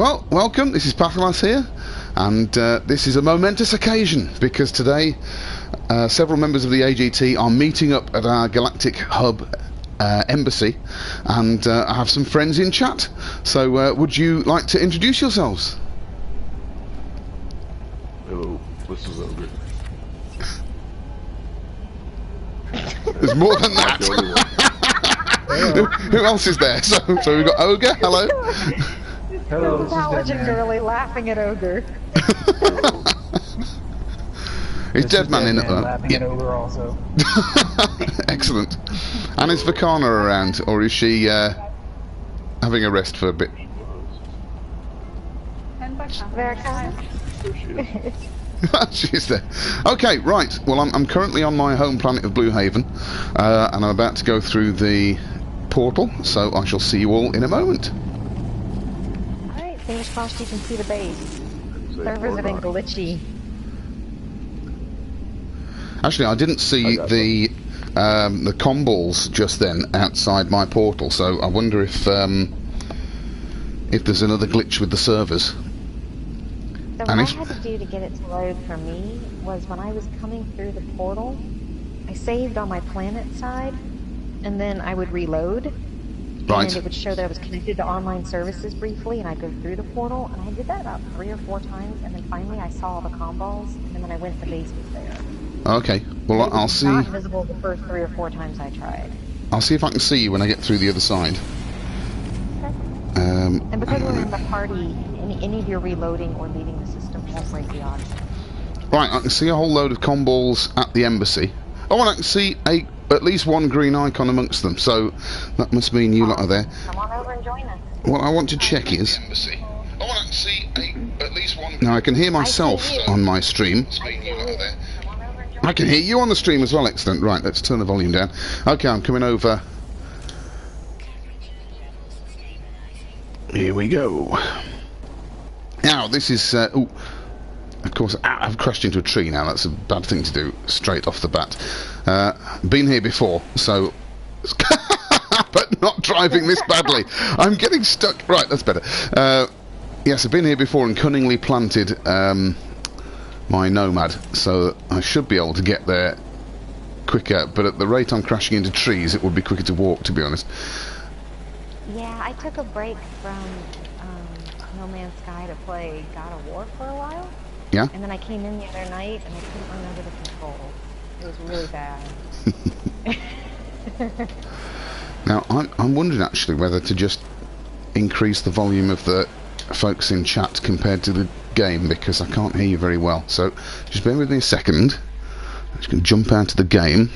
Well, welcome. This is Patholas here, and this is a momentous occasion because today several members of the AGT are meeting up at our Galactic Hub Embassy, and I have some friends in chat. So, would you like to introduce yourselves? Hello, this is Ogre. There's more than that. Who else is there? So we've got Ogre. Hello. Hello, intelligent girly laughing at Ogre. Is Deadman in at that? Laughing at Ogre also. Excellent. And is Vakana around, or is she having a rest for a bit? She's there. Okay, right. Well, I'm currently on my home planet of Blue Haven, and I'm about to go through the portal, so I shall see you all in a moment. Alright, fingers crossed you can see the base. Servers have been glitchy. Actually, I didn't see the comm balls just then outside my portal, so I wonder if there's another glitch with the servers. So what I had to do to get it to load for me was when I was coming through the portal, I saved on my planet side, and then I would reload, right, and it would show that I was connected to online services briefly, and I'd go through the portal, and I did that about 3 or 4 times, and then finally I saw all the comm balls, and then when I went, the base was there. Okay, well I'll see. Not visible the first 3 or 4 times I tried. I'll see if I can see you when I get through the other side. Okay. And because we're in the party, any of your reloading or leaving the system won't break the audio. Right, I can see a whole load of comm balls at the embassy. Oh, and I can see at least one green icon amongst them, so that must mean you lot are there. Come on over and join us. What I want to check is... Oh, and I can see at least one... Now, I can hear myself on my stream. I can hear you on the stream as well, excellent. Right, let's turn the volume down. Okay, I'm coming over. Here we go. Now, this is... oh, of course, I've crashed into a tree now. That's a bad thing to do straight off the bat. Been here before, so... but not driving this badly. I'm getting stuck. Right, that's better. Yes, I've been here before and cunningly planted my Nomad, so I should be able to get there quicker, but at the rate I'm crashing into trees, it would be quicker to walk, to be honest. Yeah, I took a break from No Man's Sky to play God of War for a while. Yeah? And then I came in the other night and I couldn't remember the controls. It was really bad. Now, I'm wondering actually whether to just increase the volume of the folks in chat compared to the game, because I can't hear you very well. So, just bear with me a second. I'm just going to jump out of the game,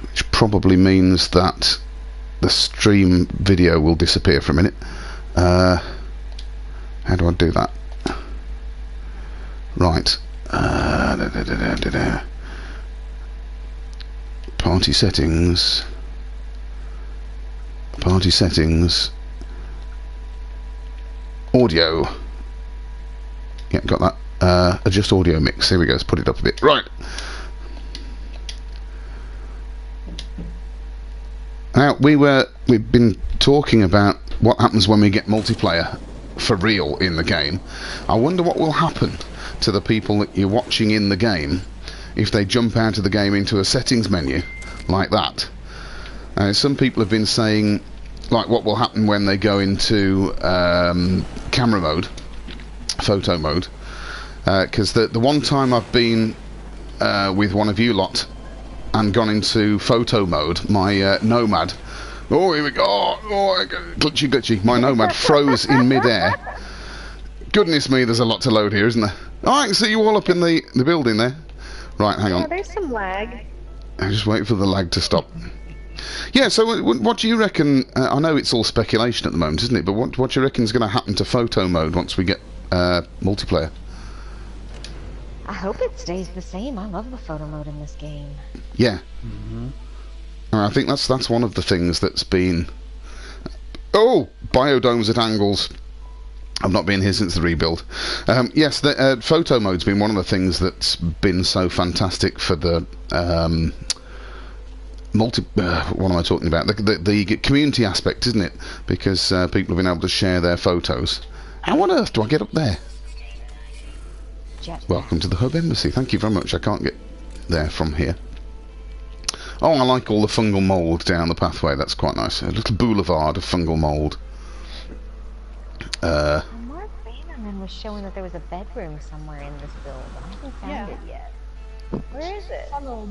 which probably means that the stream video will disappear for a minute. How do I do that? Right. Party settings. Party settings. Audio. Yeah, got that. Adjust audio mix. Here we go. Let's put it up a bit. Right. Now we've been talking about what happens when we get multiplayer for real in the game. I wonder what will happen to the people that you're watching in the game if they jump out of the game into a settings menu like that. Some people have been saying, like, what will happen when they go into camera mode, photo mode, because the one time I've been with one of you lot and gone into photo mode, my Nomad, oh, here we go, oh, glitchy, my Nomad froze in mid-air. Goodness me, there's a lot to load here, isn't there? Oh, I can see you all up in the building there. Right, hang on. Yeah, there's some lag. I just wait for the lag to stop. Yeah, so what do you reckon? I know it's all speculation at the moment, isn't it? But what do you reckon is going to happen to photo mode once we get multiplayer? I hope it stays the same. I love the photo mode in this game. Yeah. I think that's one of the things that's been... Oh! Biodomes at angles. I've not been here since the rebuild. Yes, the photo mode's been one of the things that's been so fantastic for the... what am I talking about? The community aspect, isn't it? Because people have been able to share their photos. How on earth do I get up there? Jet. Welcome to the Hub Embassy. Thank you very much. I can't get there from here. Oh, I like all the fungal mould down the pathway. That's quite nice. A little boulevard of fungal mould. Mark Bannerman was showing that there was a bedroom somewhere in this build. I haven't found it yet. Where is it? Hello.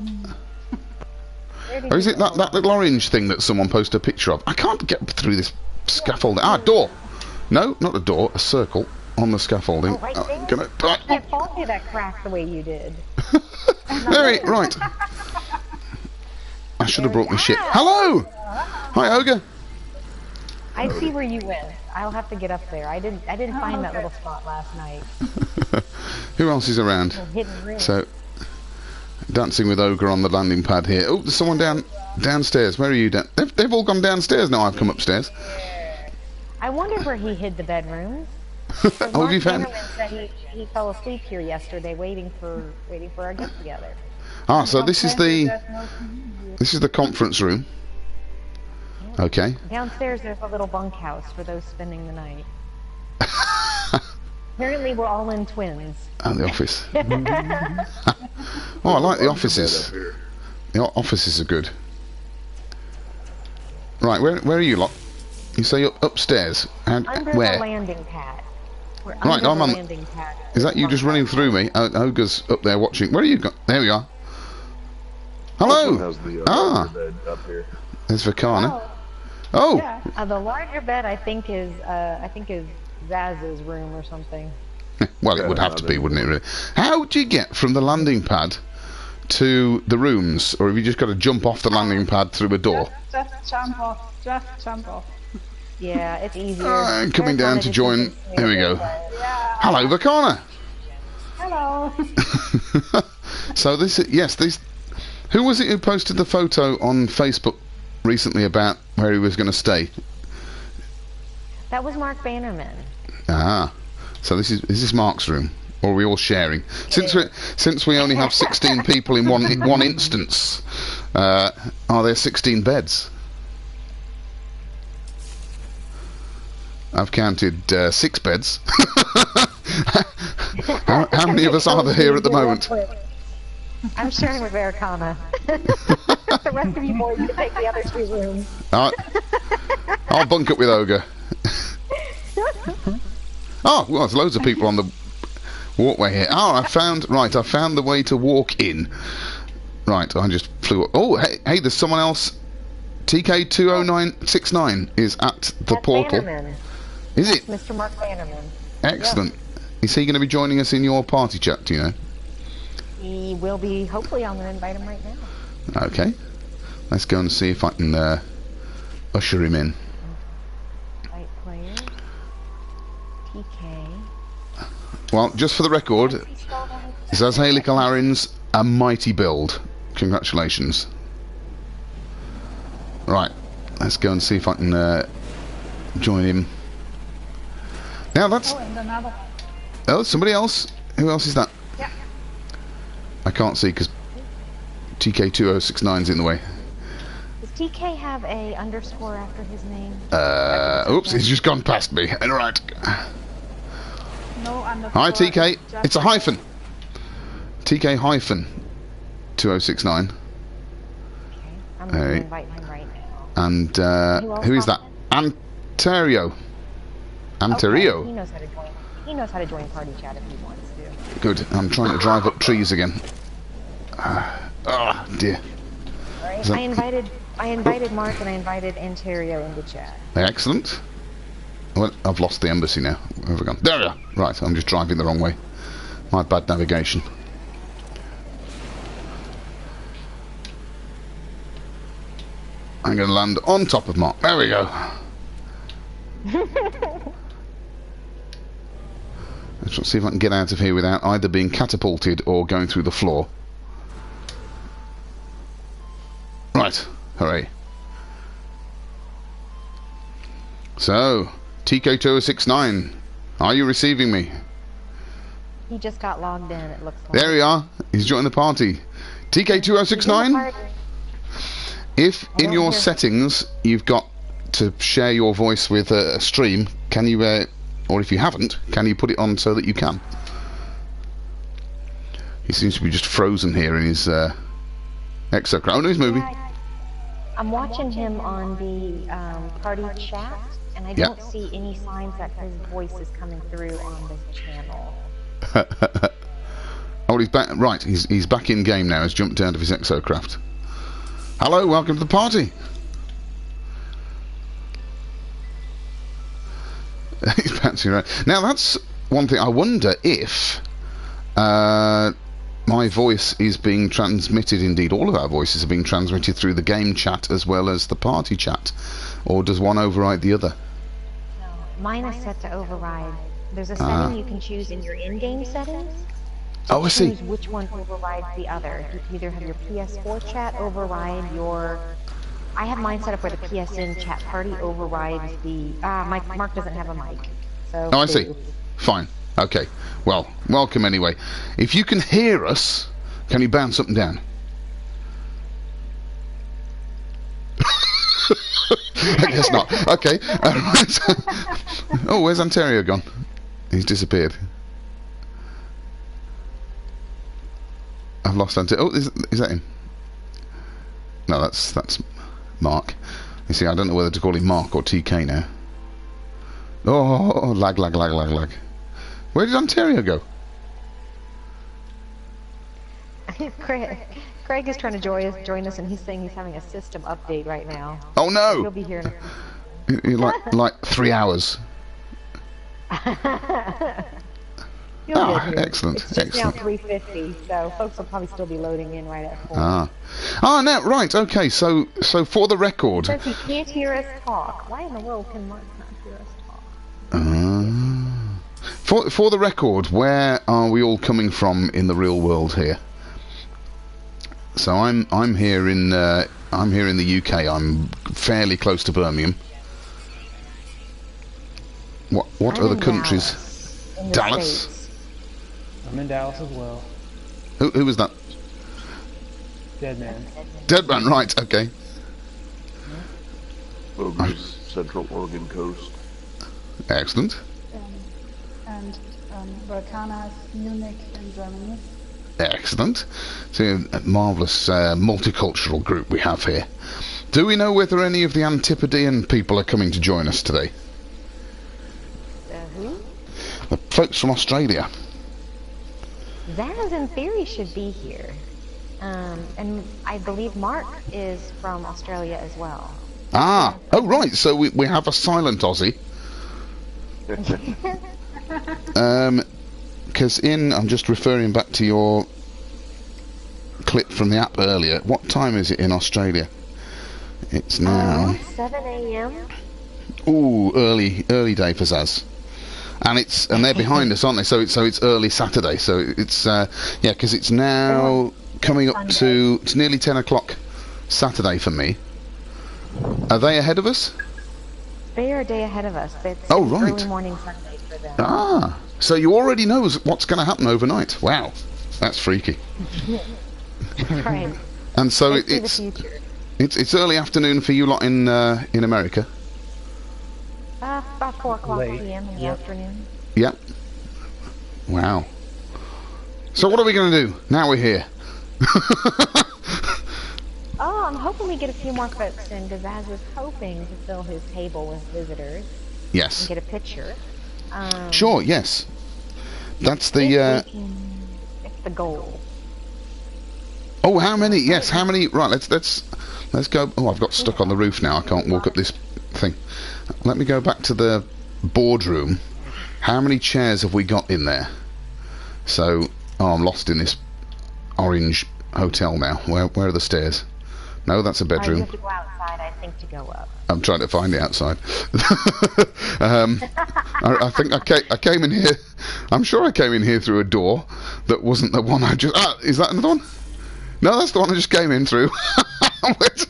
Or is it that little orange thing that someone posted a picture of? I can't get through this scaffolding. Ah, door! No, not a door, a circle on the scaffolding. Oh, right there? Right. I can't fall through that crack the way you did. Right. I should have brought my shit. Hello! Hi, Ogre. I see where you went. I'll have to get up there. I didn't find that little spot last night. Who else is around? Hidden room. So, dancing with Ogre on the landing pad here. Oh, there's someone downstairs. Where are you? They've all gone downstairs now. I've come upstairs. I wonder where he hid the bedrooms. Oh, have you found? Bannerman said he fell asleep here yesterday, waiting for our get together. Ah, so this is the conference room. Okay. Downstairs, there's a little bunkhouse for those spending the night. Apparently, we're all in twins. And the office. Oh, I like the offices. The offices are good. Right, where are you lot? You say you're upstairs. And Under where? the landing pad. We're Right, under I'm the on. landing pad. Is that you just running through me? Ogre's up there watching. Where are you? There we are. Hello. How's the bed up here? There's Vakana. Oh. Yeah. The larger bed, I think is Zaz's room or something. Well, it would have to be, wouldn't it? Really? How do you get from the landing pad to the rooms, or have you just got to jump off the landing pad through a door? Just jump off. Just jump off. Yeah, it's easier. Coming down to join. There we go. Yeah. Hello, Vakana. Hello. So this is, yes, this. Who was it who posted the photo on Facebook recently about where he was going to stay? That was Mark Bannerman. Ah, so is this Mark's room, or are we all sharing? Since we only have 16 people in one instance, are there 16 beds? I've counted 6 beds. How many of us are there here at the moment? I'm sharing with Veracana. The rest of you boys can take the other 2 rooms. I'll bunk up with Ogre. Oh, well, there's loads of people on the walkway here. Oh, I found the way to walk in. Right, I just flew up. Oh, hey, there's someone else. TK20969 is at the portal. Bannerman. Is it? Mr. Mark Bannerman. Excellent. Is he going to be joining us in your party chat, do you know? He will be. Hopefully, I'm going to invite him right now. Okay. Let's go and see if I can usher him in. Invite player. TK. Well, just for the record, Zazhaeli Kalarin's a mighty build. Congratulations. Right, let's go and see if I can join him. Now that's... Oh, and another one. Oh, somebody else. Who else is that? Yeah. I can't see because TK2069's in the way. Does TK have a underscore after his name? Oops, he's just gone past me. Right. No underscore. Hi, TK. Just It's a hyphen. TK hyphen 2069. Okay, I'm going to invite him right now. And who is that? Anterio. Anterio. Okay, he knows how to join. He knows how to join party chat if he wants to. Good. I'm trying to drive up trees again. Oh dear. All right. Is that- I invited Mark and I invited Anterio into chat. Excellent. Well, I've lost the embassy now. Where have I gone? There we are. Right, I'm just driving the wrong way. My bad navigation. I'm going to land on top of Mark. There we go. Let's see if I can get out of here without either being catapulted or going through the floor. Right. Hooray. So, TK2069, are you receiving me? He just got logged in, it looks like. There we are. He's joined the party. TK2069? If in your settings you've got to share your voice with a stream, can you Or if you haven't, can you put it on so that you can? He seems to be just frozen here in his exocraft. Oh no, he's moving. Yeah, I'm watching him on the party chat, and I Yeah. don't see any signs that his voice is coming through on this channel. Oh, he's back. Right, he's back in game now. He's jumped out of his exocraft. Hello, welcome to the party. He's bouncing around. Now that's one thing. I wonder if my voice is being transmitted. Indeed, all of our voices are being transmitted through the game chat as well as the party chat, or does one override the other? No, mine is set to override. There's a setting you can choose in your in-game settings. Oh, I see. Choose which one overrides the other. You can either have your PS4 chat override your... I have mine set up where the PSN chat party overrides the... Mark doesn't have a mic. So Oh, I see. Fine. Okay. Well, welcome anyway. If you can hear us, can you bounce up and down? I guess not. Okay. Right. Oh, where's Ontario gone? He's disappeared. I've lost Ontario. Oh, is that him? No, that's Mark. You see, I don't know whether to call him Mark or TK now. Oh, lag. Where did Ontario go? Craig is trying to join us, and he's saying he's having a system update right now. Oh no! He'll be here in a like 3 hours. You'll get here. Excellent, It's just now excellent. 3:50, so folks will probably still be loading in right at 4. No, right, okay, so for the record... Says he can't hear us talk. Why in the world can Mark not hear us talk? For the record, where are we all coming from in the real world here? So I'm here in the UK. I'm fairly close to Birmingham. What I'm other in countries? Dallas. In the Dallas? States. I'm in Dallas as well. Who was that? Dead man. Deadman, right? Okay. Bogus, Central Oregon coast. Excellent. And Volcana, Munich in Germany. Excellent. So a marvellous multicultural group we have here. Do we know whether any of the Antipodean people are coming to join us today? Who? The folks from Australia. Zaz, in theory, should be here. And I believe Mark is from Australia as well. Oh right, so we have a silent Aussie. Because I'm just referring back to your clip from the app earlier. What time is it in Australia? It's now 7 a.m. ooh, early day for Zaz. And they're behind us, aren't they? So it's early Saturday. So it's because it's now coming up to it's nearly 10 o'clock Saturday for me. Are they ahead of us? They are a day ahead of us. It's Oh, right. early morning Sunday for them. So you already know what's going to happen overnight. Wow, that's freaky. Right. And so They see the future. it's early afternoon for you lot in America. About 4 o'clock Late. p.m. in the Yep. afternoon. Yep. Wow. So what are we going to do now we're here? Oh, I'm hoping we get a few more folks in, because Zaz was hoping to fill his table with visitors and Yes. get a picture. Sure. Yes. That's the. It's the goal. Oh, how many? Yes, how many? Right. Let's go. Oh, I've got stuck on the roof now. I can't walk up this thing. Let me go back to the boardroom. How many chairs have we got in there? So, I'm lost in this orange hotel now. Where are the stairs? No, that's a You bedroom. have to go outside, I think, to go up. I'm trying to find the outside. I think I came in here. I'm sure I came in here through a door that wasn't the one I just. Is that another one? No, that's the one I just came in through. Where did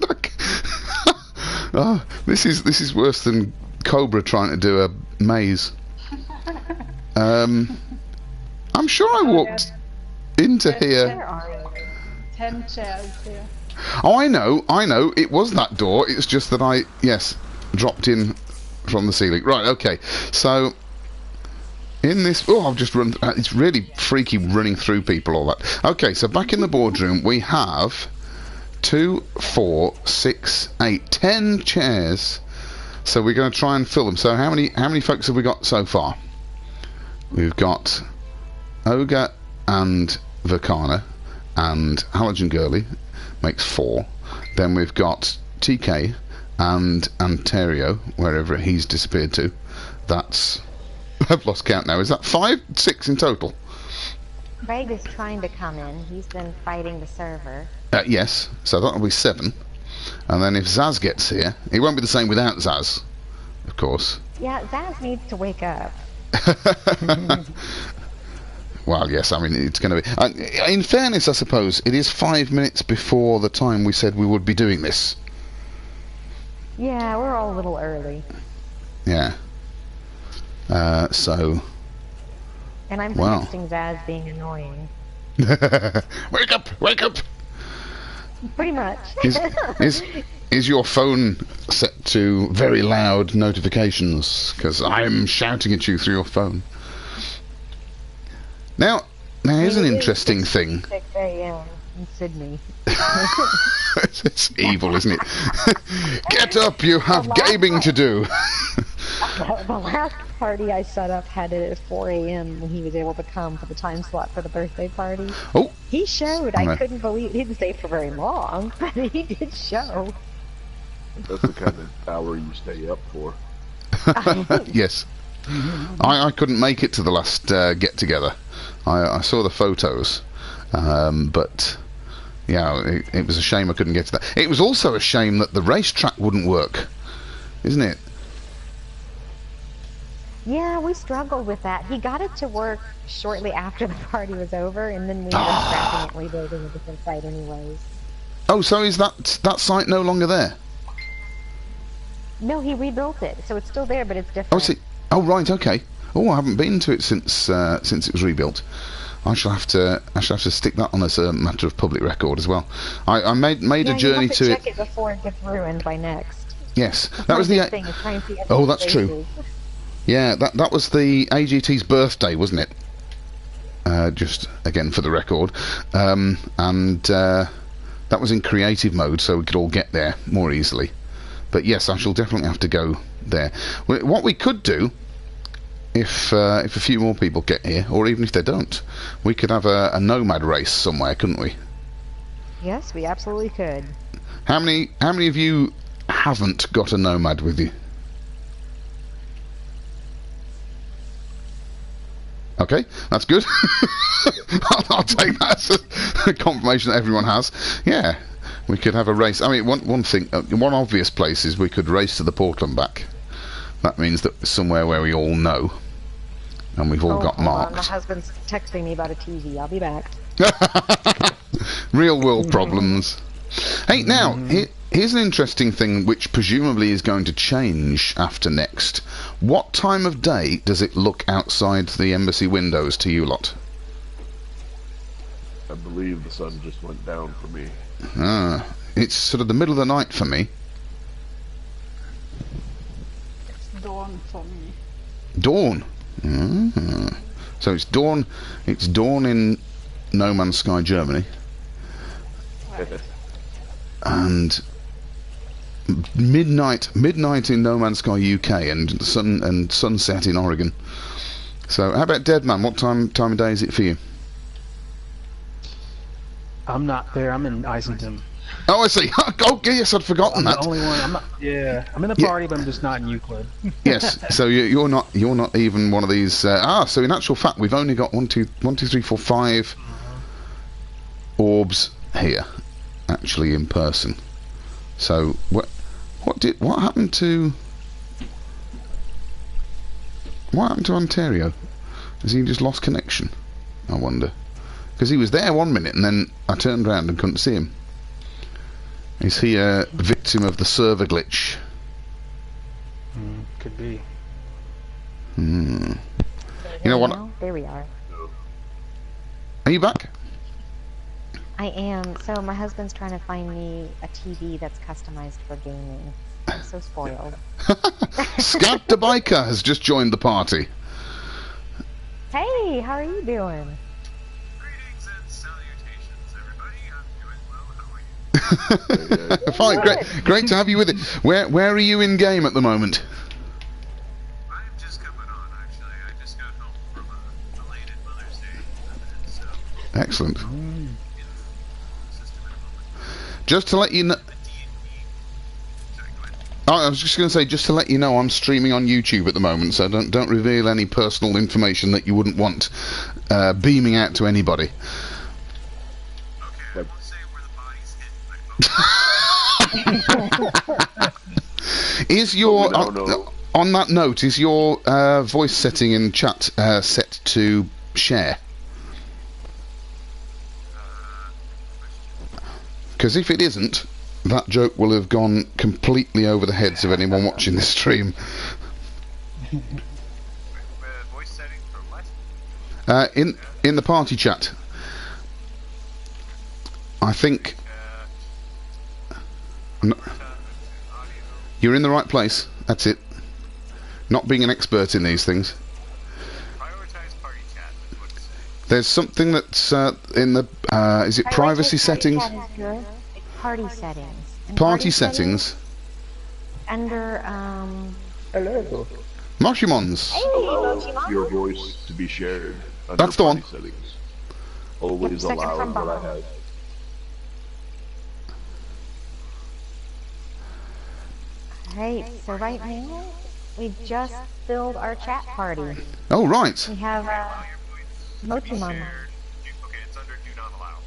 this is worse than Cobra trying to do a maze. I'm sure I walked into here. Where are you? 10 chairs here. Oh, I know. It was that door. It's just that I dropped in from the ceiling. Right. Okay. So In this... Oh, I've just run... it's really freaky running through people, all that. Okay, so back in the boardroom, we have 2, 4, 6, 8, 10 chairs. So we're going to try and fill them. So how many folks have we got so far? We've got Ogre and Verkana and Halogen Girly, makes 4. Then we've got TK and Anterio, wherever he's disappeared to. That's... I've lost count now. Is that 5? 6 in total? Craig is trying to come in. He's been fighting the server. Yes, so that'll be 7. And then if Zaz gets here, it won't be the same without Zaz, of course. Yeah, Zaz needs to wake up. Well, yes, I mean, it's going to be... in fairness, I suppose, it is 5 minutes before the time we said we would be doing this. Yeah, we're all a little early. Yeah. So... And I'm Wow. texting Zaz being annoying. Wake up! Wake up! Pretty much. Is your phone set to very loud notifications? Because I'm shouting at you through your phone. Now here's an interesting thing. 6 a.m. in Sydney. It's evil, isn't it? Get up, you have gaming to do. The last party I set up had it at 4 a.m. when he was able to come for the time slot for the birthday party. Oh, He showed. I couldn't believe... He didn't stay for very long, but he did show. That's the kind of hour you stay up for. yes. I couldn't make it to the last get-together. I saw the photos, but yeah, it was a shame I couldn't get to that. It was also a shame that the racetrack wouldn't work, isn't it? Yeah, we struggled with that. He got it to work shortly after the party was over, and then we ended up scrapping it, rebuilding a different site anyways. Oh, so is that site no longer there? No, he rebuilt it, so it's still there, but it's different. Oh, see. Oh, right, okay. Oh, I haven't been to it since it was rebuilt. I shall have to stick that on as a matter of public record as well. I made a journey to check it before it gets ruined by next. Yes, that was the thing. Is trying to see oh, that's true. Yeah, that was the AGT's birthday, wasn't it? Just again for the record, and that was in creative mode, so we could all get there more easily. But yes, I shall definitely have to go there. What we could do, if a few more people get here, or even if they don't, we could have a Nomad race somewhere, couldn't we? Yes, we absolutely could. How many of you haven't got a Nomad with you? Okay, that's good. I'll take that as a confirmation that everyone has. Yeah, we could have a race. I mean, one thing, one obvious place is we could race to the portal and back. That means that somewhere where we all know, and we've all got marked. My husband's texting me about a TV. I'll be back. Real world problems. Hey, now, here's an interesting thing which presumably is going to change after next. What time of day does it look outside the embassy windows to you lot? I believe the sun just went down for me. It's sort of the middle of the night for me. It's dawn for me. Dawn. So it's dawn in No Man's Sky, Germany. And midnight in No Man's Sky, UK, and sunset in Oregon. So how about Dead Man? What time of day is it for you? I'm not there. I'm in Islington. Oh, I see. Oh, yes, I'd forgotten that. I'm the only one. I'm not. Yeah, I'm in the party, but I'm just not in Euclid. Yes. So you're not even one of these. So in actual fact, we've only got 1, 2, 3, 4, 5 orbs here, actually in person. So what happened to Ontario? Has he just lost connection? I wonder, because he was there 1 minute and then I turned around and couldn't see him. Is he a victim of the server glitch? Could be. You know what? There we are. Are you back? I am. So my husband's trying to find me a TV that's customized for gaming. I'm so spoiled. Scout the Biker has just joined the party. Hey, how are you doing? Greetings and salutations, everybody. I'm doing well. How are you? Fine, great to have you with it. Where are you in game at the moment? I'm just coming on, actually. I just got home from a belated Mother's Day event, so Excellent. system at the moment. Just to let you know. The D&D. Sorry, go ahead. Oh, I was just going to say, just to let you know, I'm streaming on YouTube at the moment, so don't reveal any personal information that you wouldn't want beaming out to anybody. Okay, I won't say where the body's hit. Is your no. on that note? Is your voice setting in chat set to share? Because if it isn't, that joke will have gone completely over the heads of anyone watching this stream. Voice setting for what? In the party chat, I think Audio. you're in the right place. That's it. Not being an expert in these things. Prioritize party chat, is what it says. There's something that's in the is it privacy settings? Chat is good. It's party settings. And Party settings. Under Hello. Moshimons. Your voice to be shared. Under That's the one. party settings. Always Second allow from what I bottom. have. Right, so right now we just filled our chat party. Oh right. We have All your voice Mochimon. shared. Okay, it's under do not allow.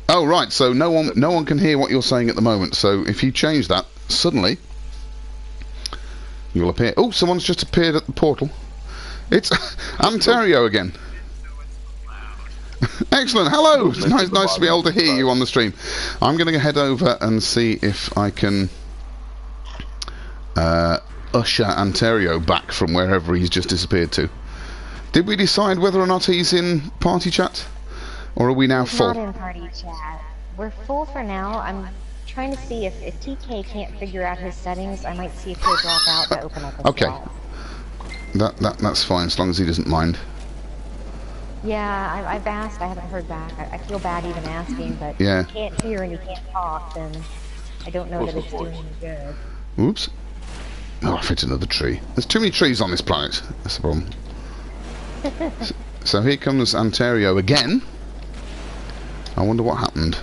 Oh right. So no one can hear what you're saying at the moment. So if you change that, suddenly you'll appear. Oh, someone's just appeared at the portal. It's Ontario again. Excellent. Hello. It's nice to be able to hear you on the stream. I'm going to head over and see if I can usher Ontario back from wherever he's just disappeared to. Did we decide whether or not he's in party chat, or are we now full? Not in party chat. We're full for now. I'm trying to see if TK can't figure out his settings. I might see if he'll drop out to open up a Okay. slot. That's fine as long as he doesn't mind. Yeah, I've asked. I haven't heard back. I feel bad even asking, but Yeah. if you can't hear and you can't talk, then I don't know that it's doing any good. Oops. Oh, I've hit another tree. There's too many trees on this planet. That's the problem. So here comes Ontario again. I wonder what happened.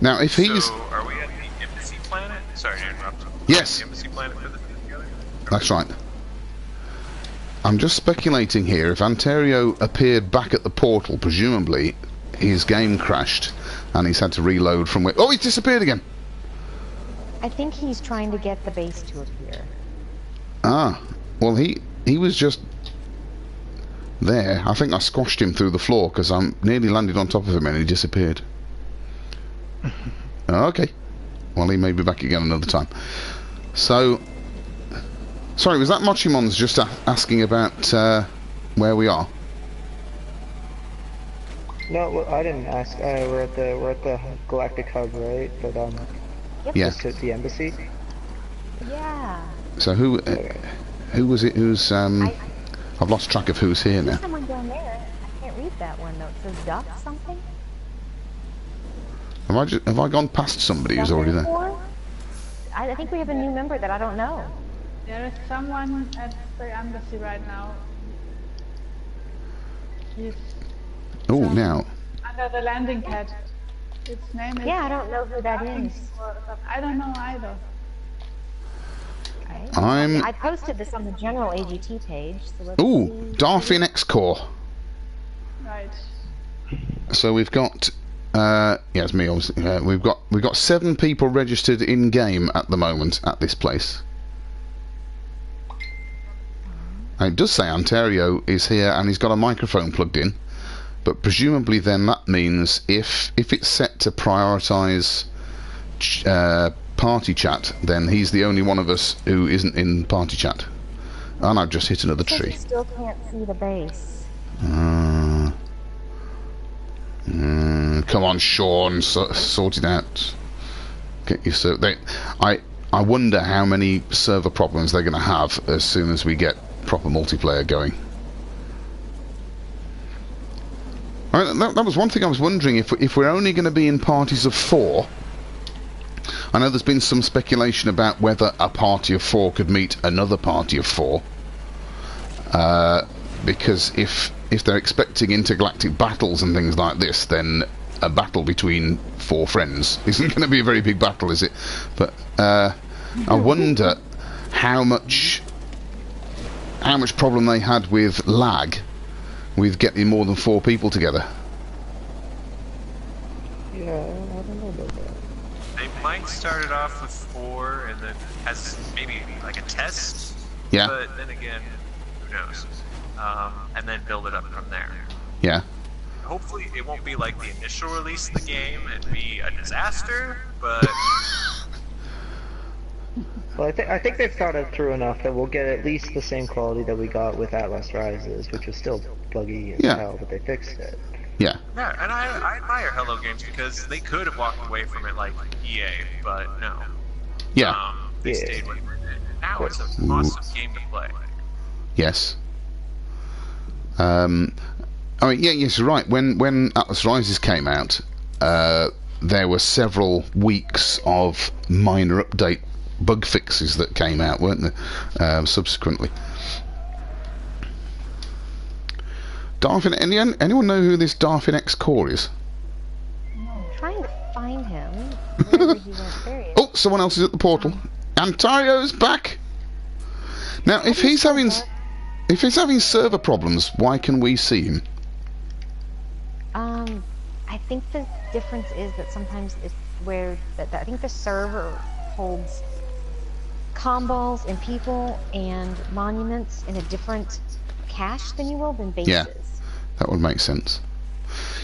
Now, if he's... So, are we at the Embassy planet? Sorry to interrupt. Yes. The Embassy planet for this together? That's right. I'm just speculating here. If Ontario appeared back at the portal, presumably his game crashed and he's had to reload from where... Oh, he's disappeared again! I think he's trying to get the base to appear. Ah, well, he was just there. I think I squashed him through the floor because I nearly landed on top of him and he disappeared. Okay. Well, he may be back again another time. So, sorry, was that Mochimon's just asking about where we are? No, well, I didn't ask. We're at the Galactic Hub, right? But Yeah. just at the embassy. Yeah. So who was it who's I've lost track of who's here There's now. someone down there. I can't read that one though. It says duck something. Have I gone past somebody who's already there? I think we have a new member that I don't know. There is someone at the embassy right now. He's Oh, now. under the landing pad. Its name is... Yeah, I don't know who that is. I don't know either. I'm... I posted this on the general AGT page. So let's Ooh, see. Darfin X-Core. Right. So we've got... yeah, it's me, obviously. We've got 7 people registered in-game at the moment at this place. And it does say Ontario is here and he's got a microphone plugged in. But presumably then that means if it's set to prioritise party chat, then he's the only one of us who isn't in party chat. And I've just hit another Because tree. you still can't see the base. Come on, Sean, sort it out. Get your I wonder how many server problems they're going to have as soon as we get proper multiplayer going. That was one thing I was wondering, if we're only going to be in parties of 4. I know there's been some speculation about whether a party of 4 could meet another party of 4. Because if they're expecting intergalactic battles and things like this, then a battle between 4 friends isn't going to be a very big battle, is it? But I wonder how much problem they had with lag with getting more than 4 people together. Yeah, I don't know about that. They might start it off with 4 and then has maybe like a test. Yeah. But then again, who knows? And then build it up from there. Yeah. Hopefully it won't be like the initial release of the game and be a disaster, but... Well, I think they've thought it through enough that we'll get at least the same quality that we got with Atlas Rises, which was still buggy as hell, but they fixed it. Yeah. Yeah, and I admire Hello Games because they could have walked away from it like EA, but no. Yeah. They stayed with it. Now it's an awesome game to play. Yes. I mean, yes, you're right. When Atlas Rises came out, there were several weeks of minor update bug fixes that came out, weren't there? Subsequently. Darfin, anyone know who this Darfin X Core is? I'm trying to find him. Wherever he went, there he is. Oh, someone else is at the portal. Antario's back. Now, if he's having server problems, why can we see him? I think the difference is that sometimes it's where I think the server holds combos and people and monuments in a different cache than you will than bases. Yeah, that would make sense.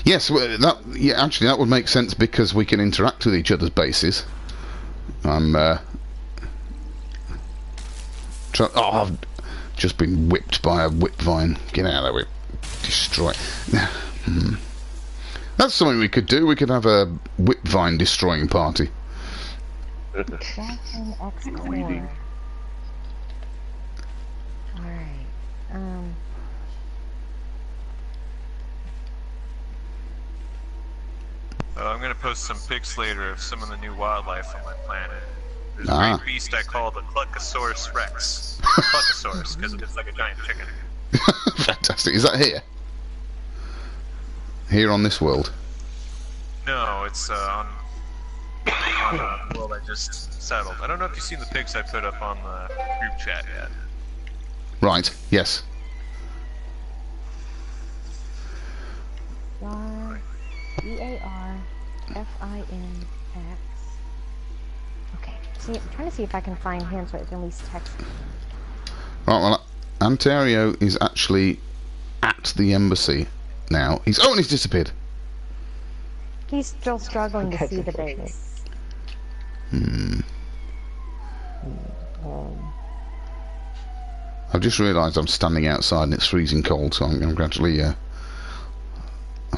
Yes, actually that would make sense because we can interact with each other's bases. I've just been whipped by a whip vine. Get out of the way. Destroy. That's something we could do. We could have a whip vine destroying party. Jackson X Core. Alright. I'm going to post some pics later of some of the new wildlife on my planet. There's a great beast I call the Cluckosaurus Rex. Cluckosaurus, because it looks like a giant chicken. Fantastic. Is that here? Here on this world? No, it's on a world I just settled. I don't know if you've seen the pics I put up on the group chat yet. Right, yes. EARFINX. Okay, see, I'm trying to see if I can find him so I can at least text him. Right, well, Ontario is actually at the embassy now. He's disappeared. He's still struggling to see the base. I've just realised I'm standing outside and it's freezing cold, so I'm gradually I'm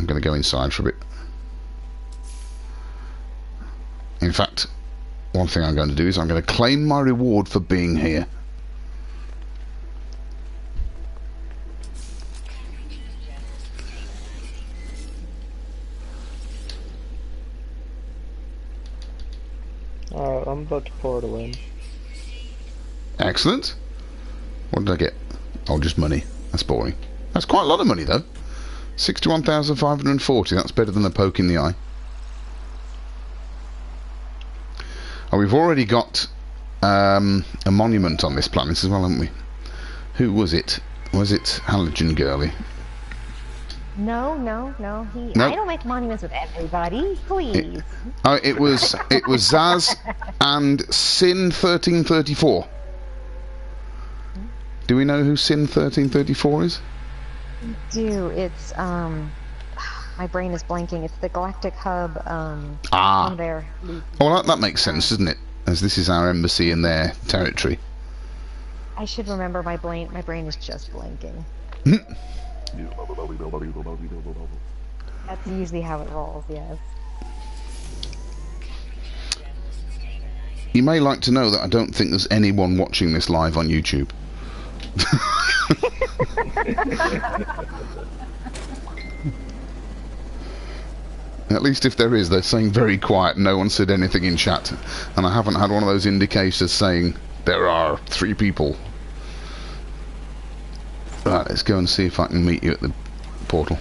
going to go inside for a bit. In fact, one thing I'm going to do is I'm going to claim my reward for being here. I'm about to portal in. Excellent. What did I get? Oh, just money. That's boring. That's quite a lot of money, though. 61,540. That's better than a poke in the eye. Oh, we've already got a monument on this planet as well, haven't we? Who was it? Was it Halogen Girly? No. I don't make monuments with everybody. Please. It was Zaz and Sin 1334. Do we know who Sin 1334 is? It's my brain is blanking. It's the Galactic Hub on there. Well, that makes sense, doesn't it? As this is our embassy in their territory. I should remember my brain. My brain is just blanking. That's usually how it rolls, yes. You may like to know that I don't think there's anyone watching this live on YouTube. At least if there is, they're saying very quiet. No one said anything in chat. And I haven't had one of those indicators saying there are 3 people. Right, let's go and see if I can meet you at the portal.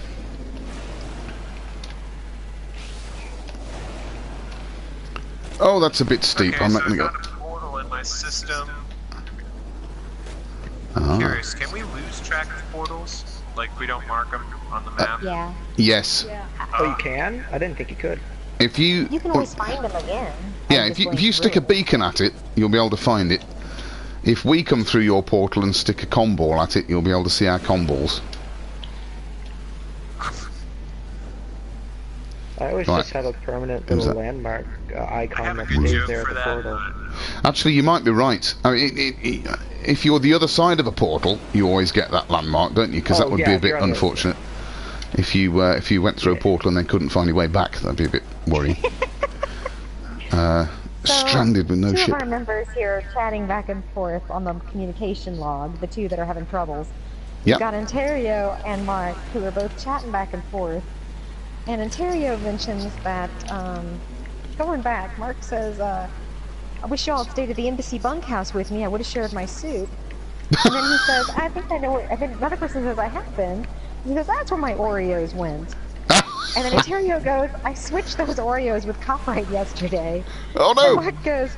Oh, that's a bit steep. Okay, I'm not so going to I've go. got a portal in my system. Ah. Curious, can we lose track of portals? Like we don't mark them on the map? Yeah. Yes. Oh, you can? I didn't think you could. If you... You can always find them again. Yeah, by if just you going stick a through. beacon at it, you'll be able to find it. If we come through your portal and stick a comm ball at it, you'll be able to see our comm balls. I always Right. just have a permanent Who's little that? landmark I icon have a that good stays joke there for at the that. portal. Actually, you might be right. I mean, if you're the other side of a portal, you always get that landmark, don't you? Because Oh, that would yeah, be a if bit you're on the- unfortunate. If you went through a portal and then couldn't find your way back, that'd be a bit worrying. Stranded with no two ship. of our members here are chatting back and forth on the communication log, the 2 that are having troubles. Yep. We've got Ontario and Mark, who are both chatting back and forth. And Ontario mentions that, going back, Mark says, I wish y'all had stayed at the embassy bunkhouse with me. I would have shared my soup. And then he says, I think I know where... And then another person says, I have been. He says, that's where my Oreos went. And then Ontario goes, I switched those Oreos with copyright yesterday. Oh And no! Mark goes,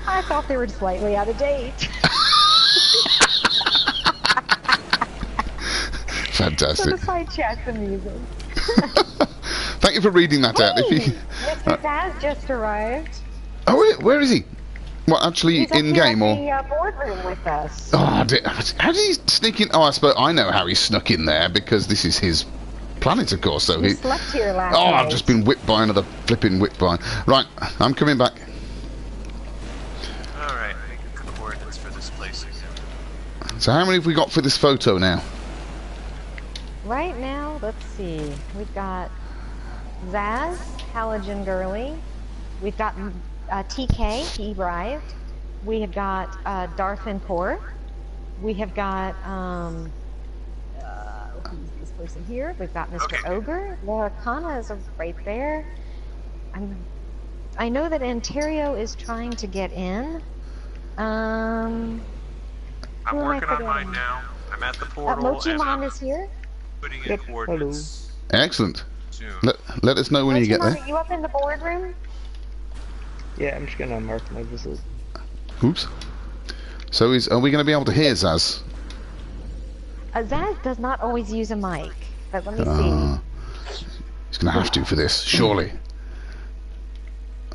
I thought they were slightly out of date. So Fantastic. the side chat's amusing. Thank you for reading that out. If Hey, you... Mr. Zaz just arrived. Oh, where is he? What, actually He's up in here game or? in the boardroom with us. Oh, how did he sneak in? Oh, I suppose I know how he snuck in there because this is his planet, of course. So He he. slept here last Oh, night. I've just been whipped by another flipping whip vine. Right, I'm coming back. Alright, make the coordinates for this place again. So how many have we got for this photo now? Right now, let's see. We've got Zaz, Halogen Gurley. We've got TK, he arrived. We have got Darth and Core. We have got who's this person here? We've got Mr. Okay. Ogre. Laracana is right there. I know that Ontario is trying to get in. I'm Who am I working on forgetting? mine now. I'm at the portal and Mochimon I'm is here. putting in Yep, coordinates Excellent. soon. Let us know when you get Mochimon, there. are you up in the boardroom? Yeah, I'm just gonna mark my visit. Oops. So are we going to be able to hear Zaz? Zaz does not always use a mic, but let me He's going to have to for this, surely.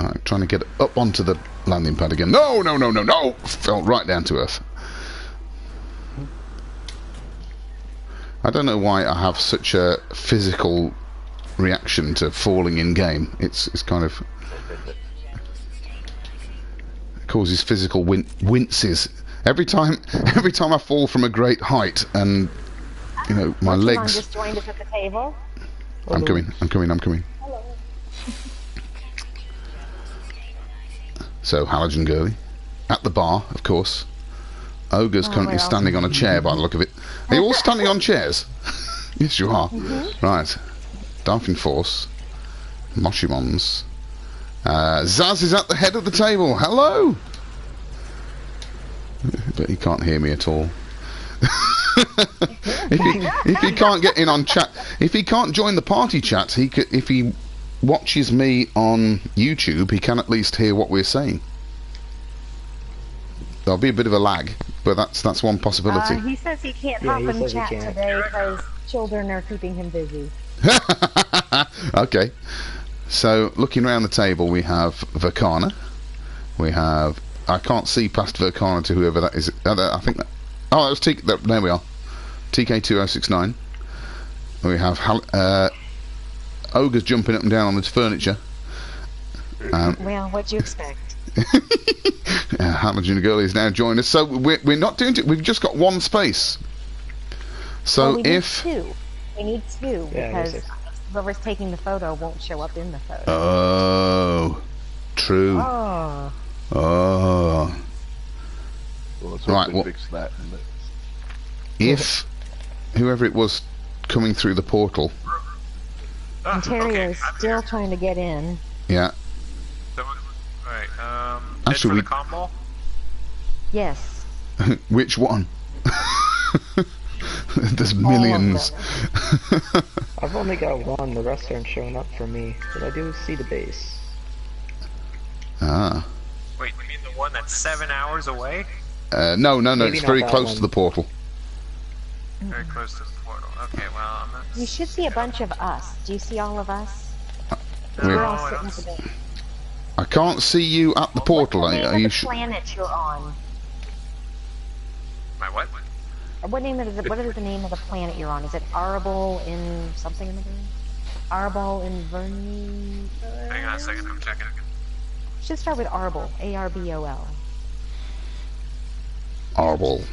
Alright, trying to get up onto the landing pad again. No, no, no, no, no! Fell right down to earth. I don't know why I have such a physical reaction to falling in game. It's kind of causes physical winces every time I fall from a great height, and you know my Mochimon legs. just joined us at the table. I'm coming. Hello. So Halogen Gurley at the bar, of course. Ogre's currently well. standing on a chair by the look of it. Are you all standing on chairs? Yes, you are. Right. Darfin Force. Moshimons. Zaz is at the head of the table. Hello! But he can't hear me at all. if he can't get in on chat, if he can't join the party chat, if he watches me on YouTube, he can at least hear what we're saying. There'll be a bit of a lag, but that's one possibility. He says he can't Yeah, hop he in says he chat can't. today because children are keeping him busy. Okay. So, looking around the table, we have Verkana. We have... I can't see past Verkana to whoever that is. I think that... Oh, that was there we are. TK2069. We have... Ogre's jumping up and down on this furniture. Well, what'd you expect? Halogen Girl is now joined us. So, we're not doing it. We've just got one space. So, Well, we need if... two. We need two Yeah, because there's whoever's taking the photo won't show up in the photo. Oh... True. Oh. Oh... Well, let's hope Right, they well- fix that. if whoever it was coming through the portal... Ontario is still trying to get in. Yeah. So, alright, actually, for the combo? Yes. Which one? There's millions. I've only got one, the rest aren't showing up for me, but I do see the base. Ah. Wait, you mean the one that's 7 hours away? No, Maybe it's not very that close one. to the portal. Very close to the portal. Okay, well, I'm not... You should see a bunch of us. Do you see all of us? We're- We're all I sitting don't at the base. I can't see you at the portal. What name Are of you the planet you're on? My what? Or what is the name of the planet you're on? Is it Arbol in something in the game? Arbol in Verni? Hang on a second, I'm checking. Should start with Arbol. A-R-B-O-L. Arbol.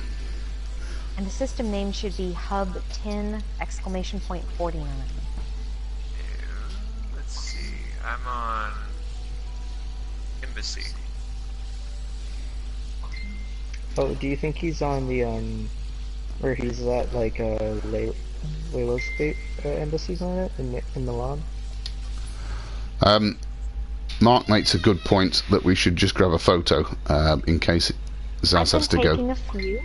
And the system name should be Hub 10 exclamation point 49. Let's see. I'm on Embassy. Oh, do you think he's on the, where he's at, like, Layla's embassy's on it, in Milan? Mark makes a good point that we should just grab a photo in case Zaz has to go. Taking a few.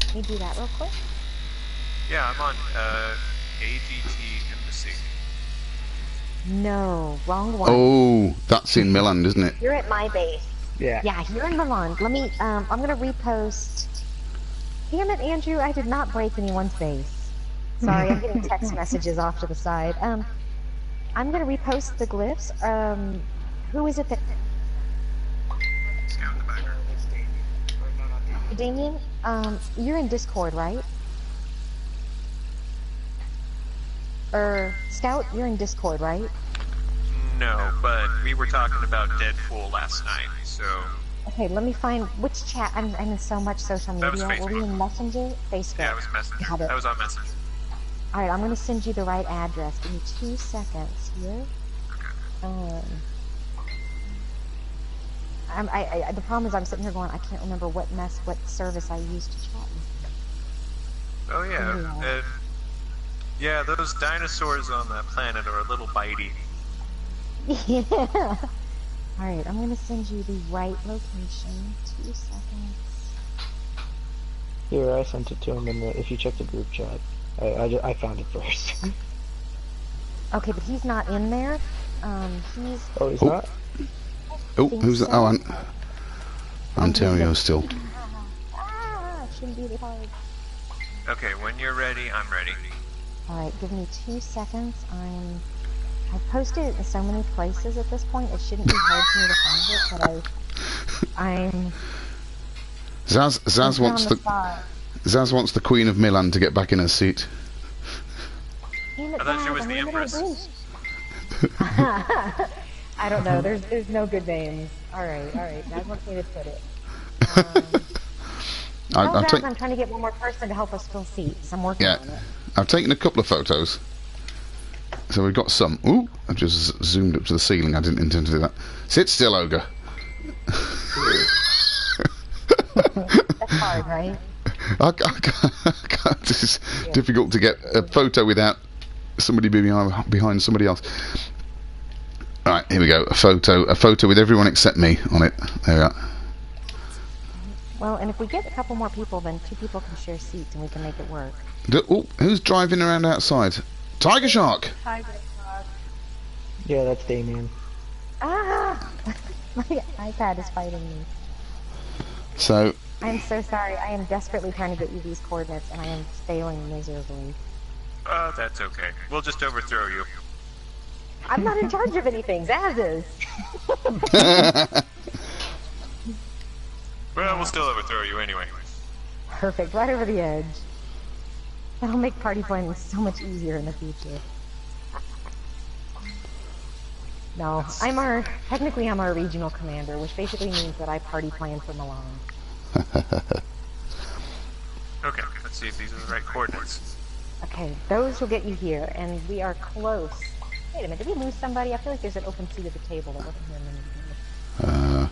Can you do that real quick? Yeah, I'm on AGT Embassy. No, wrong one. Oh, that's in Milan, isn't it? You're at my base. Yeah. Yeah, you're in Milan. Let me, I'm gonna repost. Damn it, Andrew, I did not break anyone's base. Sorry, I'm getting text messages off to the side. I'm gonna repost the glyphs. Who is it that... Scout in the back. Damien, you're in Discord, right? Scout, you're in Discord, right? No, but we were talking about Deadpool last night, so... Okay, let me find which chat. I'm in so much social That was media. Were we Facebook. in Messenger? Facebook. Yeah, it was Messenger. Got it. That was on Messenger. Alright, I'm gonna send you the right address. Give me 2 seconds here. The problem is I'm sitting here going, I can't remember what service I used to chat with. Oh yeah, Yeah. yeah, those dinosaurs on that planet are a little bitey. Yeah. Alright, I'm gonna send you the right location. 2 seconds. Here, I sent it to him, and if you check the group chat, I found it first. Okay, but he's not in there. He's... Oh, he's not? Oh, think who's that? so. Oh, Ontario still. Shouldn't be that hard. Okay, when you're ready, I'm ready. Alright, give me 2 seconds. I've posted it in so many places at this point, it shouldn't be hard for me to find it, but I'm Zaz wants the Zaz wants the Queen of Milan to get back in her seat. Damn it, I thought she Zaz, was I'm the in Empress. base. I don't know, there's no good names. Alright, Zaz wants me to put it. Zaz, I'm trying to get one more person to help us fill seats. I'm working on it. I've taken a couple of photos. So we've got some. Ooh, I just zoomed up to the ceiling. I didn't intend to do that. Sit still, Ogre. That's hard, right? I can't, this is difficult to get a photo without somebody behind somebody else. Alright, here we go. A photo with everyone except me on it. There we are. Well, and if we get a couple more people, then 2 people can share seats and we can make it work. Oh, who's driving around outside? Tiger Shark! Yeah, that's Damien. Ah! My iPad is fighting me. So, I'm so sorry. I am desperately trying to get you these coordinates, and I am failing miserably. That's okay. We'll just overthrow you. I'm not in charge of anything. Zaz is. Well, we'll still overthrow you anyway. Perfect. Right over the edge. That'll make party planning so much easier in the future. No, technically I'm our regional commander, which basically means that I party plan for Milan. Okay, let's see if these are the right coordinates. Okay, those will get you here, and we are close. Wait a minute, did we lose somebody? I feel like there's an open seat at the table that wasn't here a minute ago.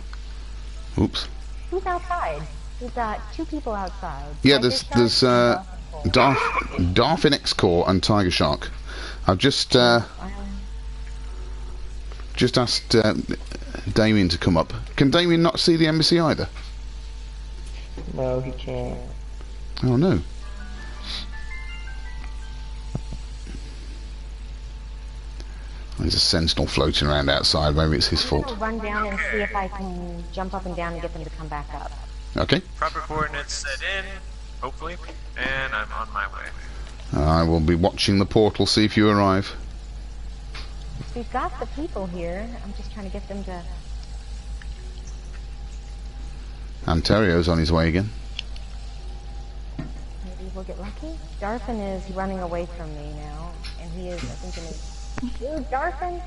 Oops. Who's outside? We've got 2 people outside. Yeah, Tiger there's Shark and Darth in X-Core and Tiger Shark. I've just asked Damien to come up. Can Damien not see the embassy either? No, he can't. Oh no. There's a sentinel floating around outside. Maybe it's his fault. I'm gonna run down and see if I can jump up and down and get them to come back up. Okay. Proper coordinates set in, hopefully, and I'm on my way. I will be watching the portal, see if you arrive. We've got the people here. I'm just trying to get them to... Ontario's on his way again. Maybe we'll get lucky. Darfin is running away from me now, and he is, I think, in his... Dude, Darfin!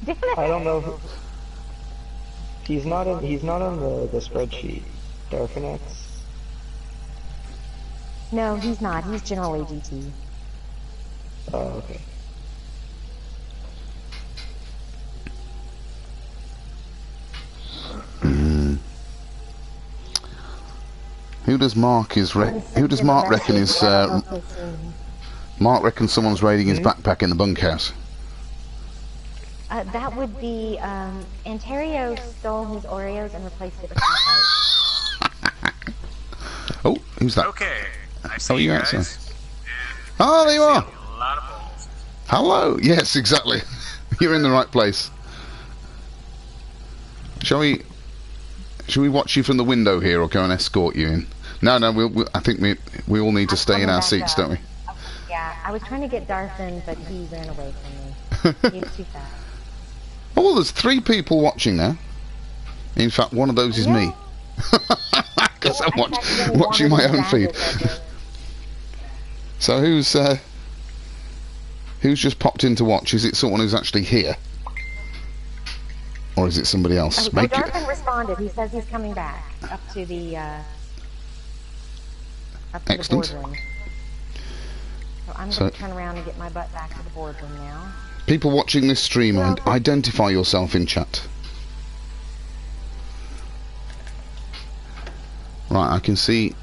Damn it! I don't know. He's not on the spreadsheet. Darfin X. No, he's not. He's General AGT. Oh, okay. Who does Mark reckon is? Mark reckons someone's raiding his backpack in the bunkhouse. That would be, Ontario stole his Oreos and replaced it with Sprite. Oh, who's that? Okay, I see Oh, you you guys. outside? Oh, there you are. A lot of balls. Hello. Yes, exactly. You're in the right place. Shall we watch you from the window here, or go and escort you in? No, I think we all need to stay in our seats, don't we? Yeah, I was trying to get Darfin, but he ran away from me. He was too fast. Oh, well, there's 3 people watching now. In fact, one of those is me. Because I'm watching my own feed. So who's just popped in to watch? Is it someone who's actually here? Or is it somebody else? Darfin responded. He says he's coming back up to the Excellent. boardroom. So I'm going to turn around and get my butt back to the boardroom now. People watching this stream, identify yourself in chat. Right, I can see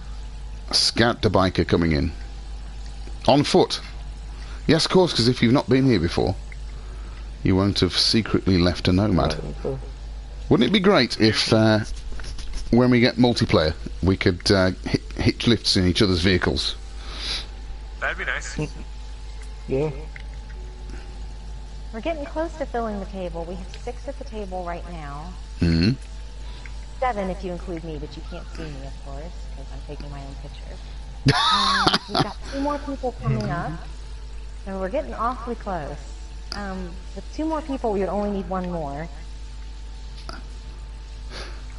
Scout the Biker coming in. On foot. Yes, of course, because if you've not been here before, you won't have secretly left a Nomad. Wouldn't it be great if, when we get multiplayer, we could hitch lifts in each other's vehicles? That'd be nice. Yeah. We're getting close to filling the table. We have 6 at the table right now. Hmm. 7 if you include me, but you can't see me, of course, because I'm taking my own pictures. We've got 2 more people coming up, and we're getting awfully close. With 2 more people, we would only need 1 more.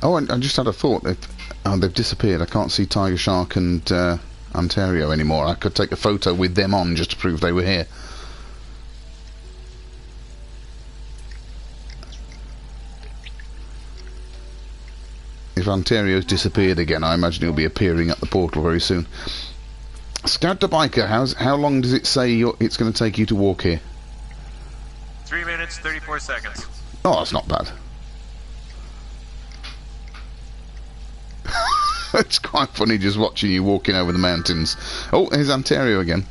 Oh, I just had a thought. They've disappeared. I can't see Tiger Shark and Ontario anymore. I could take a photo with them on just to prove they were here. If Ontario's disappeared again, I imagine he'll be appearing at the portal very soon. Scout the Biker, how long does it say it's going to take you to walk here? 3 minutes, 34 seconds. Oh, that's not bad. It's quite funny just watching you walking over the mountains. Oh, here's Ontario again.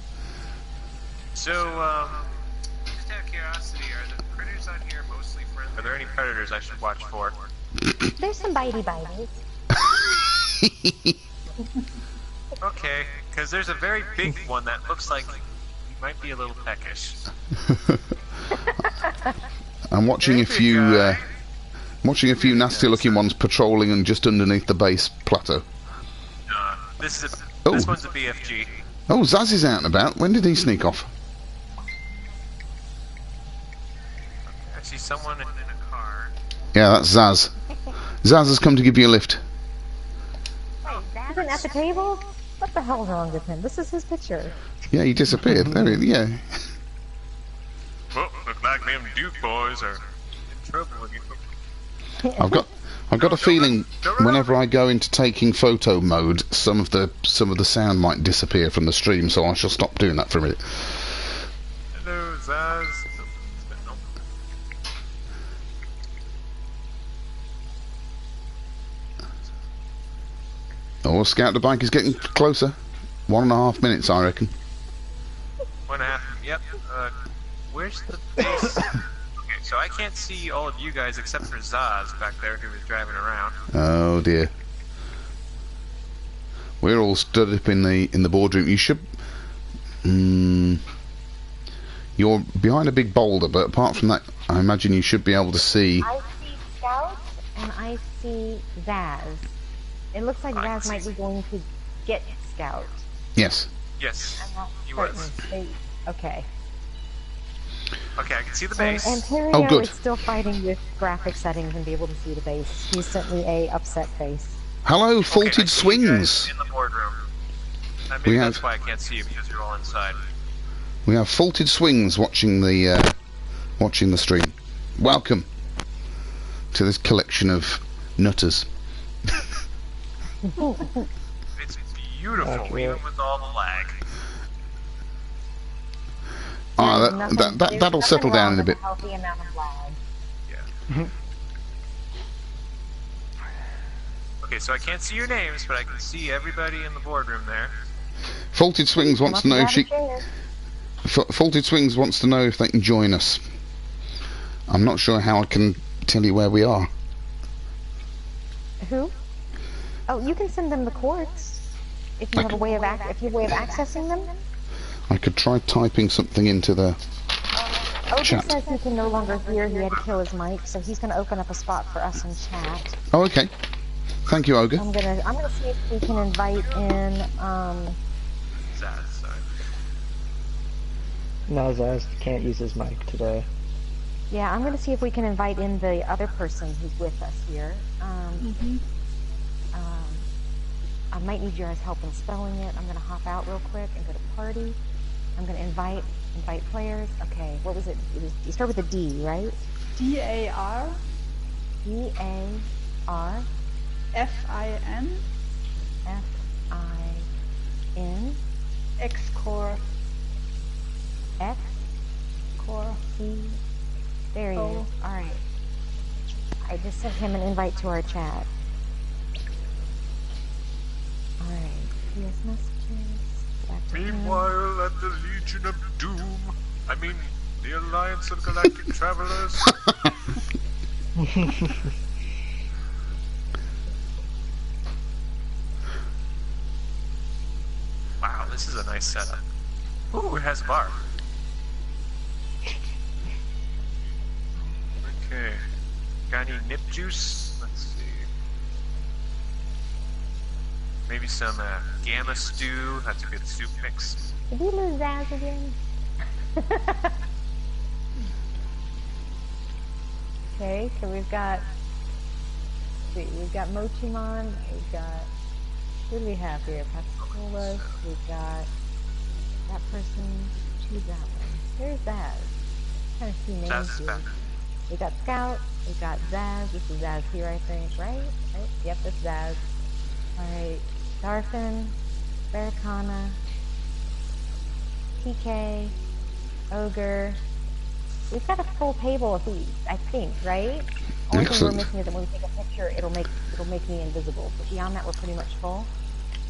So, just out of curiosity, are the critters on here mostly friendly? Are there any predators I should watch for? There's some bitey-bites. Okay, because there's a very big one that looks like he might be a little peckish. I'm watching a few nasty-looking ones patrolling and just underneath the base plateau. This Oh. one's a BFG. Oh, Zaz is out and about. When did he sneak off? I see someone in a car. Yeah, that's Zaz. Zaz has come to give you a lift. Wait, Darfin at the table? What the hell's wrong with him? This is his picture. Yeah, he disappeared. There he, yeah. Well, look like them Duke boys are in trouble again. I've got a feeling whenever I go into taking photo mode, some of the sound might disappear from the stream, so I shall stop doing that for a minute. Hello, Zaz. Oh, Scout the bike is getting closer. 1.5 minutes, I reckon. 1.5. Yep. Where's the base? Okay, so I can't see all of you guys except for Zaz back there who was driving around. Oh dear. We're all stood up in the boardroom. You should. You're behind a big boulder, but apart from that, I imagine you should be able to see. I see Scout and I see Zaz. It looks like Zaz might be going to get Scout. Yes. Yes, I'm not he certain. was. Okay. Okay, I can see the base. And Oh, good. is still fighting with graphic settings and be able to see the base. He sent me a upset face. Hello, Okay, Faulted I see you guys Swings. in the boardroom. We Maybe have- that's why I can't see you, because you're all inside. We have Faulted Swings watching the stream. Welcome to this collection of nutters. It's beautiful, Okay. even with all the lag. That'll settle down in a bit. Healthy amount of lag. Yeah. Okay, so I can't see your names, but I can see everybody in the boardroom there. Faulted Swings wants to know if she. Faulted Swings wants to know if they can join us. I'm not sure how I can tell you where we are. Who? Oh, you can send them the coords if you have a way of accessing them. I could try typing something into the Ogre chat. says he can no longer hear. He had to kill his mic, so he's going to open up a spot for us in chat. Oh, okay. Thank you, Ogre. I'm gonna see if we can invite in. Zaz, sorry. No, Zaz can't use his mic today. Yeah, I'm gonna see if we can invite in the other person who's with us here. I might need your guys' help in spelling it. I'm gonna hop out real quick and go to party. I'm gonna invite players. Okay, what was it? You start with a D, right? DAR DAR FIN FIN X-Core X Core. There he is. Oh. Alright. I just sent him an invite to our chat. Alright. PS messages. Back to him. Meanwhile, at the Legion of Doom, I mean, the Alliance of Galactic Travelers. Wow, this is a nice setup. Ooh, it has a bar. Okay. Got any nip juice? Let's see. Maybe some gamma stew. That's a good soup mix. Did we lose Zaz again? Okay, so we've got, let's see, we've got Mochimon, we've got, who do we have here? Patholas, we've got that person, choose that one. There's Zaz. Kind of see names Zaz is here. back. We got Scout, we got Zaz, this is Zaz here I think, right? Right? Yep, that's Zaz. Alright, Darfin, Barricana, TK, Ogre. We've got a full table if we, I think, right? Only thing Excellent. we're missing is that when we take a picture, it'll make me invisible. But beyond that, we're pretty much full.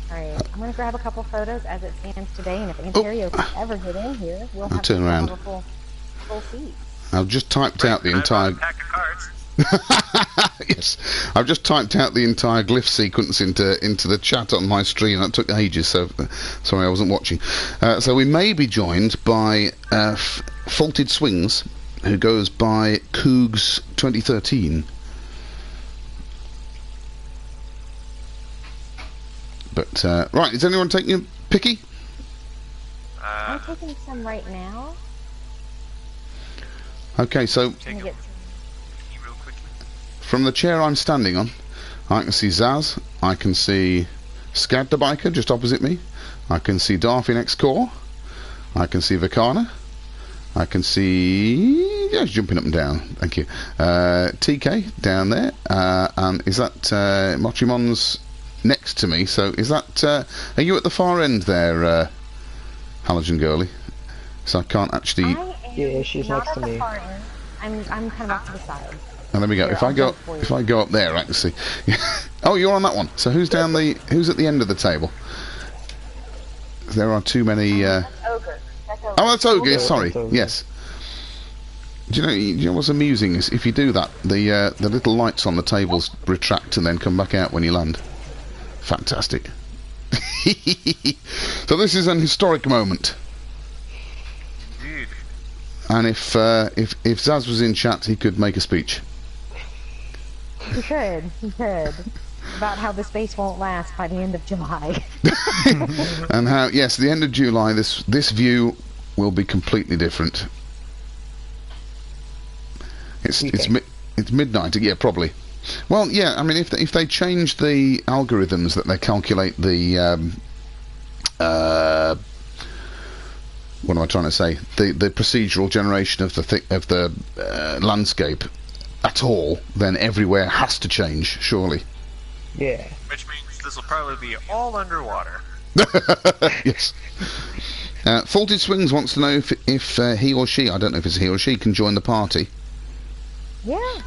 Alright, I'm gonna grab a couple photos as it stands today, and if Ontario can ever get in here, we'll have turn around. a full seat. I've just typed out the I bought entire. a pack of cards. Yes, I've just typed out the entire glyph sequence into the chat on my stream. That took ages, so sorry I wasn't watching. So we may be joined by Faulted Swings, who goes by Cougs 2013. But right, is anyone taking a picky? I'm taking some right now. Okay, so I'm gonna get Real quickly. from the chair I'm standing on, I can see Zaz, I can see Scad the Biker just opposite me, I can see Darfin X Core, I can see Vicana, I can see... yeah, it's jumping up and down, thank you. TK down there, and is that Mochimon's next to me, so is that... are you at the far end there, Halogen Girly? So I can't actually... I am Yeah, she's not next at to the me. far end. I'm kind of off to the side. And there we go. Here, If I go up there, I can see. Oh, you're on that one. So who's at the end of the table? There are too many. That's Ogre. Oh, that's Ogre. Ogre. Sorry. That's Ogre. Yes. Do you know what's amusing is if you do that, the little lights on the tables retract and then come back out when you land. Fantastic. So this is an historic moment. Indeed. And if Zaz was in chat, he could make a speech. He could. About how the space won't last by the end of July. And how, yes, the end of July, this view will be completely different. It's midnight. Yeah, probably. Well, yeah. I mean, if they change the algorithms that they calculate the what am I trying to say? The procedural generation of the landscape at all, then everywhere has to change, surely. Yeah. Which means this will probably be all underwater. Yes. Faulted Swings wants to know if he or she, I don't know if it's he or she, can join the party. Yeah.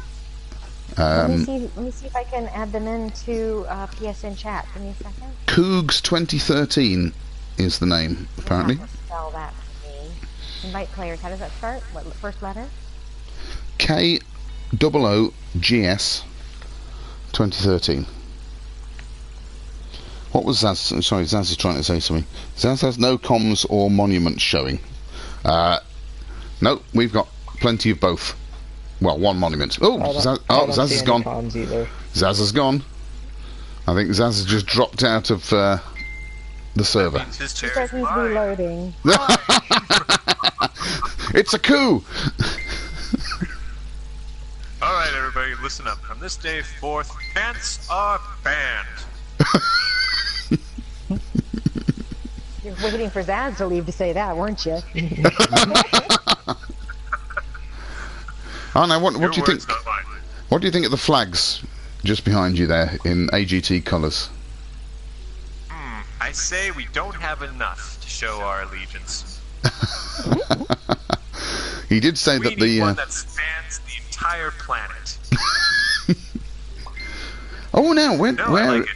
Let me see if I can add them into PSN chat. Give me a second. Cougs 2013 is the name, apparently. You'll have to spell that for me. Invite players. How does that start? What first letter? KOOGS 2013. What was Zaz? Sorry, Zaz is trying to say something. Zaz has no comms or monuments showing. No, we've got plenty of both. Well, one monument. Oh, Zaz is gone. Zaz is gone. I think Zaz has just dropped out of the server. He says he's reloading. It's a coup! Alright, everybody, listen up. From this day forth, pants are banned. You're waiting for Zaz to leave to say that, weren't you? Oh, now what do you think? What do you think of the flags just behind you there in AGT colours? I say we don't have enough to show our allegiance. He did say that we need one that spans the entire planet. Oh, now where? I like it.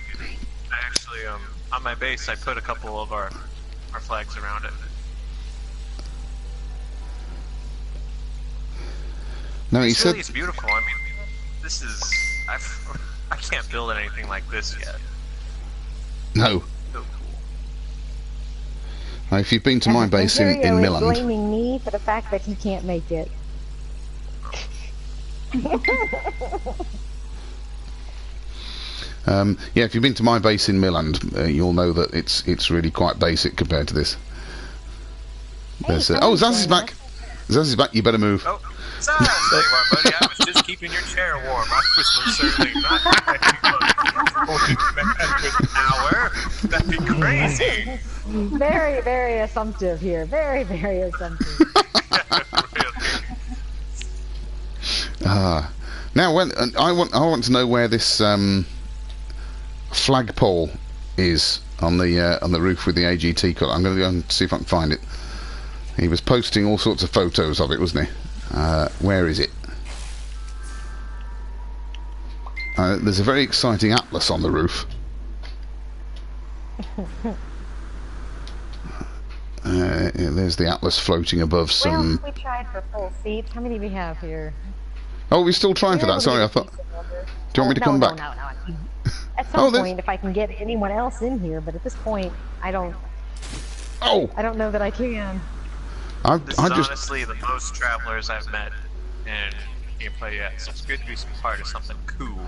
I actually, on my base, I put a couple of our flags around it. No, he said it's beautiful. I mean, this is I can't build anything like this yet. no. So cool. Now, if you've been to my base in Milland, blaming me for the fact that he can't make it. yeah, if you've been to my base in Milland, you'll know that it's really quite basic compared to this. Hey, oh, Zaz is back. Zaz is back. You better move. Oh, Zaz, tell you what, buddy, I was just keeping your chair warm. I was most certainly not going for an hour. That'd be crazy. Very, very assumptive here. Very, very assumptive. Now, I want to know where this flagpole is on the roof with the AGT colour. I'm going to go and see if I can find it. He was posting all sorts of photos of it, wasn't he? Where is it? There's a very exciting atlas on the roof. There's the atlas floating above some... Well, we tried for full seats. How many do we have here? Oh, we're still trying for that. Sorry, I thought... Do you want me to come back? No. At some point, if I can get anyone else in here, but at this point, I don't know that I can. This is honestly the most travelers I've met in gameplay yet, so it's good to be part of something cool.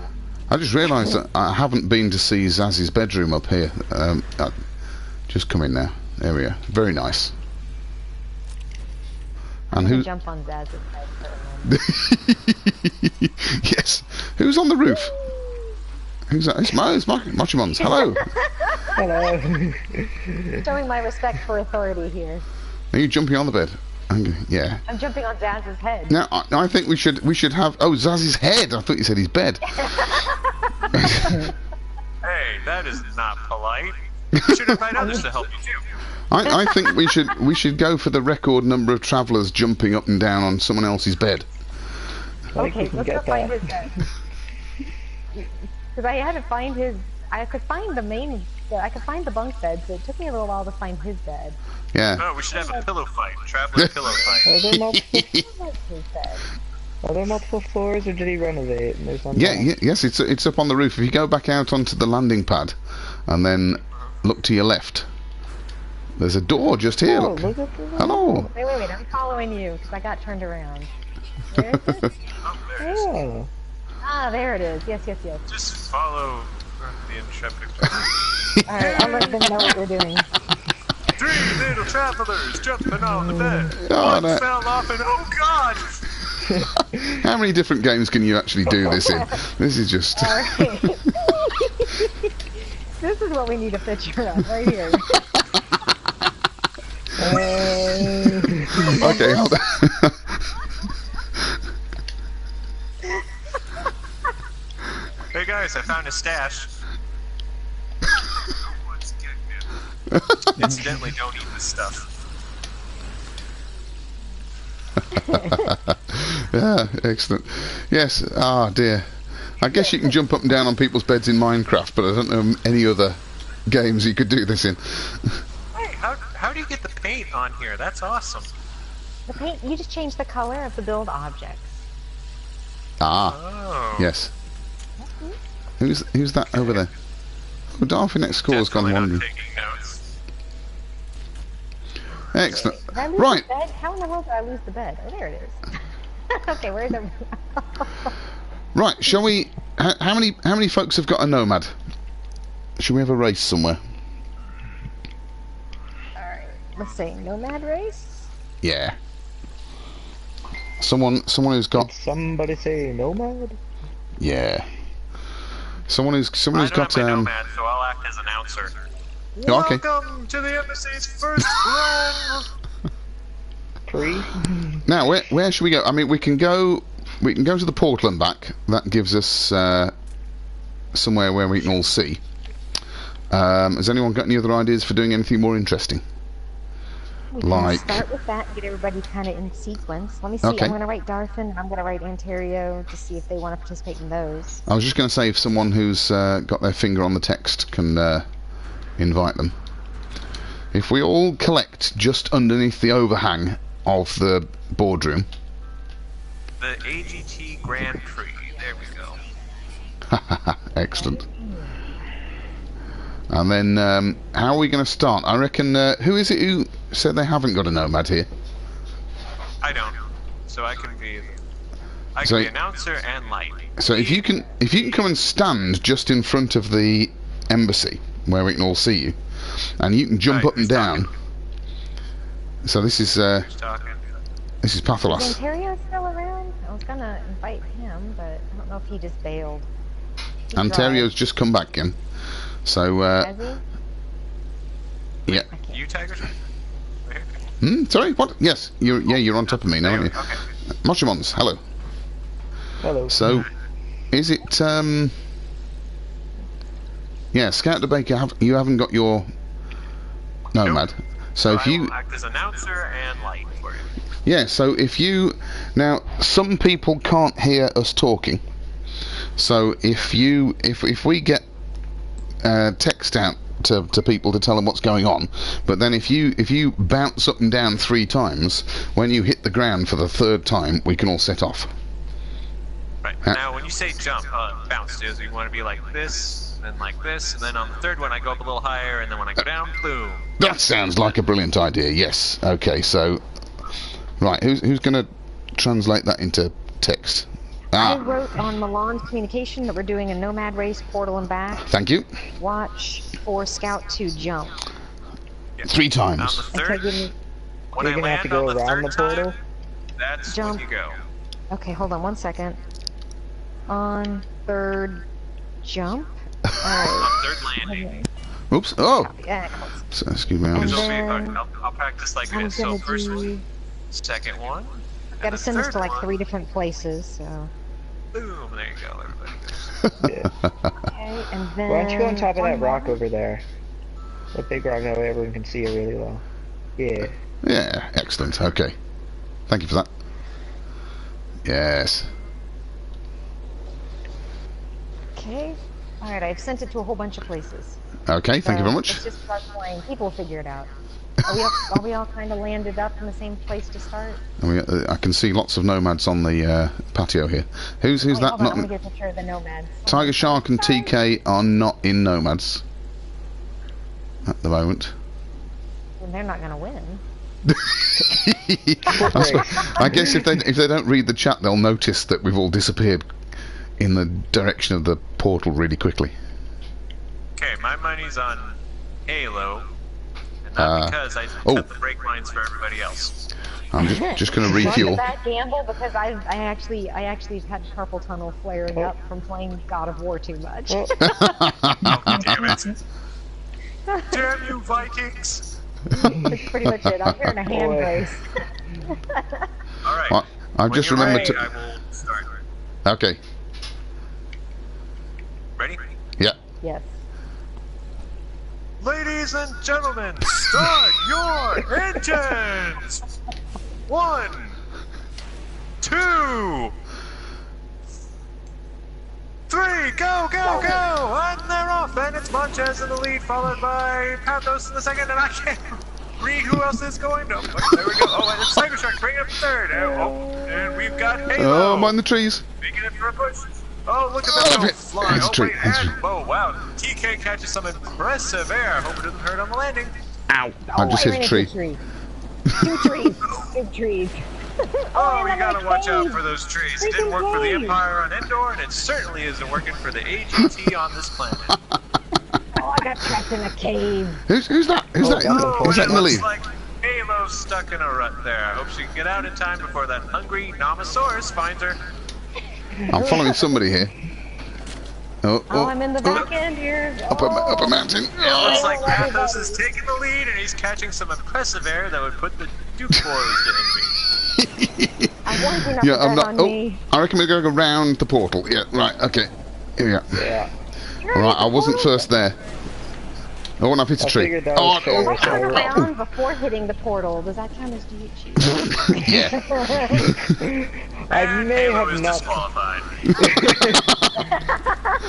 I just realised that I haven't been to see Zaz's bedroom up here. Just come in now. There we are. Very nice. And who? Jump on Zaz's head for a moment. Yes. Who's on the roof? Who's that? It's Mochimons. Hello. Hello. Showing my respect for authority here. Are you jumping on the bed? Yeah. I'm jumping on Zaz's head. Now, I think we should have... Oh, Zaz's head! I thought you said his bed. Hey, that is not polite. You should invite others to help you too. I think we should go for the record number of travellers jumping up and down on someone else's bed. Okay, let's go find his bed. Because I had to find his. I could find the main. I could find the bunk bed, so it took me a little while to find his bed. Yeah. Oh, we should have a pillow fight. Traveler pillow fight. Are there multiple, His bed. are there multiple floors, or did he renovate? And there's one Yeah, down? yes, it's up on the roof. If you go back out onto the landing pad, and then look to your left, there's a door just here. Oh, Look. look at the Hello. Wait, I'm following you because I got turned around. Where is it? Oh, there it is. Oh. Ah, there it is. Yes. Just follow the intrepid. Alright, I'll let them know what we're doing. 3 little travelers jumping on the bed. Oh, One no. fell off and oh god! How many different games can you actually do this in? This is just... Alright. This is what we need a picture of, right here. Okay, hold on. Hey guys, I found a stash. Incidentally, don't eat this stuff. Yeah, excellent. Yes, ah dear. I guess you can jump up and down on people's beds in Minecraft, but I don't know any other games you could do this in. Hey, how do you get the paint on here? That's awesome. The paint, you just change the color of the build objects. Ah, Oh. yes. Who's that over there? Oh, Darby next score's gone Definitely not wandering. taking notes. Excellent. Did I lose Right. the bed? How in the world did I lose the bed? Oh, there it is. Okay, where's the... Right, shall we... How many folks have got a Nomad? Shall we have a race somewhere? Alright, let's see. Nomad race? Yeah. Someone who's got... Did somebody say Nomad? Yeah. Someone who's I don't got have my Nomad, so I'll act as announcer. Oh, okay. Welcome to the embassy's first run. Pre? Now where should we go? I mean, we can go to the portal and back. That gives us somewhere where we can all see. Has anyone got any other ideas for doing anything more interesting? We can Like- start with that, get everybody kind of in sequence. Let me see, Okay. I'm going to write Darfin, and I'm going to write Ontario to see if they want to participate in those. I was just going to say if someone who's got their finger on the text can invite them. If we all collect just underneath the overhang of the boardroom. The AGT Grand Prix. There we go. Excellent. And then how are we going to start? I reckon who is it who said they haven't got a Nomad here? I don't. So I can be So- announcer and light. So if you can come and stand just in front of the embassy where we can all see you, and you can jump Right, up and who's down. talking? So this is Who's talking? this is Is Patholas. Ontario still around? I was going to invite him, but I don't know if he just bailed. He Ontario's just come back in. So drives. Has he? yeah. I can't. You, Tiger? Right here? Sorry, what? Yes, you're on top of me now, aren't you? Okay. Moshimons, hello. Hello. So is it yeah, Scout the Baker, you haven't got your Nomad. Nope. So if I you will act as announcer and light for you. yeah, so if you now some people can't hear us talking. So if we get text out to people to tell them what's going on, but then if you bounce up and down 3 times, when you hit the ground for the 3rd time, we can all set off. Right. Now, when you say jump, bounce, is you want to be like this, then like this, and then on the 3rd one I go up a little higher, and then when I go down, boom. That sounds like a brilliant idea. Yes. Okay. So, right, who's going to translate that into text? I wrote on Milan's communication that we're doing a Nomad race, portal and back. Thank you. Watch for Scout to jump. Yeah. 3 And on times. the Okay, 3rd, give me... when You're I gonna have to land go on the around 3rd the portal? time, that's Jump. when you go. Okay, hold on 1 second. On 3rd jump. Alright. On 3rd landing. Oops. Oh. Yeah, So, excuse me. And Because then I'll practice like I'm this. So gonna first one, do... 2nd one, Gotta and the send this to 3rd like one, 3 different places, so... boom, there you go, everybody. Yeah. Okay, and then... Why don't you go on top of one that rock more. over there? That big rock, that way everyone can see it really well. Yeah. Yeah. Excellent. Okay. Thank you for that. Yes. Okay. Alright, I've sent it to a whole bunch of places. Okay, thank you very much. Let's just start playing. People will figure it out. Are we all kind of landed up in the same place to start? I can see lots of nomads on the patio here. Who's that? Hold on, Not I'm gonna get a picture of the nomads. Tiger Shark and TK are not in nomads at the moment. Well, they're not gonna win. I guess if they don't read the chat, they'll notice that we've all disappeared in the direction of the portal really quickly. Okay, my money's on Halo, and not because I cut the brake lines for everybody else. I'm just going to refuel. That gamble because I actually had carpal tunnel flaring up from playing God of War too much. Oh, damn it! Damn you, Vikings! That's pretty much it. I'm hearing a hand brace. All right. I've just remembered to. I will start. Okay. Ready? Yeah. Yes. Ladies and gentlemen, start your engines! 1, 2, 3, go, go, go! And they're off, and it's Monchez in the lead, followed by Pathos in the second, and I can't read who else is going. No, there we go. Oh, and it's Tiger Shark bringing up the third. And we've got Halo. Oh, mind the trees. Making it for a push. Oh, look at that little fly. Oh, wait, and, oh, wow. TK catches some impressive air. Hope it doesn't hurt on the landing. Ow. I just hit a tree. Two trees. Big trees. Oh, you gotta watch out for those trees. It didn't work for the Empire on Endor, and it certainly isn't working for the AGT on this planet. Oh, I got trapped in a cave. Who's that? Who's that in the lead? Looks like Halo's stuck in a rut there. I hope she can get out in time before that hungry Nomosaurus finds her. I'm following somebody here. Oh, I'm in the back end here. Up a mountain. It looks like Pathos is taking the lead, and he's catching some impressive air that would put the Duke boys to envy. I want you not I'm not. on me. I reckon we're going around the portal. Yeah, right. Okay. Here we go. Yeah. All right. I wasn't first there. Oh, and I've hit a tree. If I turn around before hitting the portal, does that count as DHU? Yeah. I may Halo have is not. disqualified.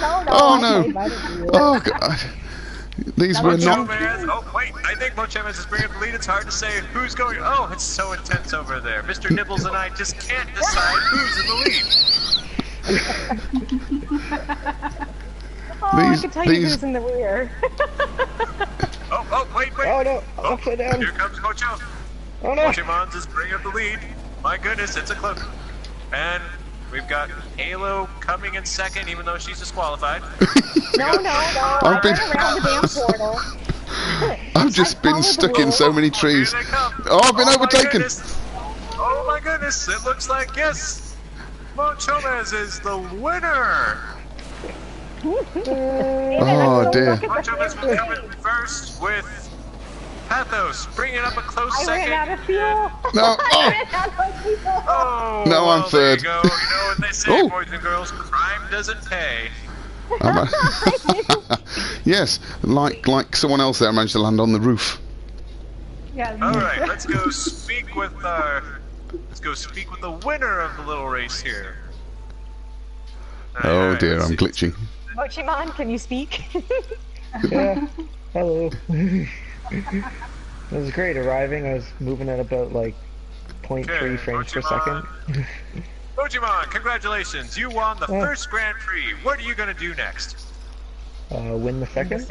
No. Oh no. Oh god. These were not. Oh wait, I think Monchez is bringing up the lead. It's hard to say who's going. Oh, it's so intense over there. Mr. Nibbles and I just can't decide who's in the lead. I can tell you who's in the rear. Oh, wait. Oh no, upside down. Here comes Mocho. Oh no. Mochimons is bringing up the lead. My goodness, it's a close. And we've got Halo coming in second, even though she's disqualified. No. I went around the damn portal. I've just been stuck in so many trees. Here they come. Oh, I've been overtaken. Oh my goodness, it looks like, yes, Mochomez is the winner. Oh dear. Mochomez was coming first with Pathos, bringing up a close I second. ran out of fuel. No. I ran out of fuel. Oh, No, I'm third. There you go. You know what they say, boys and girls, crime doesn't pay. Yes, like someone else there managed to land on the roof. Yeah. All right, let's go speak with the winner of the little race here. Oh dear, I'm glitching. Mochimon, can you speak? Yeah. Hello. It was great arriving. I was moving at about like 0.3 frames per second. Mochimon, congratulations! You won the first Grand Prix. What are you gonna do next? Win the second?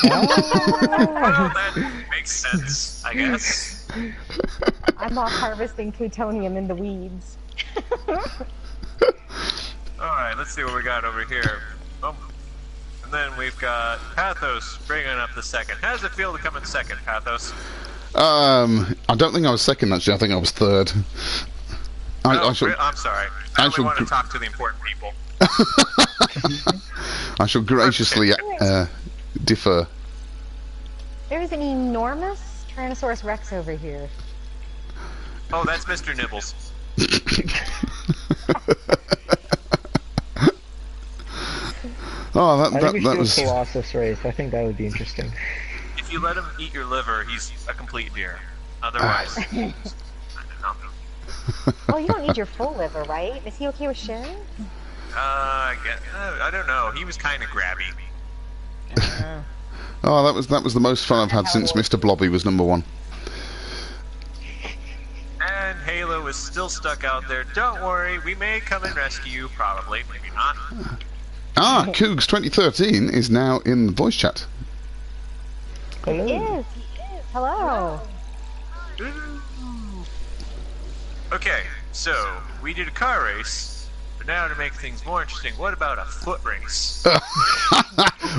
Well, that makes sense, I guess. I'm off harvesting plutonium in the weeds. Alright, let's see what we got over here. Oh. And then we've got Pathos bringing up the second. How does it feel to come in second, Pathos? I don't think I was second actually. I think I was third. I'm sorry. I only want to talk to the important people. I shall graciously defer. There's an enormous Tyrannosaurus Rex over here. Oh, that's Mr. Nibbles. Oh, I think we should that do was. a Colossus race. I think that would be interesting. If you let him eat your liver, he's a complete deer. Otherwise, Oh, you don't need your full liver, right? Is he okay with sharing? I don't know. He was kind of grabby. Oh, that was the most fun I've had since Mr. Blobby was #1. And Halo is still stuck out there. Don't worry, we may come and rescue you. Probably, maybe not. Ah, Cougs 2013 is now in the voice chat. Hello. He is. Hello. Okay, so we did a car race, but now to make things more interesting, what about a foot race?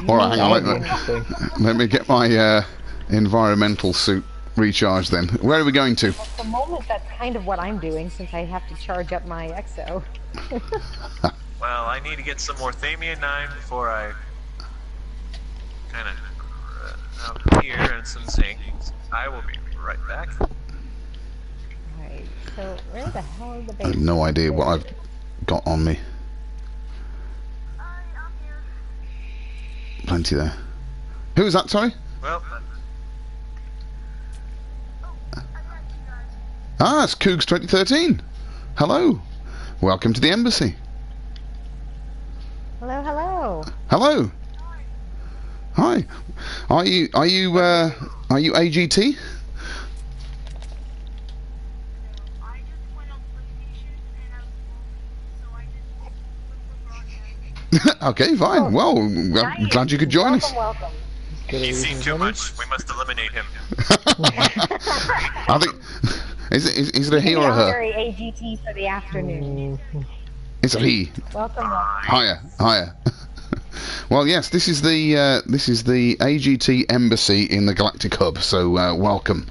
Alright, hang on. Let me get my environmental suit recharged then. Where are we going to? At the moment, that's kind of what I'm doing since I have to charge up my EXO. Well, I need to get some more Thamian 9 before I kind of out here and some zinc. I will be right back. Alright, so where the hell is the base? I have no idea what I've got on me. Plenty there. Who is that, sorry? Well, Ah, it's Cougs 2013. Hello. Welcome to the embassy. Hello, hello. Hello. Hi. Are you AGT? Okay, fine. Well, I'm glad you could join us. Welcome. he's seen too much. We must eliminate him. I think is it a he or a her? Very AGT for the afternoon. It's a he. Welcome. Higher. Well, yes, this is the AGT Embassy in the Galactic Hub. So welcome.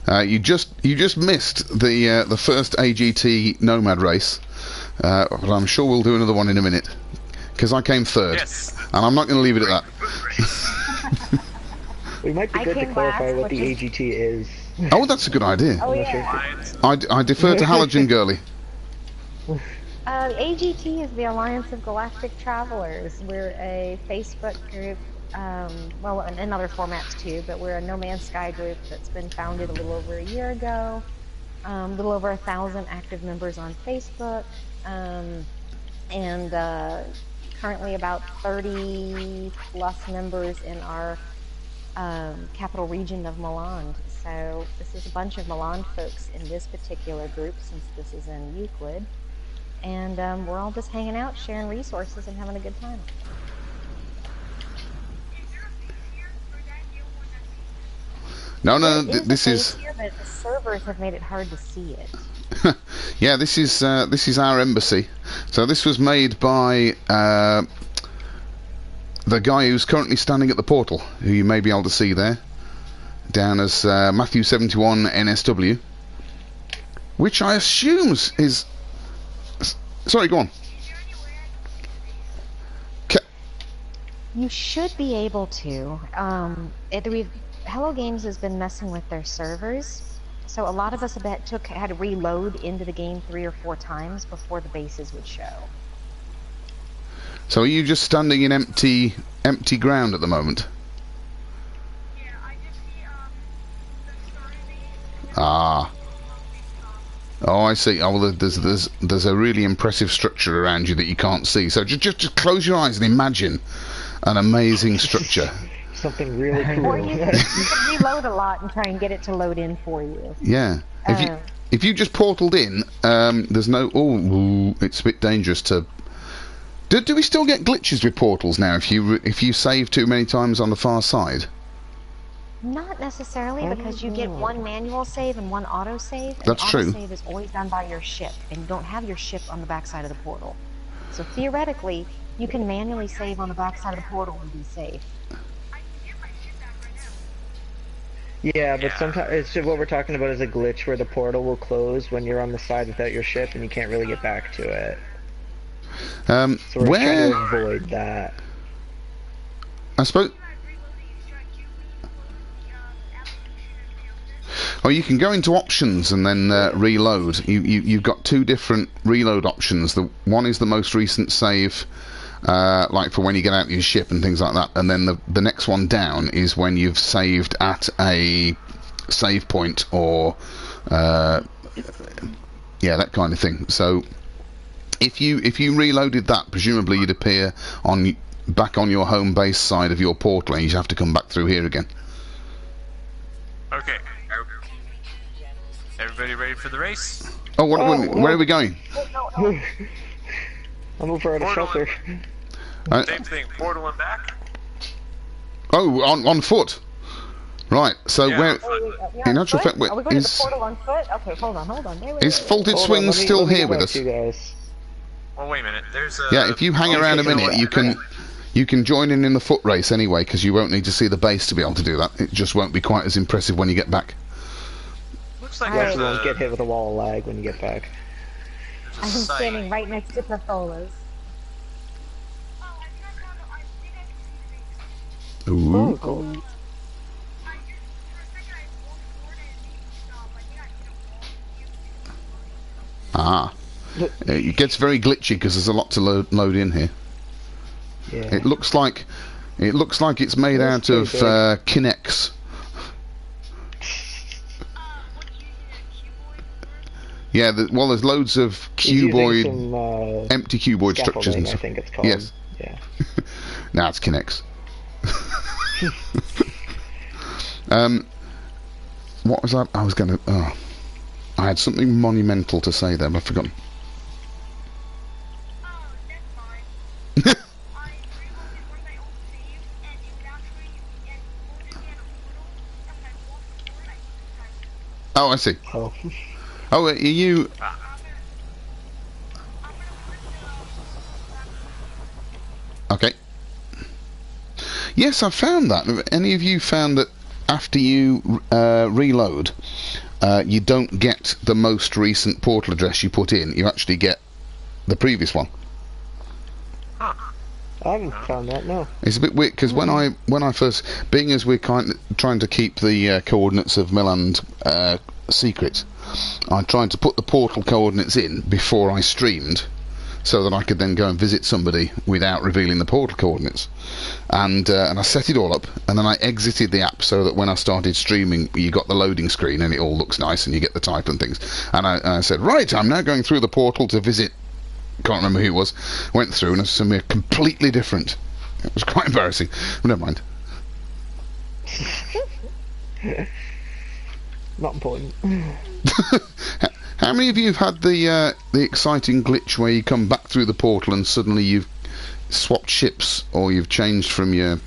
You just missed the first AGT Nomad race, but I'm sure we'll do another one in a minute because I came third, Yes. and I'm not going to leave it at that. We might be I good to came clarify last, what the which AGT is. Oh, that's a good idea. Oh yeah. I defer to Halogen Girly. AGT is the Alliance of Galactic Travelers. We're a Facebook group, well, in other formats too, but we're a No Man's Sky group that's been founded a little over a year ago. A little over 1,000 active members on Facebook, and currently about 30 plus members in our capital region of Milan. So this is a bunch of Milan folks in this particular group, since this is in Euclid. And we're all just hanging out, sharing resources, and having a good time. No, There this a is. base here, but the servers have made it hard to see it. Yeah, this is our embassy. So this was made by the guy who's currently standing at the portal, who you may be able to see there, down as Matthew 71 NSW, which I assume is. Sorry, go on. You should be able to. Hello Games has been messing with their servers, so a lot of us had to reload into the game 3 or 4 times before the bases would show. So are you just standing in empty ground at the moment? Yeah, I just see the Ah. Oh, I see. Oh, well, there's a really impressive structure around you that you can't see. So just close your eyes and imagine an amazing structure. Something really cool. Or you can reload a lot and try and get it to load in for you. Yeah. If you just portaled in, there's no. Oh, it's a bit dangerous to. Do we still get glitches with portals now? If you save too many times on the far side. Not necessarily, because you get one manual save and one auto save. That's true. Auto save is always done by your ship, and you don't have your ship on the backside of the portal. So theoretically, you can manually save on the backside of the portal and be safe. Yeah, but sometimes it's just what we're talking about is a glitch where the portal will close when you're on the side without your ship and you can't really get back to it. So we're trying to avoid that. I suppose. Oh, you can go into options and then reload. You've got 2 different reload options. The one is the most recent save, like for when you get out of your ship and things like that, and then the next one down is when you've saved at a save point or Yeah, that kind of thing. So if you reloaded that, presumably you'd appear back on your home base side of your portal, and you'd have to come back through here again. Okay. Everybody ready for the race? Oh, where are we going? I'm over at a shelter. Same thing, portal and back. Oh, on foot. Right. So Yeah, where? In actual fact, Are we going to the portal on foot? Okay, hold on. Is Faulted Swings still here with us? You guys. Well, wait a minute. There's a... Yeah. If you hang around a minute, you can join in the foot race anyway, because you won't need to see the base to be able to do that. It just won't be quite as impressive when you get back. Looks like You there's actually won't a... get hit with a wall of lag when you get back. I'm standing right next to Patholas. Ooh. Oh, cool. Ah. It gets very glitchy because there's a lot to load in here. Yeah. It looks like it's made out of Kinex. Yeah, well, there's loads of cuboid, empty cuboid structures and stuff. I think it's called. Yes. Yeah. Now it's Kinex. What was that? I was going to... Oh. I had something monumental to say there, but I've forgotten. Oh, I see. Oh. Oh, are you... Okay. Yes, I found that. Have any of you found that after you reload, you don't get the most recent portal address you put in, you actually get the previous one? Huh. I haven't found that, no. It's a bit weird, because when I first... Being as we're trying to keep the coordinates of Milland secret, I tried to put the portal coordinates in before I streamed, so that I could then go and visit somebody without revealing the portal coordinates. And I set it all up, and then I exited the app so that when I started streaming, you got the loading screen and it all looks nice and you get the title and things. And I said, right, I'm now going through the portal to visit... Can't remember who it was. Went through and it was something completely different. It was quite embarrassing. But never mind. Not important. How many of you have had the exciting glitch where you come back through the portal and suddenly you've swapped ships, or you've changed from your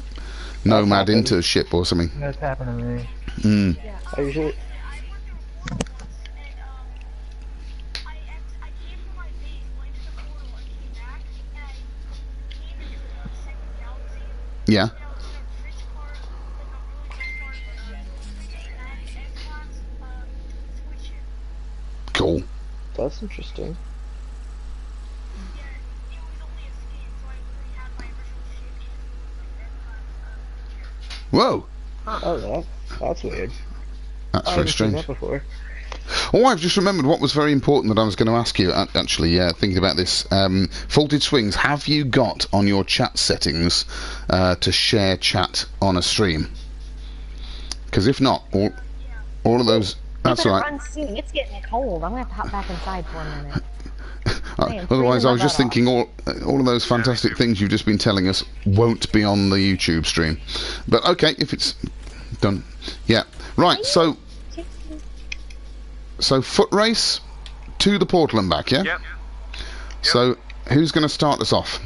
Nomad into a ship or something? That's happened to me. Mm. I usually... Yeah. Cool. That's interesting. Whoa. Oh, that's weird. That's I very haven't seen strange. that before. Oh, I've just remembered what was very important that I was going to ask you, actually, thinking about this. Faulted Swings, have you got on your chat settings to share chat on a stream? Because if not, all of those... That's all right. Run soon. It's getting cold. I'm going to have to hop back inside for a minute. Otherwise, I was just thinking all of those fantastic things you've just been telling us won't be on the YouTube stream. But okay, if it's done. Yeah. Right, so foot race to the portal and back, yeah? Yep. So, who's going to start us off?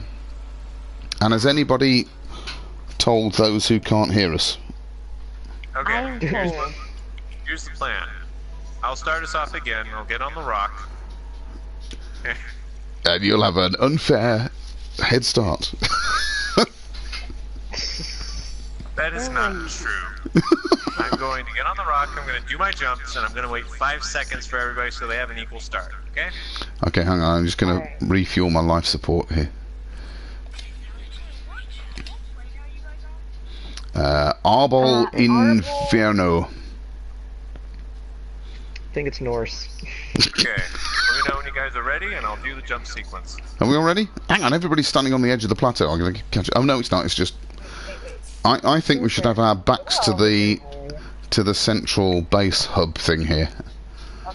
And has anybody told those who can't hear us? Okay, here's the plan. I'll start us off again. I'll get on the rock. And you'll have an unfair head start. That is not true. I'm going to get on the rock, I'm going to do my jumps, and I'm going to wait 5 seconds for everybody so they have an equal start, okay? Okay, hang on, I'm just going to refuel my life support here. Arbol Inferno. I think it's Norse. Okay, let me know when you guys are ready, and I'll do the jump sequence. Are we all ready? Hang on, everybody's standing on the edge of the plateau. I'm going to catch it. Oh no, it's not. It's just. I think we should have our backs to the central base hub thing here.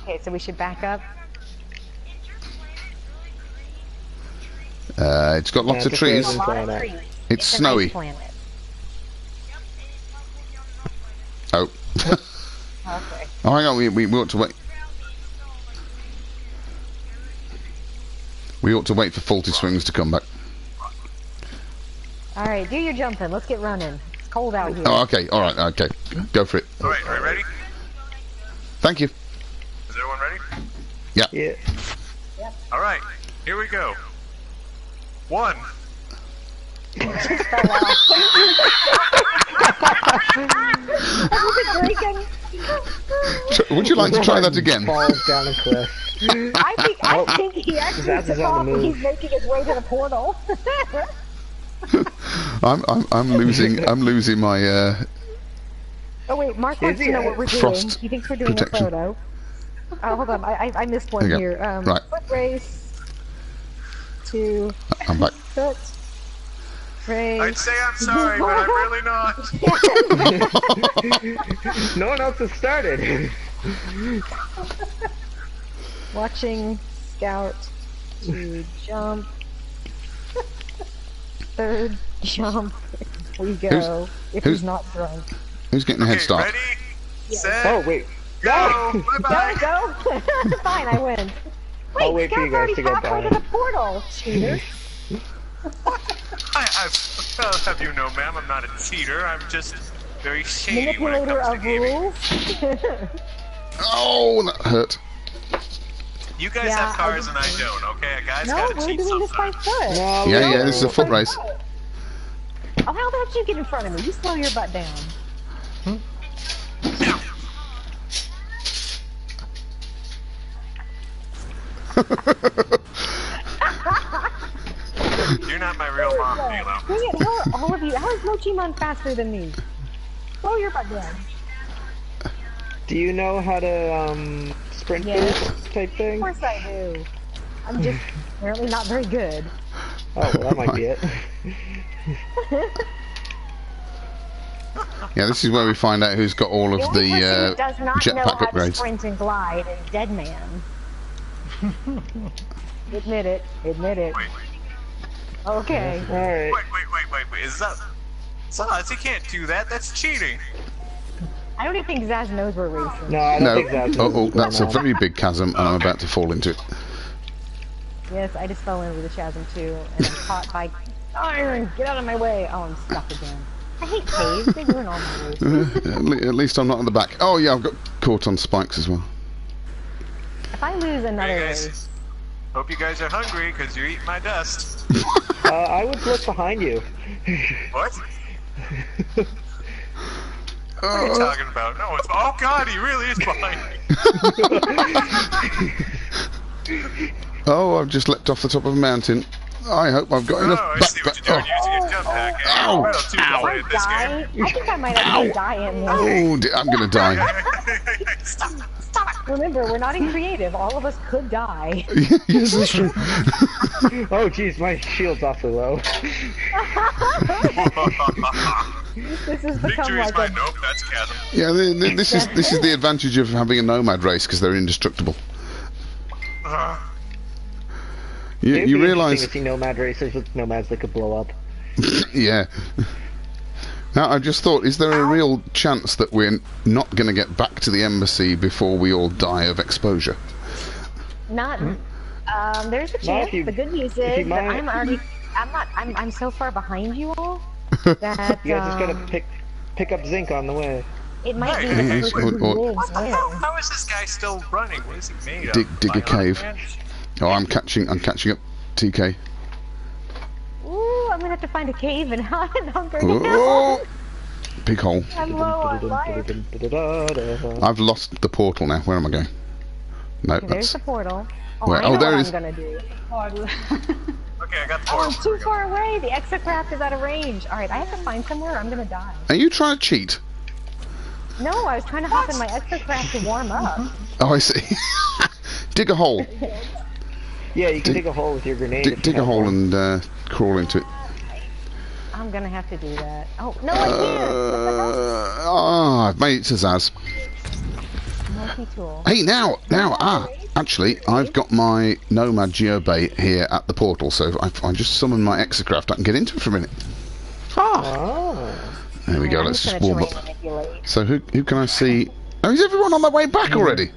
Okay, so we should back up. It's got lots of trees. A lot of trees. It's an snowy. ice planet. Oh. Okay. Oh, hang on. We ought to wait. We ought to wait for faulty swings to come back. Alright, do your jumping. Let's get running. It's cold out here. Oh, okay. All right. Okay. Go for it. Alright, are you ready? Thank you. Is everyone ready? Yeah. Yeah. Alright, here we go. 1. Would you like to try that again? Falls down a cliff. I think he actually Zaz is took on off the and move. he's making his way to the portal. I'm losing my Oh wait, Mark wants to know what we're doing. Frost He thinks we're doing protection. a photo. Oh, hold on, I missed one There you go. here. Right. Foot race to I'm back. foot race. I'd say I'm sorry, but I'm really not. No one else has started. Watching Scout to jump. Third jump. We go. If who's- he's not drunk. Who's getting a head start? Ready, set, Oh wait. go! Bye-bye! Go! Fine, I win. Wait, I'll wait for you Scout's guys to already get halfway to down. the portal, cheater. I'll have you know, ma'am, I'm not a cheater. I'm just very shady when it Manipulator comes to of gaming. rules. Oh, that hurt. You guys Yeah, have cars and I don't, okay? A guy's No, gotta we're cheat doing this by sometimes. foot. No, Yeah, this is a foot race. Oh, how about you get in front of me? You slow your butt down. You're not my real mom, Halo. Dang it, how are all of you? How is Mochimon faster than me? Slow your butt down. Do you know how to sprint Yes. boost type Of thing? course I do. I'm just apparently not very good. Oh, well, that might be it. Yeah, this is where we find out who's got all of only person the who does not know jetpack how to upgrades. sprint and glide is Dead Man. Admit it. Admit it. Wait, Okay. Alright. wait. Is that... Zaz, you can't do that. That's cheating. I don't even think Zaz knows we're racing. No, I don't No. think that's Oh, that's a going on. very big chasm, and I'm about to fall into it. Yes, I just fell into the chasm too, and I'm caught by iron. Get out of my way. Oh, I'm stuck again. I hate caves. They ruin all my races. At least I'm not on the back. Oh yeah, I've got caught on spikes as well. If I lose another Hey race, guys, hope you guys are hungry because you're eating my dust. I would look behind you. What? What are you talking about? No one's... Oh god, he really is behind me. Oh, I've just leapt off the top of a mountain. I hope I've got enough Oh, I back. see what you're doing using your jump pack. Hey, Ow. I'm a little too Ow. good at this die. I think I might actually die in this. Oh, I'm gonna die. game. Stop. Remember, we're not in creative. All of us could die. Yes, that's true. Oh jeez, my shield's awfully low. This has become Victory is like mine. a... Nope, that's chasm. Yeah, this is the advantage of having a Nomad race because they're indestructible. It'd You be realise? interesting to see Nomad racers with Nomads that could blow up. Yeah. Now I just thought, is there a real chance that we're not going to get back to the embassy before we all die of exposure? Not... there's a Not chance. if you- The good news if you is that might- I'm so far behind you all that You guys just gotta pick up zinc on the way. it might be Hey, the hey, person or- who or- lives What the hell? wins. How is this guy still running? What is he made of? Dig a Bionic cave. Man? Oh, I'm catching up, TK. Ooh, I'm gonna have to find a cave and hunker down. Oh, big hole. I'm low on life. I've lost the portal now. Where am I going? No, Okay, there's that's the portal. Oh, Where- I oh, know there what it is. I'm gonna do. Okay, I got the Oh, portal. I'm too far away. The exocraft is out of range. Alright, I have to find somewhere or I'm gonna die. Are you trying to cheat? No, I was trying to hop in my exocraft to warm up. Oh, I see. Dig a hole. Yeah, you can dig a hole with your grenade. if you Dig a have hole one. and crawl into it. I'm gonna have to do that. Oh, no, I can't. What the hell? I've made it to Zaz. crafty tool. Hey, actually, I've got my Nomad Geobay here at the portal, so if I just summon my exocraft, I can get into it for a minute. Oh. There we go, let's just warm up. Manipulate. So who can I see? Oh, is everyone on their way back already?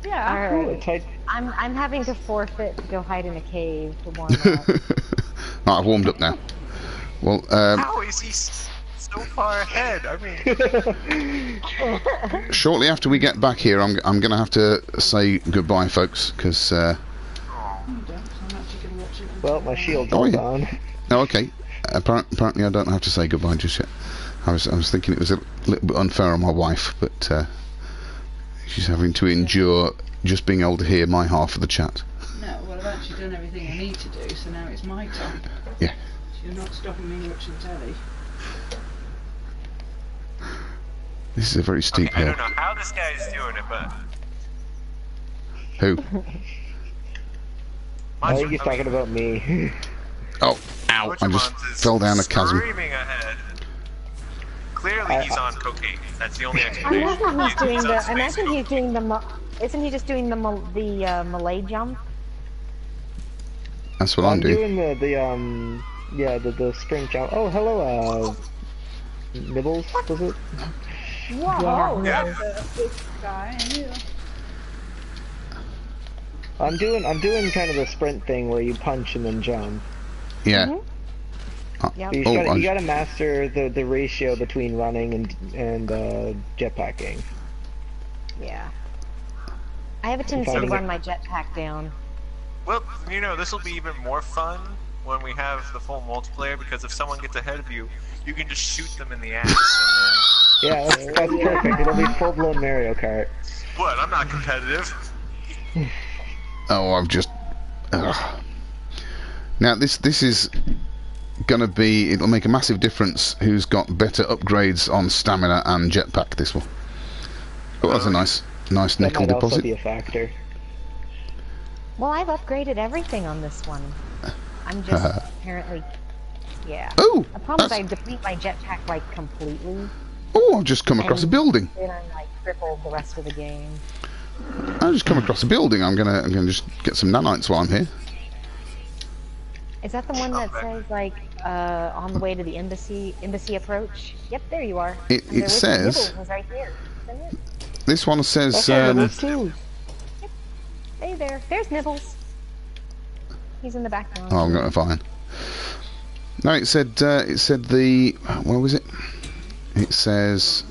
Yeah. Alright. I'm having to forfeit to go hide in a cave to warm up. Right, I've warmed up now. Well, How is he so far ahead? I mean, shortly after we get back here, I'm going to have to say goodbye, folks, because... Well, my shield's Oh, all yeah. gone. Oh, okay. Apparently I don't have to say goodbye just yet. I was thinking it was a little bit unfair on my wife, but she's having to endure just being able to hear my half of the chat. No, well, I've actually done everything I need to do, so now it's my time. Yeah. So you're not stopping me watching telly. This is a very steep I hill. don't know how this guy is doing it, but Who? I think he's talking about me. Oh, ow! I just fell down a chasm. Screaming ahead. Clearly, he's on cocaine. That's the only I explanation. imagine he's doing on the. I space imagine he's cocaine. doing the. Isn't he just doing the Malay jump? That's what I'm doing. the sprint jump. Oh, hello, Nibbles, was it? Whoa, Yeah. that's a big guy. I knew. I'm doing kind of the sprint thing where you punch and then jump. Yeah. Yep. You Oh, gotta master the ratio between running and jetpacking. Yeah. I have a tendency to Okay. run my jetpack down. Well, you know, this will be even more fun when we have the full multiplayer, because if someone gets ahead of you, you can just shoot them in the ass. And Yeah, that's perfect. It'll be full-blown Mario Kart. then, what? I'm not competitive. Oh, I've just. Ugh. Now this is gonna be. It'll make a massive difference. Who's got better upgrades on stamina and jetpack? This one. Oh, that's a nice That nickel might also deposit. be a factor. Well, I've upgraded everything on this one. I'm just apparently. Yeah. Oh, The problem is I that's- deplete my jetpack like completely, oh! I've just come across a And- building. then I'm like crippled the rest of the game. I just come across a building. I'm gonna just get some nanites while I'm here. Is that the one that says like on the way to the embassy approach? Yep, there you are. It And there was says- Nibbles was right here. Isn't it? This one says. Too. Hey there. There's Nibbles. He's in the background. Oh, I'm gonna find. No, it said the. Where was it? It says.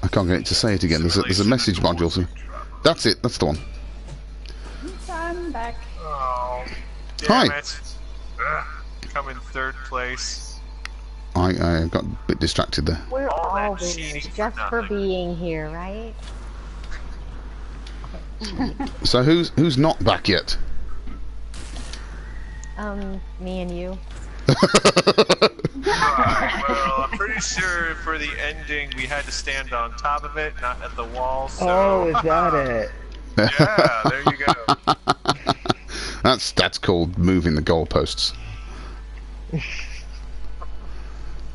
I can't get it to say it again. There's a message module. So that's it. That's the one. I'm back. Oh, Hi. damn it. Ugh, come in third place. I got a bit distracted there. We're all that all cheating winners for just for nothing. being here, right? So who's not back yet? Me and you. Right, well, I'm pretty sure for the ending we had to stand on top of it, not at the wall, so... Oh, is that it? Yeah, there you go. That's called moving the goalposts.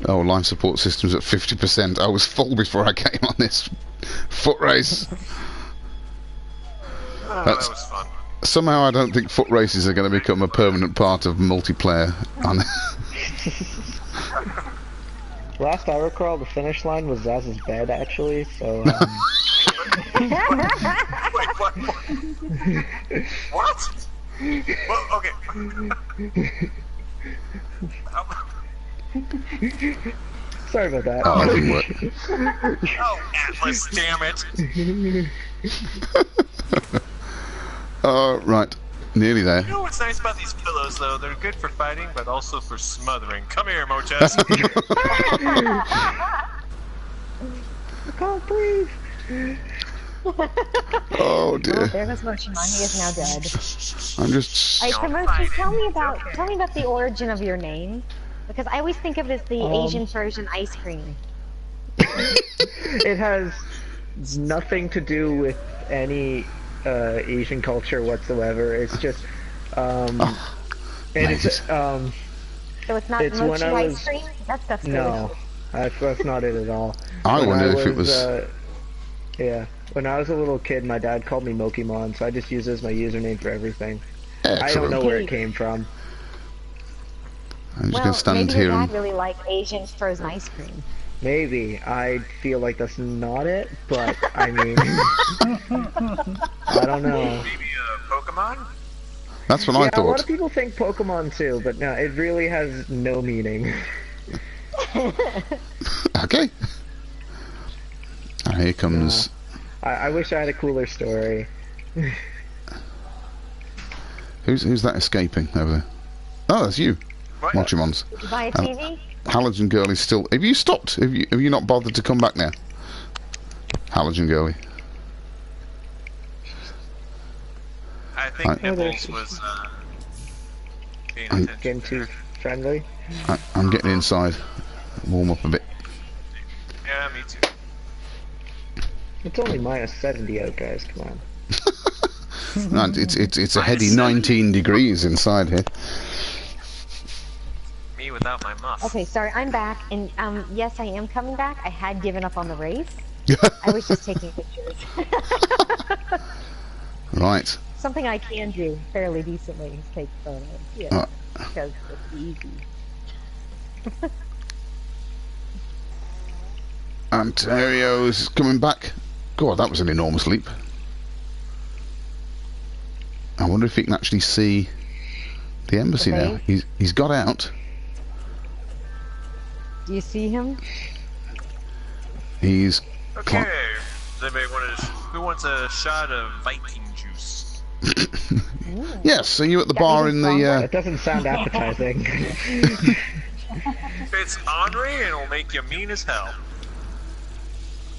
Oh, life support systems at 50%. I was full before I came on this foot race. Oh, That's- that was fun. Somehow I don't think foot races are going to become a permanent part of multiplayer. Last I recall, the finish line was Zaz's bed, actually, so, Wait, what? Well, okay. sorry about that. Oh, that didn't work. Oh, Atlas, damn it. Oh, right. Nearly there. You know what's nice about these pillows, though? They're good for fighting, but also for smothering. Come here, Mochas. I can't breathe. Oh, Well, dear. there goes Mochimon. He is now dead. I'm just... Alright, so Mochi, tell me about the origin of your name, because I always think of it as the Asian Persian ice cream. It has nothing to do with any Asian culture whatsoever. It's just, and it's, So it's not It's when mochi I ice was- cream? That stuff's no, that's not it at all. I When wondered if it was... Yeah. When I was a little kid, my dad called me Mokemon, so I just use it as my username for everything. I don't know where it came from. I'm just going to stand maybe here your dad and... really liked Asian frozen ice cream. Maybe. I feel like that's not it, but I mean... I don't know. Maybe a Pokemon? That's what I Yeah, a lot thought. of people think Pokemon too, but no, it really has no meaning. Okay. Here comes... I wish I had a cooler story. Who's that escaping over there? Oh, that's you. What? Mochimons. Did you buy a TV? Halogen Girl is still... Have you stopped? Have you not bothered to come back now? Halogen Girlie. I think Nibbles was paying attention. Getting too friendly. I'm getting inside. Warm up a bit. Yeah, me too. It's only -70 out, guys. Come on. No, it's a heady 19 degrees inside here. Me without my muff. Okay, sorry, I'm back, and yes, I am coming back. I had given up on the race. I was just taking pictures. Right. Something I can do fairly decently is take photos. Yeah, because it's easy. Ontario's coming back. God, that was an enormous leap. I wonder if he can actually see the embassy now. He's got out. Do you see him? He's... Okay. Does anybody want who wants a shot of Viking juice? Yes, are you at the bar in the... That doesn't sound appetizing. It's Henri and it'll make you mean as hell.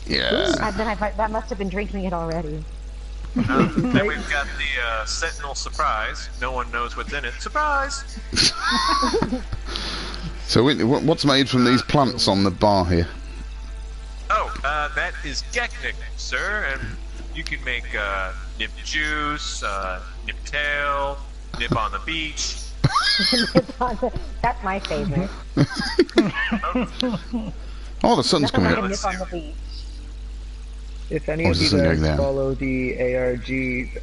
Yeah. That must have been drinking it already. Then we've got the Sentinel Surprise. No one knows what's in it. Surprise! So what's made from these plants on the bar here? Oh, that is Geknik, sir, and you can make nip juice, nip tail, nip on the beach. That's my favorite. Oh, the sun's coming Like a up. nip on the beach. If any Oh, of is you the sun going guys down? follow the ARG,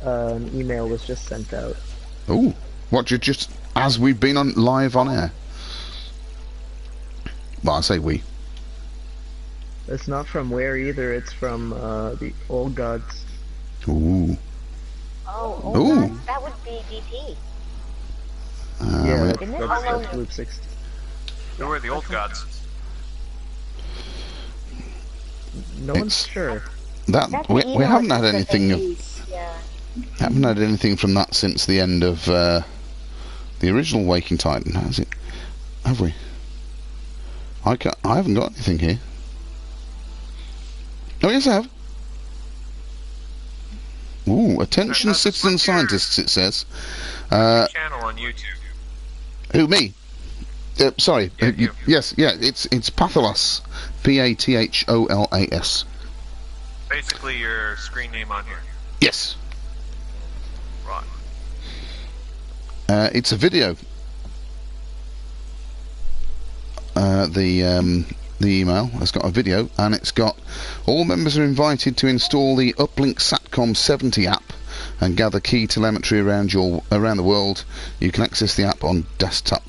an email was just sent out. Ooh, what, you just... As we've been on live on air? Well, I say we. It's not from where either, it's from the Old Gods. Ooh. Oh, Ooh. that would be DP. Yeah, Isn't it? that's Loop 6. Who are the old gods? No one's sure. That we haven't had anything haven't had anything from that since the end of the original Waking Titan, has it? Have we? I haven't got anything here. Oh yes, I have. Ooh, attention citizen scientists, it says. Channel on YouTube. Who, me? Sorry. Yeah, you. Yes, yeah, it's Patholas. Patholas. Basically your screen name on here. Yes. Right. It's a video. The email has got a video, and it's got all members are invited to install the Uplink Satcom 70 app and gather key telemetry around the world. You can access the app on desktop,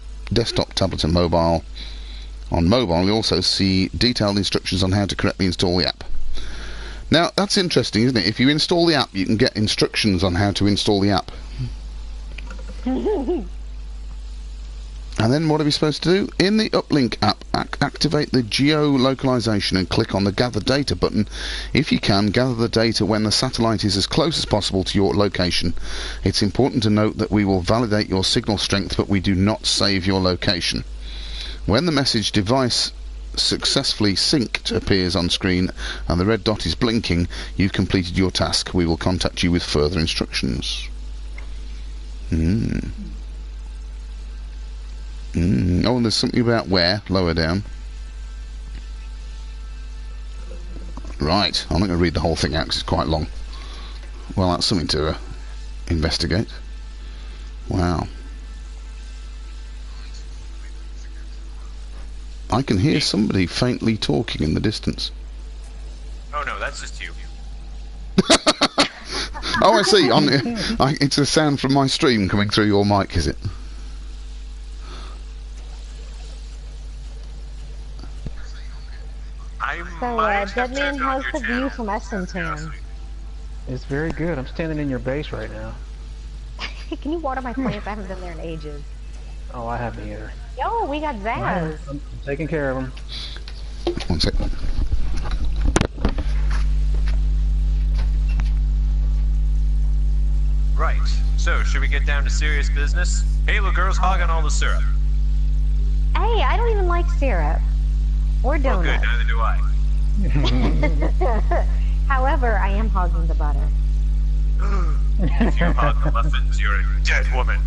tablet, and mobile. On mobile, you'll also see detailed instructions on how to correctly install the app. Now, that's interesting, isn't it? If you install the app, you can get instructions on how to install the app. And then what are we supposed to do? In the Uplink app, activate the geolocalization and click on the Gather Data button. If you can, gather the data when the satellite is as close as possible to your location. It's important to note that we will validate your signal strength, but we do not save your location. When the message device successfully synced appears on screen and the red dot is blinking, you've completed your task. We will contact you with further instructions. Oh, and there's something about where, lower down. Right, I'm not going to read the whole thing out because it's quite long. Well, that's something to investigate. Wow. I can hear somebody faintly talking in the distance. Oh no, that's just you. Oh, I see. It's a sound from my stream coming through your mic, is it? Deadman, how's the view from Essentown? It's very good. I'm standing in your base right now. Can you water my plants? I haven't been there in ages. Oh, I haven't either. Yo, we got Zaz. I'm taking care of them. One second. Right. So, should we get down to serious business? Halo girl's hogging all the syrup. Hey, I don't even like syrup. Or Well, donuts. good. Neither do I. However, I am hogging the butter. If you hog the muffins, you're a dead woman.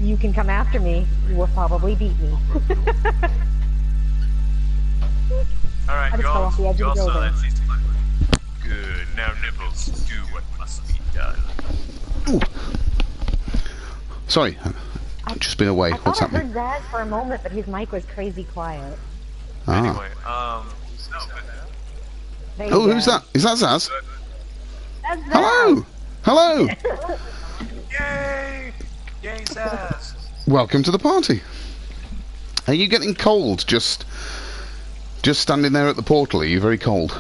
You can come after me. You will probably beat me. Alright, I just fell off the edge you of the all saw building. that season. Good. Now, Nibbles, do what must be done. Ooh. Sorry, I've just been away. I What's thought I happening? heard Zaz for a moment, but his mic was crazy quiet. Anyway, There you Oh, go. who's that? Is that Zaz? That's Zaz. Hello! Hello! Yay! Yay, Zaz! Welcome to the party. Are you getting cold just standing there at the portal? Are you very cold?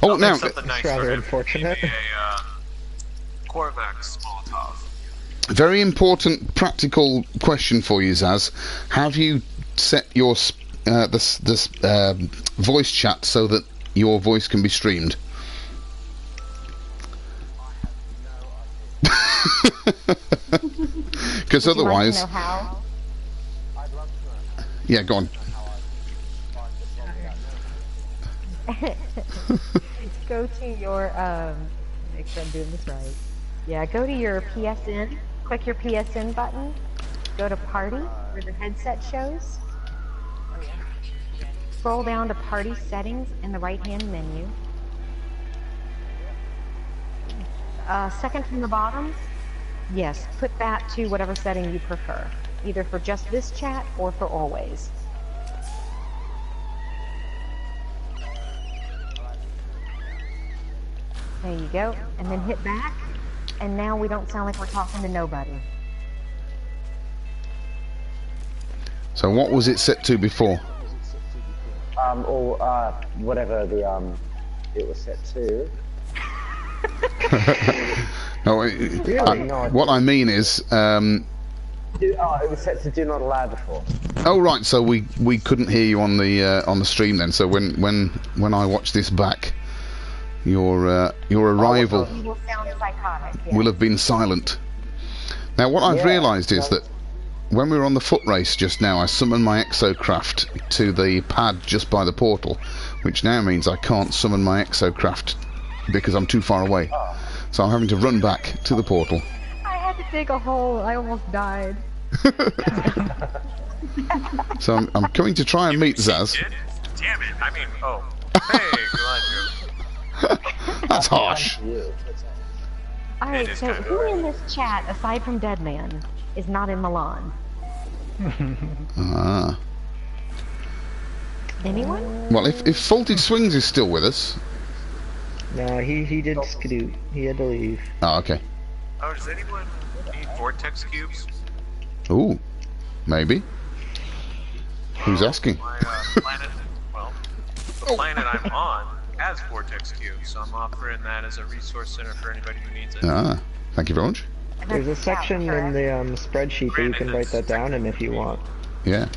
Oh, now Something nice rather for him. unfortunate. Maybe a Corvax Molotov. very important practical question for you, Zaz. Have you set your this voice chat so that your voice can be streamed? Because otherwise, Would you like to know how? yeah, go on. Go to your make sure I'm doing this right. Yeah, go to your PSN, click your PSN button, go to party where the headset shows. Scroll down to party settings in the right hand menu. Second from the bottom, yes, put that to whatever setting you prefer, either for just this chat or for always. There you go, and then hit back, and now we don't sound like we're talking to nobody. So what was it set to before? Whatever the it was set to. No, No, what I mean is, it was set to do not allow before. oh right, so we couldn't hear you on the stream then. So when I watch this back, your arrival You will sound psychotic. Yes. will have been silent. Now what I've Yeah, realised is that when we were on the foot race just now, I summoned my exocraft to the pad just by the portal, which now means I can't summon my exocraft because I'm too far away. So I'm having to run back to the portal. I had to dig a hole. I almost died. So I'm going to try and meet Zaz. Did? Damn it! I mean, oh, hey, glad you. That's harsh. All right, is so kinda who in this chat, aside from Deadman, is not in Milan? Ah. Anyone? Well, if Faulted Swings is still with us. No, he did skidoo. He had to leave. Oh, okay. Oh, does anyone need vortex cubes? Ooh, maybe. Who's asking? My planet, well, the planet I'm on has vortex cubes, so I'm offering that as a resource center for anybody who needs it. Ah, thank you very much. There's a section in the spreadsheet that you can write that down in if you want. Yeah.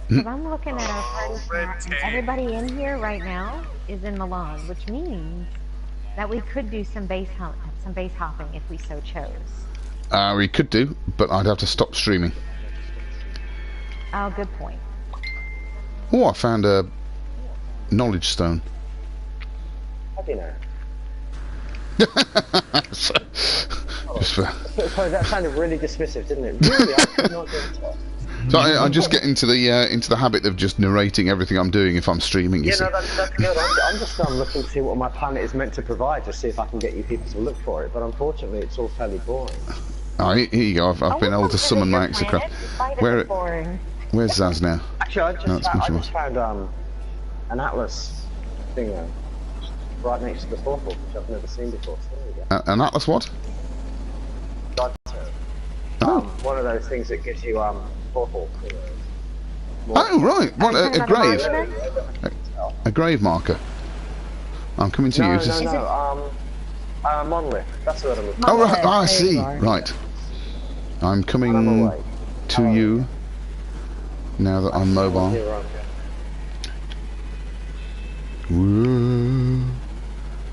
Because I'm looking at our party chat, and everybody in here right now is in Milan, which means that we could do some base hopping if we so chose. We could do, but I'd have to stop streaming. Oh, good point. Oh, I found a knowledge stone. How do you know? Just for, Sorry, that sounded really dismissive, didn't it? Really, I could not get into it. so I just get into the habit of just narrating everything I'm doing if I'm streaming. You Yeah, see. no, that's good. I'm just looking to see what my planet is meant to provide, to see if I can get you people to look for it. But unfortunately, it's all fairly boring. Oh, here you go. I've been able to summon my exocraft. Where's Zaz now? Actually, I No, it's just found an Atlas thing right next to the portal, which I've never seen before. So there you go. An Atlas what? Oh. One of those things that gives you portal. Oh right, what a grave? A grave marker. I'm coming to you. No, monolith. That's what I'm looking for. Oh right, I see. Right. I'm coming to you now that I'm mobile. Whoa.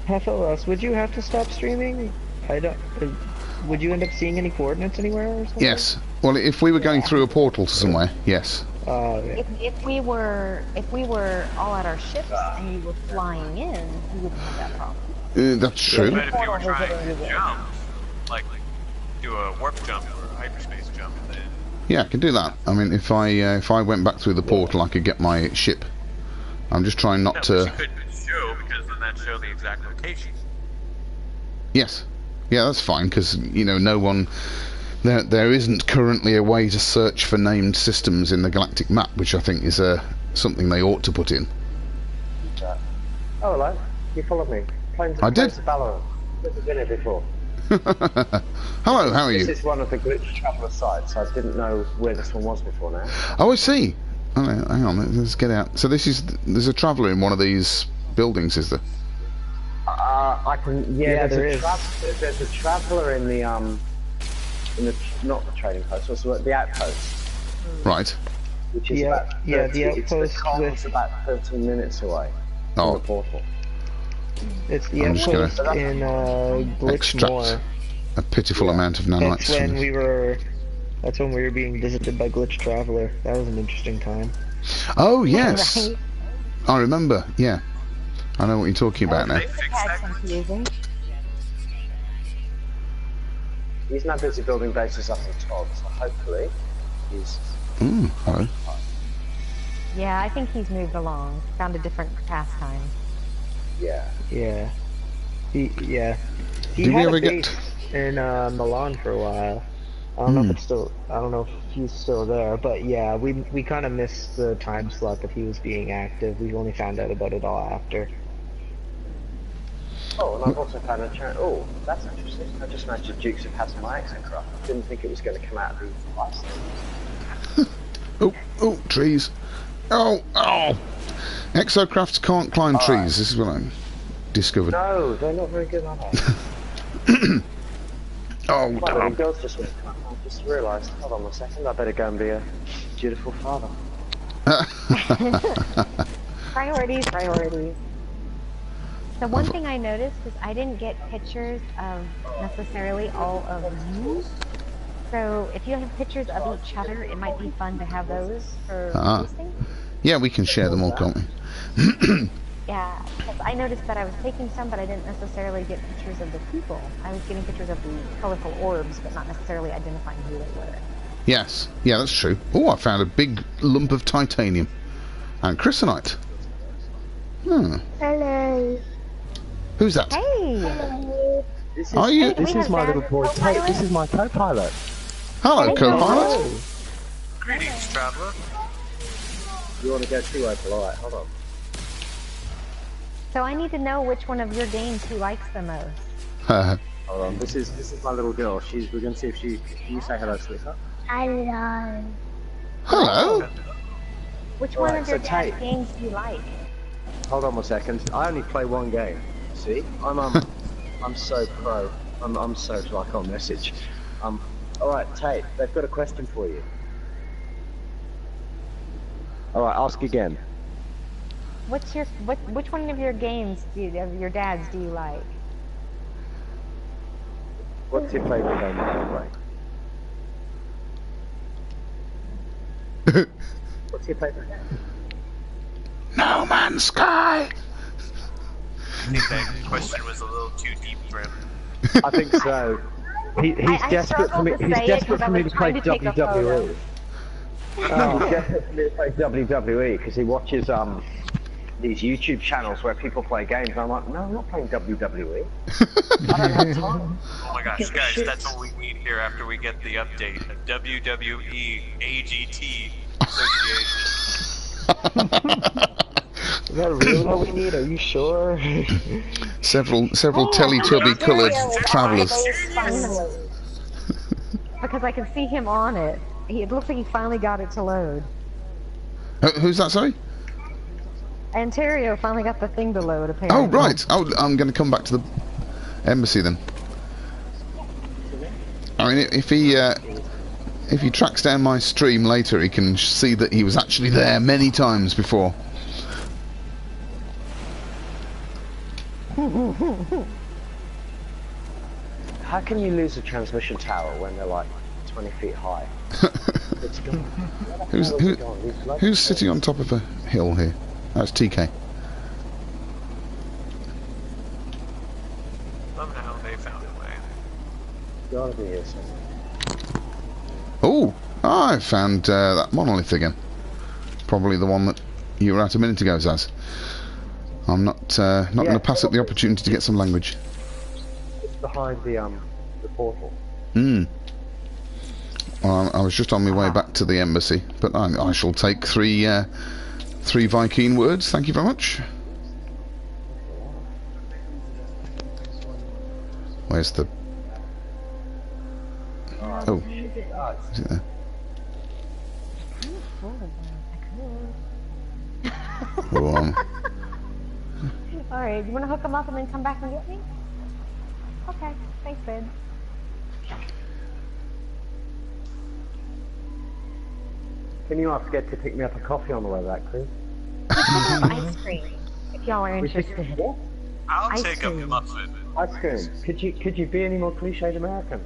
Patholas, would you have to stop streaming? I don't. Would you end up seeing any coordinates anywhere or something? Yes. Well, if we were going through a portal to somewhere, yes. If we were all at our ships and you were flying in, you wouldn't have that problem. That's true. But if you were trying to jump, like do a warp jump or a hyperspace jump, then Yeah, I can do that. I mean, if I went back through the portal, I could get my ship. I'm just trying not to. You couldn't show because then that show the exact location. Yes. Yeah, that's fine because no one. There isn't currently a way to search for named systems in the galactic map, which I think is something they ought to put in. Oh, hello. You followed me. I did. Never been here before. Hello, how are you? This is one of the glitch traveller sites. I didn't know where this one was before now. Oh, I see. Oh, hang on, let's get out. So there's a traveller in one of these buildings, is there? I can. Yeah, there is. There's a traveller in the not the trading post, also the outpost. Right. Which is the outpost with about 13 minutes away from the portal. It's the outpost in Glitchmore. A pitiful amount of nanites. That's when we were being visited by Glitch Traveler. That was an interesting time. Oh yes, right. I remember. Yeah, I know what you're talking about now. He's now busy building bases up on top, so hopefully he's. Hello. Yeah, I think he's moved along. Found a different pastime. Yeah. Yeah. He Did had we ever a base in Milan for a while. I don't know if it's still. I don't know if he's still there, but yeah, we kind of missed the time slot that he was being active. We only found out about it all after. Oh, and I've also found a channel. Oh, that's interesting. I just managed to Dukes have had my exocraft. I didn't think it was going to come out of the license. Oh, trees. Oh. Exocrafts can't climb trees. This is what I discovered. No, they're not very good, are they? Oh, my little girl's just went. I just realised. Hold on a second. I better go and be a dutiful father. Priorities. The one thing I noticed is I didn't get pictures of necessarily all of you. So if you have pictures of each other, it might be fun to have those for posting. Yeah, we can share them all, can't we? Yeah, because I noticed that I was taking some, but I didn't necessarily get pictures of the people. I was getting pictures of the colorful orbs, but not necessarily identifying who they were. Yes, yeah, that's true. Oh, I found a big lump of titanium and chrysanite. Hello. Who's that? Hey. Hello. This is my little boy. Hey, this is my co-pilot. Hello, co-pilot. Greetings, traveller. You want to go too open? Alright, hold on. So I need to know which one of your games he likes the most. Hold on. This is my little girl. We're going to see if she. Can you say hello, sweetheart? Hello. Hello. Which one of your dad's games do you like? Hold on 1 second. I only play one game. See, I'm so pro. I'm so like on message. All right, Tate. They've got a question for you. All right, ask again. Which one of your games of your dad's do you like? What's your favorite game to play? What's your favorite game? No Man's Sky. I think that question was a little too deep for him. I think so. He's desperate for me. He's desperate for me to play WWE. He's desperate for me to play WWE because he watches these YouTube channels where people play games. And I'm like, no, I'm not playing WWE. I don't have time. Oh my gosh, guys, that's all we need here after we get the update. A WWE AGT Association. Is that really what we need? Are you sure? Several Teletubby-coloured travellers. Because I can see him on it. It looks like he finally got it to load. Who's that, sorry? Ontario finally got the thing to load, apparently. Oh, right. Oh, I'm going to come back to the embassy then. I mean, if he tracks down my stream later, he can see that he was actually there many times before. How can you lose a transmission tower when they're like 20 feet high? It's gone. Who's sitting on top of a hill here? That's TK. Somehow they found a way. Gotta be here somewhere. Oh, I found that monolith again. Probably the one that you were at a minute ago, Zaz. I'm not going to pass up the opportunity to get some language. It's behind the portal. Well, I was just on my way back to the embassy, but I shall take three Viking words. Thank you very much. Where's the? Oh, is it there? Alright, you want to hook him up and then come back and get me? Okay, thanks, babe. Can you not forget to pick me up a coffee on the way back, please? Ice cream, if y'all are interested. I'll take a muffin. Ice cream. Could you be any more cliched American?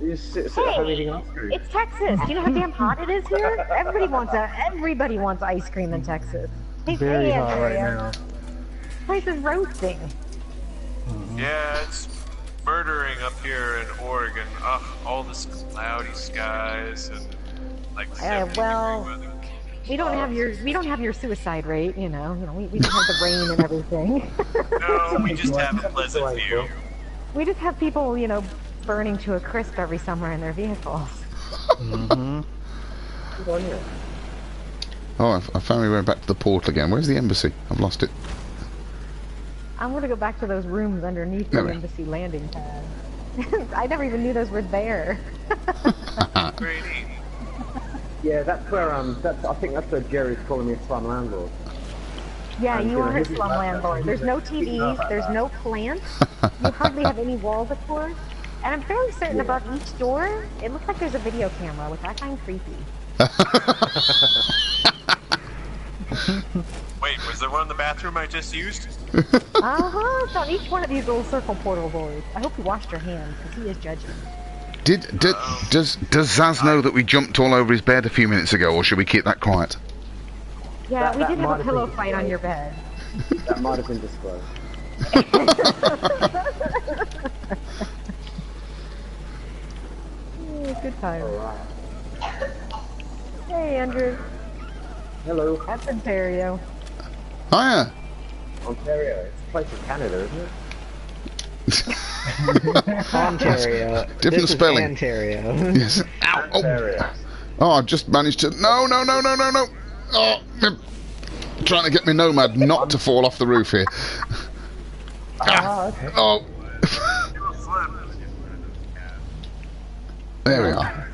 You just sit at home eating ice cream. It's Texas. Do you know how damn hot it is here? Everybody wants ice cream in Texas. Hey, Very hot right now. Place is roasting. Yeah, it's murdering up here in Oregon. Ugh, all this cloudy skies and like 70 well, degree weather. we don't have your suicide rate. We don't have the rain and everything. No, we just have a pleasant view. We just have people, burning to a crisp every summer in their vehicles. Oh, I found my way back to the portal again. Where's the embassy? I've lost it. I'm gonna go back to those rooms underneath the embassy landing pad. I never even knew those were there. Very neat. Yeah, that's where I think that's where Jerry's calling me a slum landlord. Yeah, you are a slum landlord. There's no TVs, there's no plants, you hardly have any wall decor, and I'm fairly certain above each door, it looks like there's a video camera, which I find creepy. Wait, was there one in the bathroom I just used? It's on each one of these little circle portal doors. I hope you washed your hands, because he is judging. Does Zaz know that we jumped all over his bed a few minutes ago, or should we keep that quiet? Yeah, we did have a pillow fight on your bed. That might have been disclosed. Good time. Alright. Hey, Andrew. Hello. That's Ontario. Hiya. Ontario. It's a place in Canada, isn't it? Ontario. Different spelling. Ontario. Yes. Ow. Ontario. Oh, I've just managed to... No. Oh, I'm trying to get my Nomad not to fall off the roof here. Okay. Oh. There we are.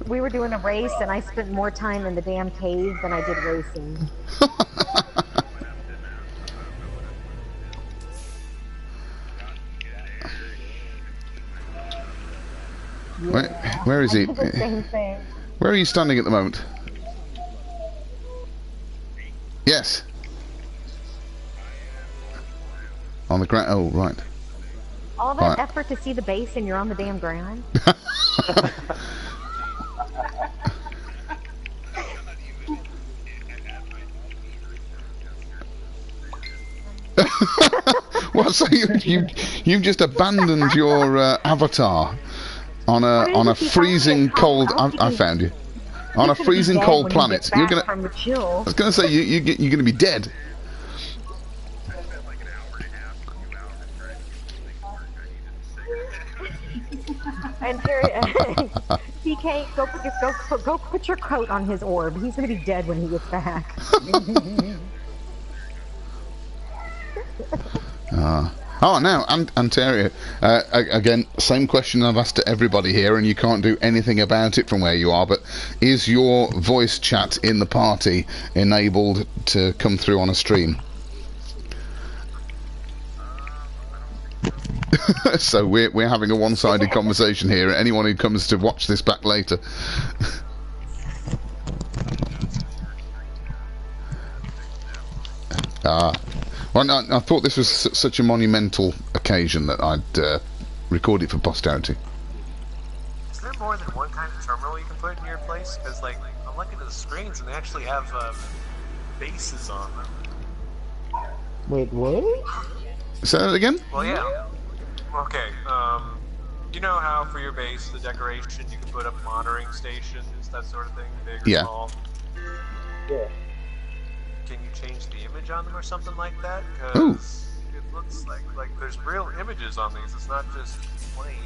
We were doing a race, and I spent more time in the damn cave than I did racing. Where is he? The same thing. Where are you standing at the moment? Yes. On the ground. Oh, right. All that effort to see the base, and you're on the damn ground? Well, so you've just abandoned your avatar on a freezing cold. I found you. On a freezing cold planet. You're gonna. From the chill. I was gonna say you're gonna be dead. And Terry, PK, go put your coat on his orb. He's gonna be dead when he gets back. Oh, now, Ontario, again, same question I've asked to everybody here, and you can't do anything about it from where you are, but is your voice chat in the party enabled to come through on a stream? So we're having a one-sided conversation here. Anyone who comes to watch this back later. Well, I thought this was such a monumental occasion that I'd record it for posterity. Is there more than one kind of terminal you can put in your place? Because, like, I'm looking at the screens and they actually have bases on them. Wait, what? Say that again? Well, yeah. Okay, you know how for your base, the decoration, you can put up monitoring stations, that sort of thing, big or small? Yeah. Can you change the image on them or something like that? Because it looks like there's real images on these, it's not just plain.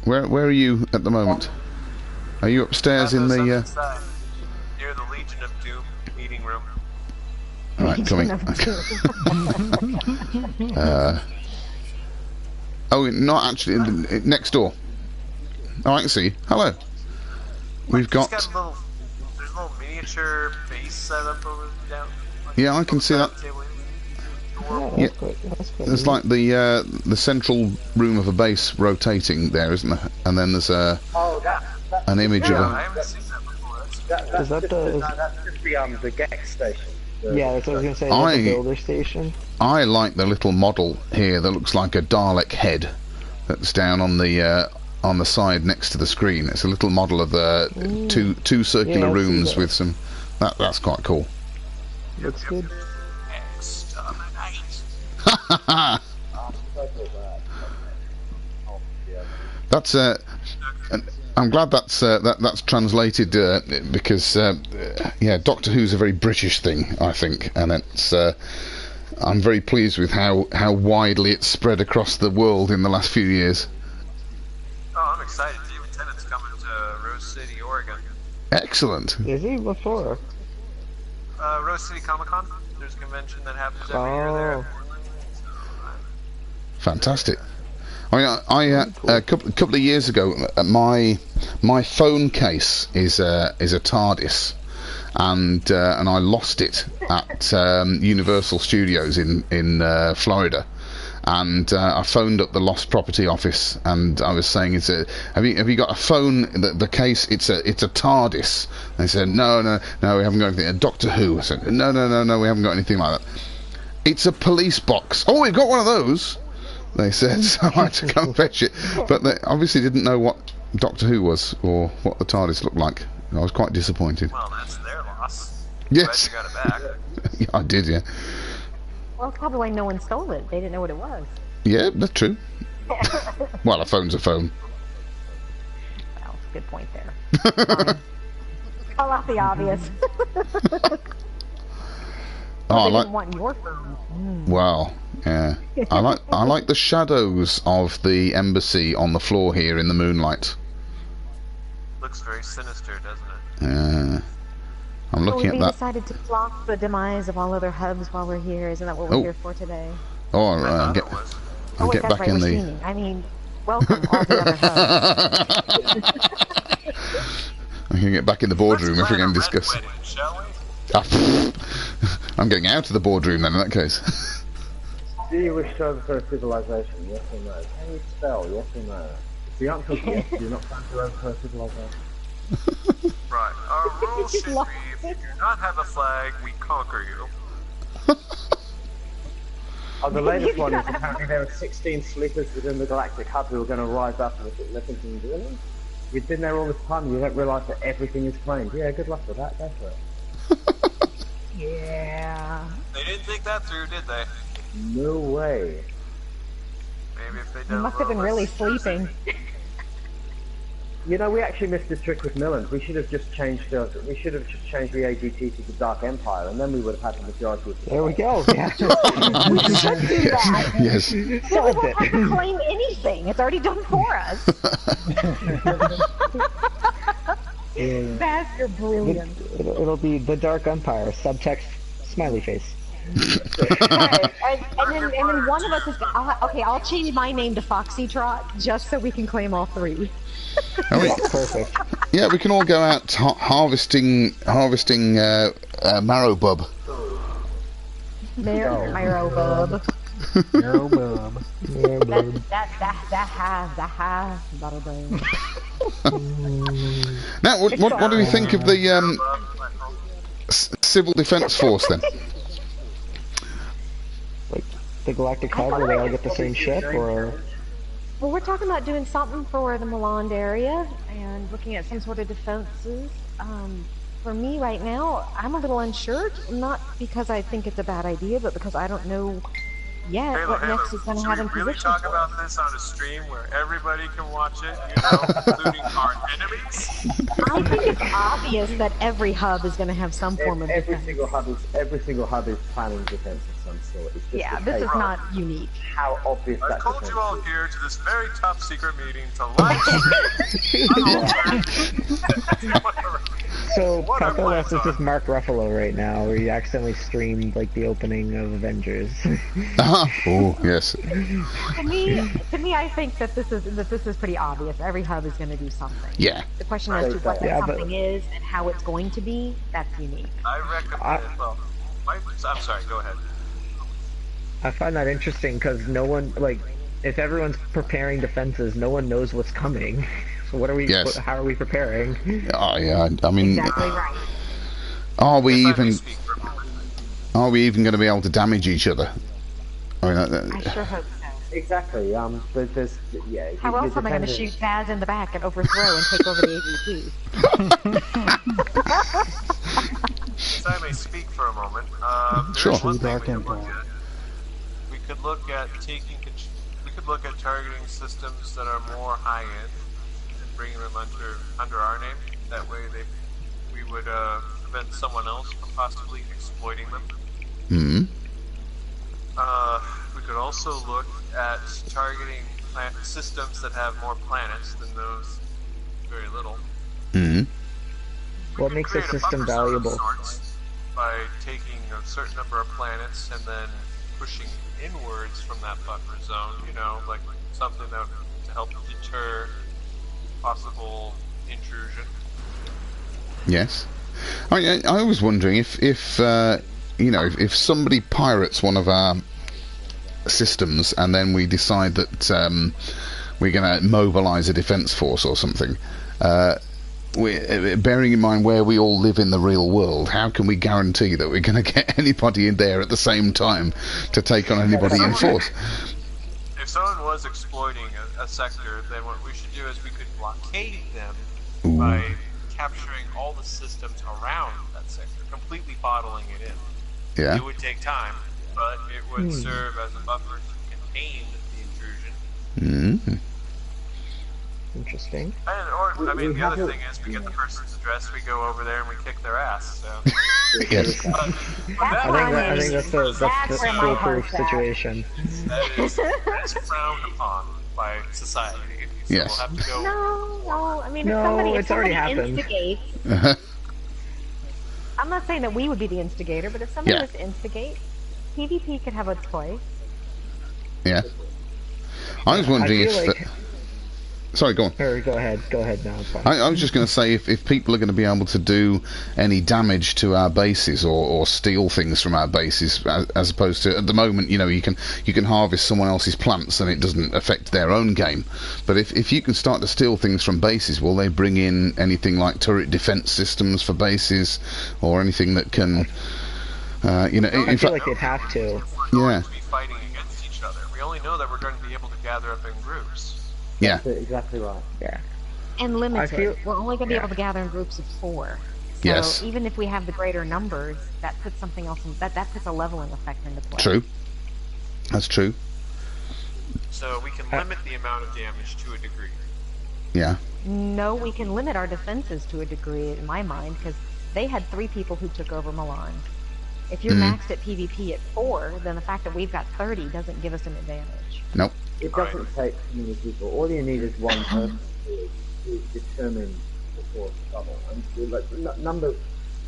Where are you at the moment? Are you upstairs in the... near the Legion of Doom meeting room. Alright, coming. Oh, not actually, next door. Oh, I can see. Hello. We've got... There's a little miniature base set up over down. Yeah, I can see that. Yeah, there's like the central room of a base rotating there, isn't there? And then there's an image of I a... haven't seen that before. Is that the Gex station. Yeah, that's what I was gonna say. That's the builder station. I like the little model here that looks like a Dalek head that's down on the side next to the screen. It's a little model of the two circular rooms with some... That's quite cool. Looks good. That's I'm glad that's translated because yeah, Doctor Who's a very British thing, I think, and it's I'm very pleased with how widely it's spread across the world in the last few years. Oh, I'm excited. David Tennant's coming to Rose City, Oregon. Excellent. Is he before? Rose City Comic-Con. There's a convention that happens every year there. Fantastic. I mean, a couple of years ago, my phone case is a TARDIS, and I lost it at Universal Studios in Florida, and I phoned up the lost property office, and I was saying, have you got a phone? The case, it's a TARDIS. They said no, we haven't got anything. A Doctor Who. I said no, we haven't got anything like that. It's a police box. Oh, we've got one of those. They said, so I had to go and fetch it. But they obviously didn't know what Doctor Who was or what the TARDIS looked like. I was quite disappointed. Well, that's their loss. Yes. Glad you got it back. Yeah, I did, yeah. Well, it's probably why no one stole it. They didn't know what it was. Yeah, that's true. Well, a phone's a phone. Well, good point there. Call out the obvious. Oh, they didn't want your phone. Wow. Yeah, I like the shadows of the embassy on the floor here in the moonlight. Looks very sinister, doesn't it? Yeah, I'm looking at that. We decided to block the demise of all other hubs while we're here. Isn't that what we're here for today? Oh, all right. I'll get back in the... Steaming. I mean, welcome all the other hubs. I can get back in the boardroom if we're going to discuss. Wedding, shall we? I'm getting out of the boardroom then in that case. Do you wish to overthrow civilization? Yes or no? Can you spell yes or no? If the answer is yes, you're not trying to overthrow civilization. Right. Our rules should be, if you do not have a flag, we conquer you. Oh, the latest one is apparently there are 16 sleepers within the Galactic Hub who are going to rise up and they're thinking, really? You've been there all this time and you don't realise that everything is claimed. Yeah, good luck with that. Go for it. Yeah. They didn't think that through, did they? No way. Maybe if they did. You must have been really sleeping. You know, we actually missed the trick with Millens. We should have just changed the AGT to the Dark Empire, and then we would have had the majority of the There we go. Yeah. We should do that. Yes. Then we won't have to claim anything. It's already done for us. That's your brilliant. It'll be the Dark Empire. Subtext smiley face. Right. And then one of us is I'll change my name to Foxy Trot just so we can claim all three. Perfect. Yeah, we can all go out harvesting marrow bub. Marrow bub. Marrow bub. That has that'll do. Now, what do we think of the civil defense force then? Like the Galactic Hub, where they all get the same ship, or? Well, we're talking about doing something for the Milan area and looking at some sort of defenses. For me right now, I'm a little unsure, not because I think it's a bad idea, but because I don't know yet what next is going to have in Should we really position talk for about us. this on a stream where everybody can watch it, you know, including our enemies? I think it's obvious that every hub is going to have some form of every defense. single hub is planning defense of some sort. It's just Yeah, a this case is not unique. how obvious I that called defense you all is. here to this very top secret meeting to live stream. So What are Patholas plans is just Mark Ruffalo right now, where he accidentally streamed like the opening of Avengers. Oh, yes. To me, I think that this is pretty obvious. Every hub is going to do something. Yeah. The question as to what that Yeah, but- something is and how it's going to be, that's unique. I recommend, I'm sorry, go ahead. I find that interesting because no one, like, if everyone's preparing defenses, no one knows what's coming. So what are we? Yes. How are we preparing? Oh, yeah. I mean, Exactly right. are we If I may even speak for a moment. going to be able to damage each other? I mean, I sure hope so. Exactly. There's yeah. How else am I going to shoot Baz in the back and overthrow and take over the AGT? If I may speak for a moment, Sure. there's one thing Dark we could look Empire. at. We could look at targeting systems that are more high-end and bringing them under our name. That way we would prevent someone else from possibly exploiting them. Hmm. We could also look at targeting systems that have more planets than those very little. Hmm. What We makes could a create system buffer zone of valuable? sorts by taking a certain number of planets and then pushing inwards from that buffer zone, you know, like something that to help deter possible intrusion. Yes. I was wondering if somebody pirates one of our systems and then we decide that we're going to mobilize a defense force or something. Bearing in mind where we all live in the real world, how can we guarantee that we're going to get anybody in there at the same time to take on anybody in force? If someone was exploiting a sector, then what we should do is we could blockade them Ooh. by capturing all the systems around that sector, completely bottling it in. Yeah. It would take time, but it would serve as a buffer to contain the intrusion. Mm. Interesting. The other thing is we get the person's address, we go over there and we kick their ass. So. Yes. I think that's the foolproof situation. That is frowned upon by society. So Yes. We'll have to go. No. I mean, No, if it's already somebody happened. instigates, I'm not saying that we would be the instigator, but if somebody Yeah. was to instigate, PvP could have its place. Yeah. I was wondering I feel if... like- Sorry, go on. Or go ahead now. It's fine. I was just going to say, if people are going to be able to do any damage to our bases or steal things from our bases, as opposed to at the moment, you can harvest someone else's plants and it doesn't affect their own game. But if you can start to steal things from bases, will they bring in anything like turret defense systems for bases or anything that can, I in feel fact, like they'd have to. yeah, To be fighting against each other. We only know that we're going to be able to gather up in groups. yeah, That's exactly right. Yeah. And limited. feel- We're only going to be yeah. able to gather in groups of 4. So Yes. even if we have the greater numbers, that puts something else in, that puts a leveling effect into play. true. That's true. So we can limit the amount of damage to a degree. Yeah. No, we can limit our defenses to a degree, in my mind, because they had 3 people who took over Milan. If you're maxed at PvP at 4, then the fact that we've got 30 doesn't give us an advantage. Nope. It doesn't take too many people. All you need is one person to determine the force trouble. And like,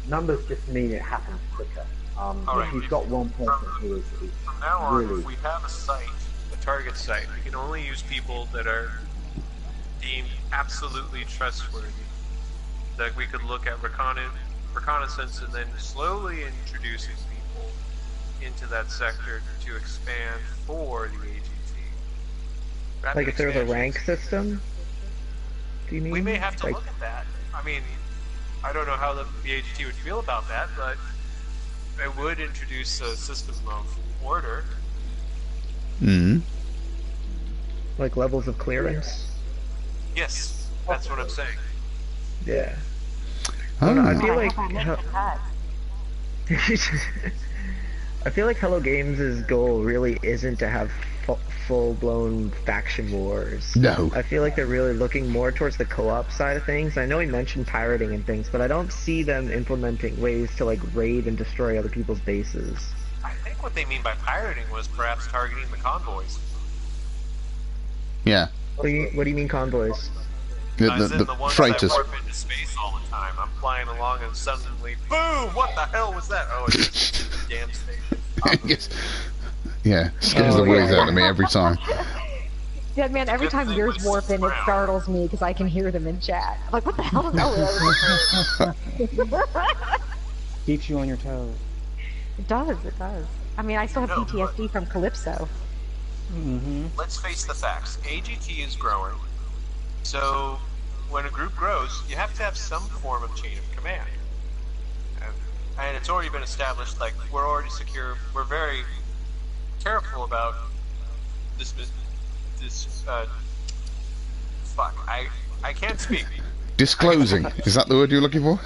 numbers just mean it happens quicker. If you've got one person who is from now on, really... if we have a site, a target site, we can only use people that are deemed absolutely trustworthy. That we could look at reconnaissance and then slowly introducing people into that sector to expand for the AGT. Like if there was a rank system? Do you mean? We may have to look at that. I mean, I don't know how the AGT would feel about that, but it would introduce a system of order. Like levels of clearance? Yes, that's what I'm saying. Yeah. Oh. I feel like I feel like Hello Games' goal really isn't to have full-blown faction wars. No. I feel like they're really looking more towards the co-op side of things. I know he mentioned pirating and things, but I don't see them implementing ways to like raid and destroy other people's bases. I think what they mean by pirating was perhaps targeting the convoys. Yeah. What do you mean convoys? The ones freighters. that warp into space all the time. I'm flying along and suddenly, boom! What the hell was that? Oh, it's a damn station. Yes. Yeah, scares the words out of me every time. Yeah, man, every time yours warp in, it startles me because I can hear them in chat. I'm like, what the hell is that? Keeps you on your toes. It does, it does. I mean, I still have PTSD from Calypso. Let's face the facts. AGT is growing. So, when a group grows, you have to have some form of chain of command. And it's already been established, like, we're already secure, we're very careful about this fuck, I can't speak. Disclosing, is that the word you're looking for?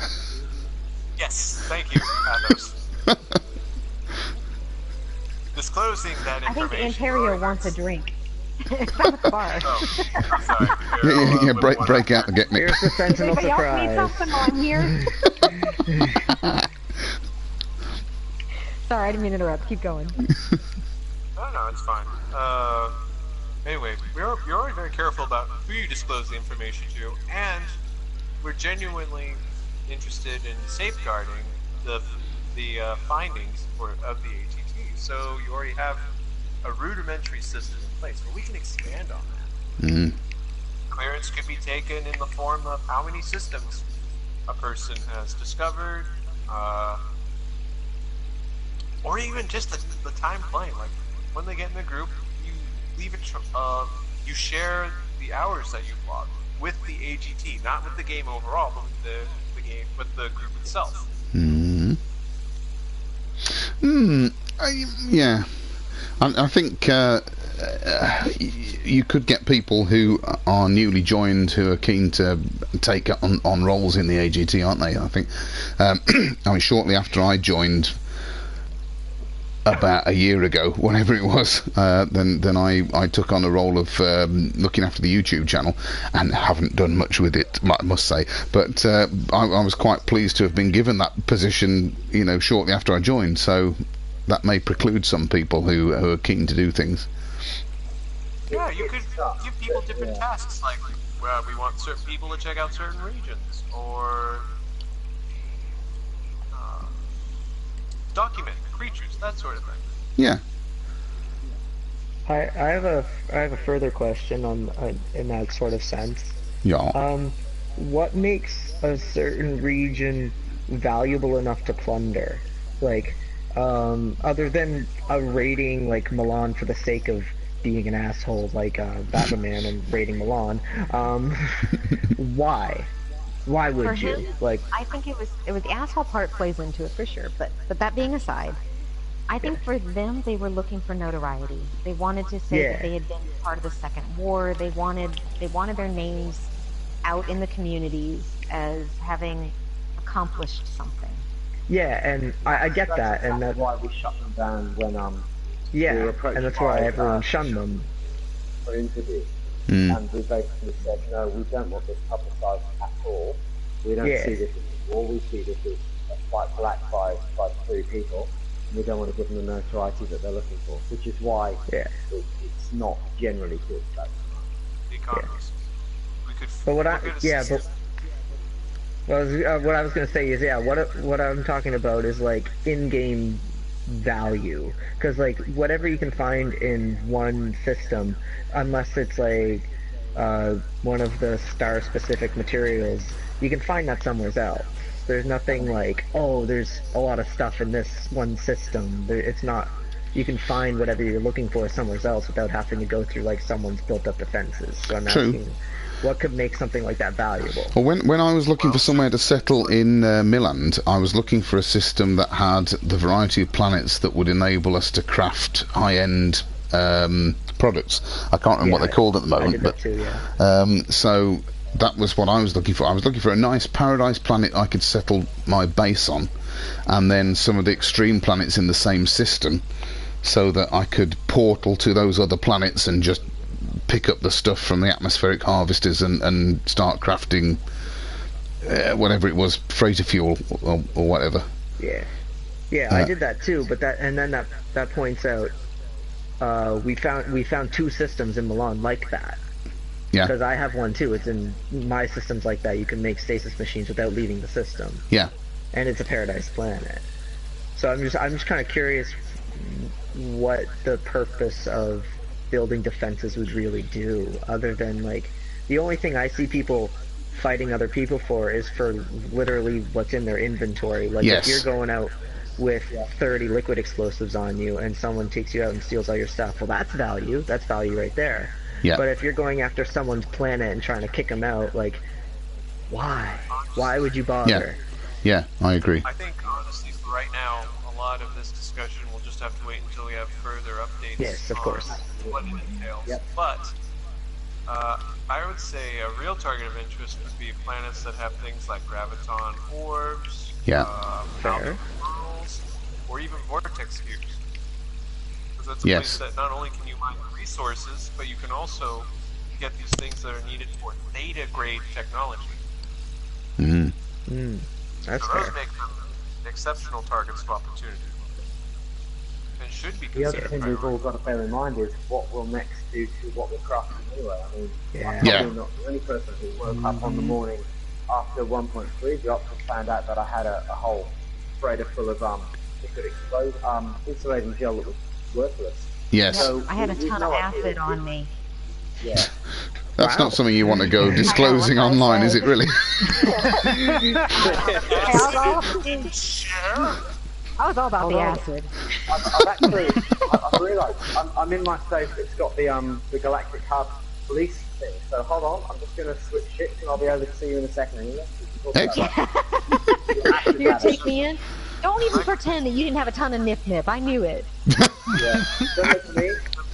Yes, thank you, Patholas. Disclosing that information. I think Ontario wants a drink. It's not far. Oh, I'm sorry. Yeah, break out and get me. Here's the sentinel Anybody surprise. else need something while I'm here? Sorry, I didn't mean to interrupt. Keep going. No, it's fine. Anyway, you're already very careful about who you disclose the information to, and we're genuinely interested in safeguarding the findings of the AGT. So you already have a rudimentary system in place, but we can expand on that. Clearance could be taken in the form of how many systems a person has discovered, or even just the time playing. Like when they get in the group, you leave it. You share the hours that you've logged with the AGT, not with the game overall, but with the game, with the group itself. Yeah. I think you could get people who are newly joined who are keen to take on roles in the AGT, aren't they? I think. I mean, shortly after I joined, about a year ago, whenever it was, then I took on a role of looking after the YouTube channel, and haven't done much with it, I must say. But I was quite pleased to have been given that position, shortly after I joined. So that may preclude some people who are keen to do things. Yeah, you could give people different tasks, like we want certain people to check out certain regions, or document creatures, that sort of thing. Yeah. I have a further question on in that sort of sense. Yeah. What makes a certain region valuable enough to plunder? Like, other than raiding like Milan for the sake of being an asshole like Batman and raiding Milan, why? Why would you? Like, I think it was the asshole part plays into it for sure. But that being aside, I think for them they were looking for notoriety. They wanted to say that they had been part of the Second War. They wanted their names out in the communities as having accomplished something. Yeah, and I get that, and that's why we shut them down when and that's why everyone shunned them. For interview. and we basically said, no, we don't want this publicised at all. We don't see this as a war, we see this as a fight black by 3 people, and we don't want to give them the notoriety that they're looking for, which is why it's not generally talked about. The economists. We could But what I was gonna say is what I'm talking about is like in-game value, because like whatever you can find in one system, unless it's like one of the star specific materials, you can find that somewhere else. There's nothing like, oh, there's a lot of stuff in this one system. It's not. You can find whatever you're looking for somewhere else without having to go through like someone's built up defenses. So I'm asking, what could make something like that valuable? Well, when I was looking for somewhere to settle in Milland, I was looking for a system that had the variety of planets that would enable us to craft high-end products. I can't remember what they're called at the moment, but so that was what I was looking for. I was looking for a nice paradise planet I could settle my base on, and then some of the extreme planets in the same system, so that I could portal to those other planets and just pick up the stuff from the atmospheric harvesters and start crafting whatever it was, freighter fuel or whatever. I did that too, but that points out we found 2 systems in Milan like that. Yeah. Because I have one too. It's in my systems like that. You can make stasis machines without leaving the system. Yeah. And it's a paradise planet. So I'm just kind of curious what the purpose of building defenses would really do, other than like the only thing I see people fighting other people for is for literally what's in their inventory. Like if you're going out with 30 liquid explosives on you and someone takes you out and steals all your stuff, well, that's value. That's value right there. Yeah. But if you're going after someone's planet and trying to kick them out, like, why? Why would you bother? Yeah, I agree. I think, honestly, for right now, a lot of this discussion will just have to wait until we have further updates. Yes, of course. What it entails. But I would say a real target of interest would be planets that have things like graviton orbs, mountain pearls, or even vortex spheres. Because that's a place that not only can you mine resources, but you can also get these things that are needed for theta grade technology. That's so fair. those make them exceptional targets of opportunity. And should be The other considered thing we've all got to bear in mind is what will next do to what we're crafting anyway. I mean, I'm probably not the only person who woke up on the morning after 1.3 drops and found out that I had a whole freighter full of liquid explode insulating gel that was worthless. Yes. So I had a ton of acid on me. Yeah. That's not something you want to go disclosing online, is it really? I was all about the acid. I've realised I'm in my safe that's got the Galactic Hub police thing. So hold on, I'm just going to switch ships and I'll be over to see you in a second. You're gonna take me in? Don't even pretend that you didn't have a ton of nip. I knew it. Yeah. Don't look at me.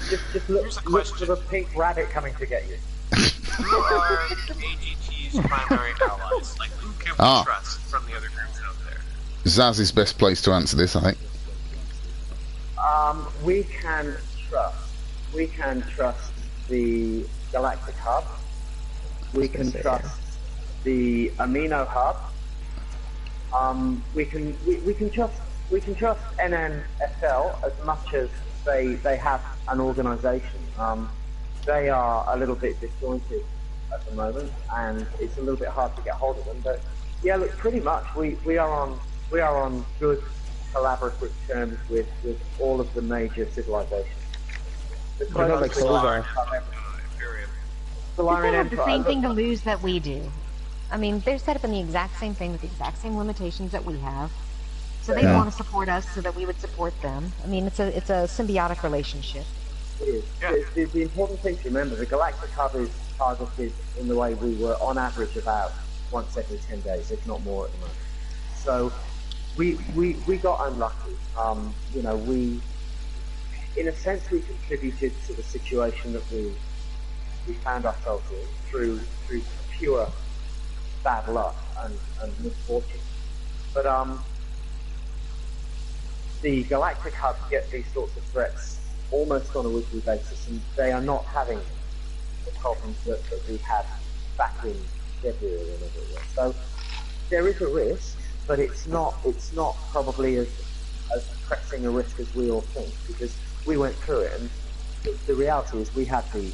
Just look for the pink rabbit coming to get you. Who are AGT's primary allies? Like, who can we trust from the other groups out there? Zaz is best placed to answer this, I think. We can trust the Galactic Hub. We can trust the Amino Hub. We can trust NNSL as much as they have an organisation. They are a little bit disjointed at the moment, and it's a little bit hard to get hold of them. But yeah, look, pretty much we are on good collaborative terms with all of the major civilizations. What about like Solar? They have the same thing to lose that we do. I mean, they're set up in the exact same thing with the exact same limitations that we have. So they want to support us so that we would support them. I mean, it's a symbiotic relationship. It is. The important thing to remember, the Galactic Hub is targeted in the way we were on average about once every 10 days, if not more at the moment. So we got unlucky. In a sense, we contributed to the situation that we found ourselves in through pure bad luck and misfortune. But the Galactic Hub get these sorts of threats almost on a weekly basis, and they are not having the problems that we had back in February or whatever it was. So there is a risk, but it's not probably as pressing a risk as we all think, because we went through it, and the reality is we had the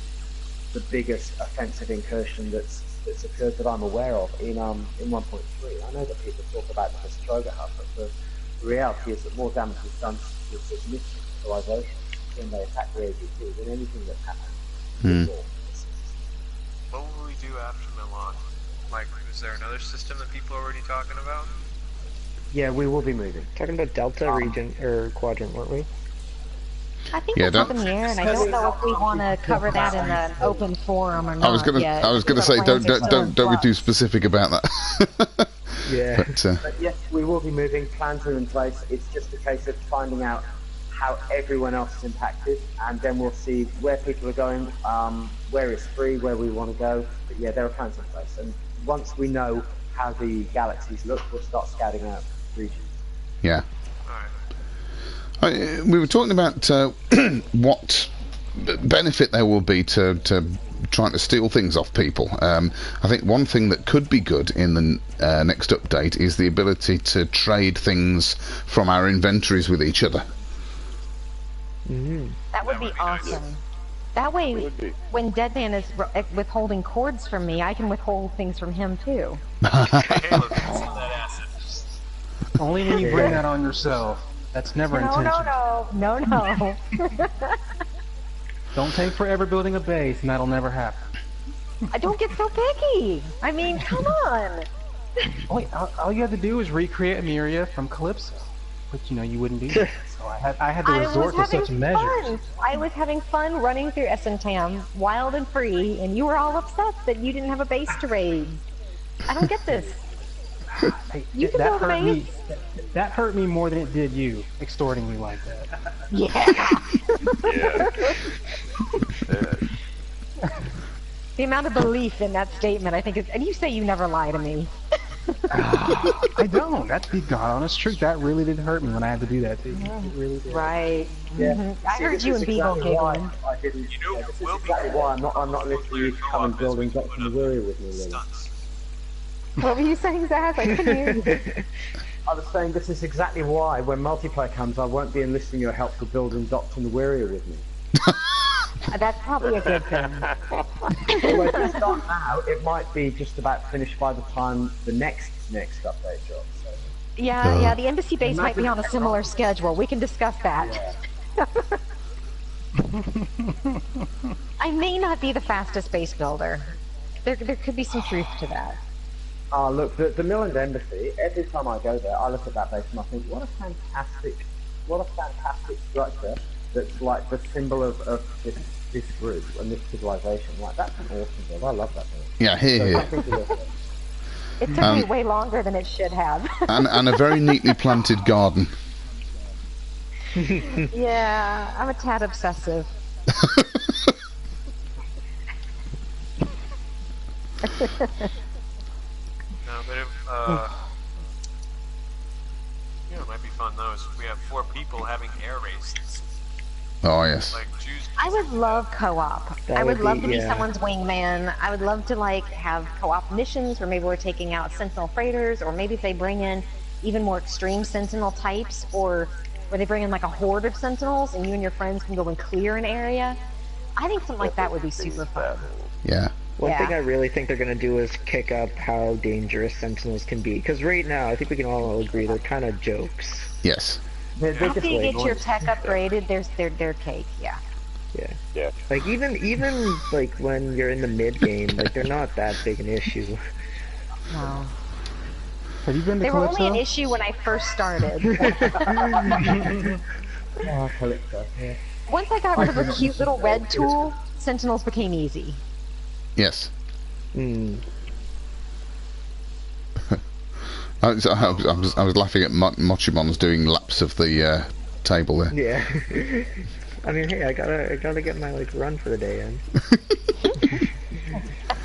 biggest offensive incursion that's occurred that I'm aware of in 1.3. I know that people talk about the Nostroga hub, but the reality is that more damage is done with significant civilizations when they attack the AGT than anything that's happened before. What will we do after Milan? Like, is there another system that people are already talking about? Yeah, we will be moving. Talking about Delta region or quadrant, weren't we? I think it's up in the air, and I don't know if we want to cover that in an open forum or not. I was gonna say, don't be too specific about that. Yeah. But yes, we will be moving. Plans are in place. It's just a case of finding out how everyone else is impacted, and then we'll see where people are going, where it's free, where we want to go. But yeah, there are plans in place, and once we know how the galaxies look, we'll start scouting out regions. Yeah. We were talking about what benefit there will be to trying to steal things off people. I think one thing that could be good in the next update is the ability to trade things from our inventories with each other. That would be awesome. That way, when Deadman is withholding cords from me, I can withhold things from him too. Hey, look, it's that acid. Only when you bring that on yourself. That's never intentional. No. Don't take forever building a base, and that'll never happen. I don't get so picky. I mean, come on. Wait, all you have to do is recreate Emiria from Calypso, but you wouldn't do that. So I had to resort to such measures. I was having fun running through Esentam, wild and free, and you were all upset that you didn't have a base to raid. I don't get this. Hey, You can build a base. That hurt me more than it did you, extorting me like that. Yeah. The amount of belief in that statement, I think, is... And you say you never lie to me. I don't. That's the God-honest truth. That really did hurt me when I had to do that to you. It really did. Right. Yeah. I heard you and Beagle giggling. This is exactly why I'm not listening to you to come and build and Dr. Nawiri with me, really. What were you saying, Zaz? I couldn't hear you. I was saying this is exactly why, when multiplayer comes, I won't be enlisting your help to build and Dr. Nawiri with me. That's probably a good thing. Although if it's not now, it might be just about finished by the time the next update drops. So. Yeah, the embassy base might be on a similar schedule. We can discuss that. Yeah. I may not be the fastest base builder. There could be some truth to that. Look, the Milland Embassy, every time I go there, I look at that base and I think, what a fantastic structure that's like the symbol of this group and this civilization. Like, that's an awesome build. I love that build. Yeah, here. It took me way longer than it should have. and a very neatly planted garden. Yeah, I'm a tad obsessive. No, but it might be fun though, is if we have 4 people having air races. Oh, yes. Like, I would love co-op. I would love to be someone's wingman. I would love to, like, have co-op missions where maybe we're taking out Sentinel freighters, or maybe if they bring in even more extreme Sentinel types, or where they bring in, like, a horde of Sentinels and you and your friends can go and clear an area. I think something like that would be super fun. Yeah. One thing I really think they're going to do is kick up how dangerous Sentinels can be. Because right now, I think we can all agree they're kind of jokes. Yes. After you get your tech upgraded, they're cake, yeah. Yeah. Like, even like, when you're in the mid-game, like, they're not that big an issue. No. Have you been to They Calypso? were only an issue when I first started. Calypso, yeah. Once I got rid of a cute little red tool, Sentinels became easy. Yes. Hmm. I was laughing at Mochimon's doing laps of the table there. Yeah. I mean, hey, I gotta get my, like, run for the day in.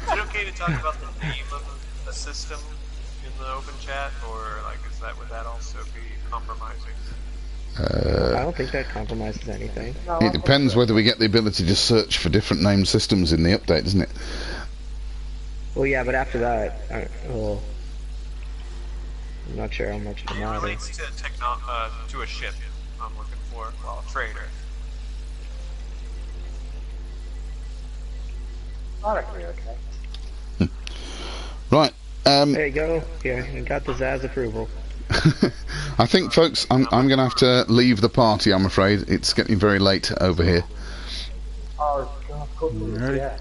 is it okay to talk about the name of the system in the open chat, or like would that also be compromising? I don't think that compromises anything. No, It depends whether we get the ability to search for different named systems in the update, doesn't it? Well, yeah, but after that, well, I'm not sure how much it It matters. relates to a ship I'm looking for. Well, a freighter. Directly, okay. Right. There you go. Yeah, you got the Zaz approval. I think, folks, I'm going to have to leave the party, I'm afraid. It's getting very late over here. Oh, God, of course it is, yeah.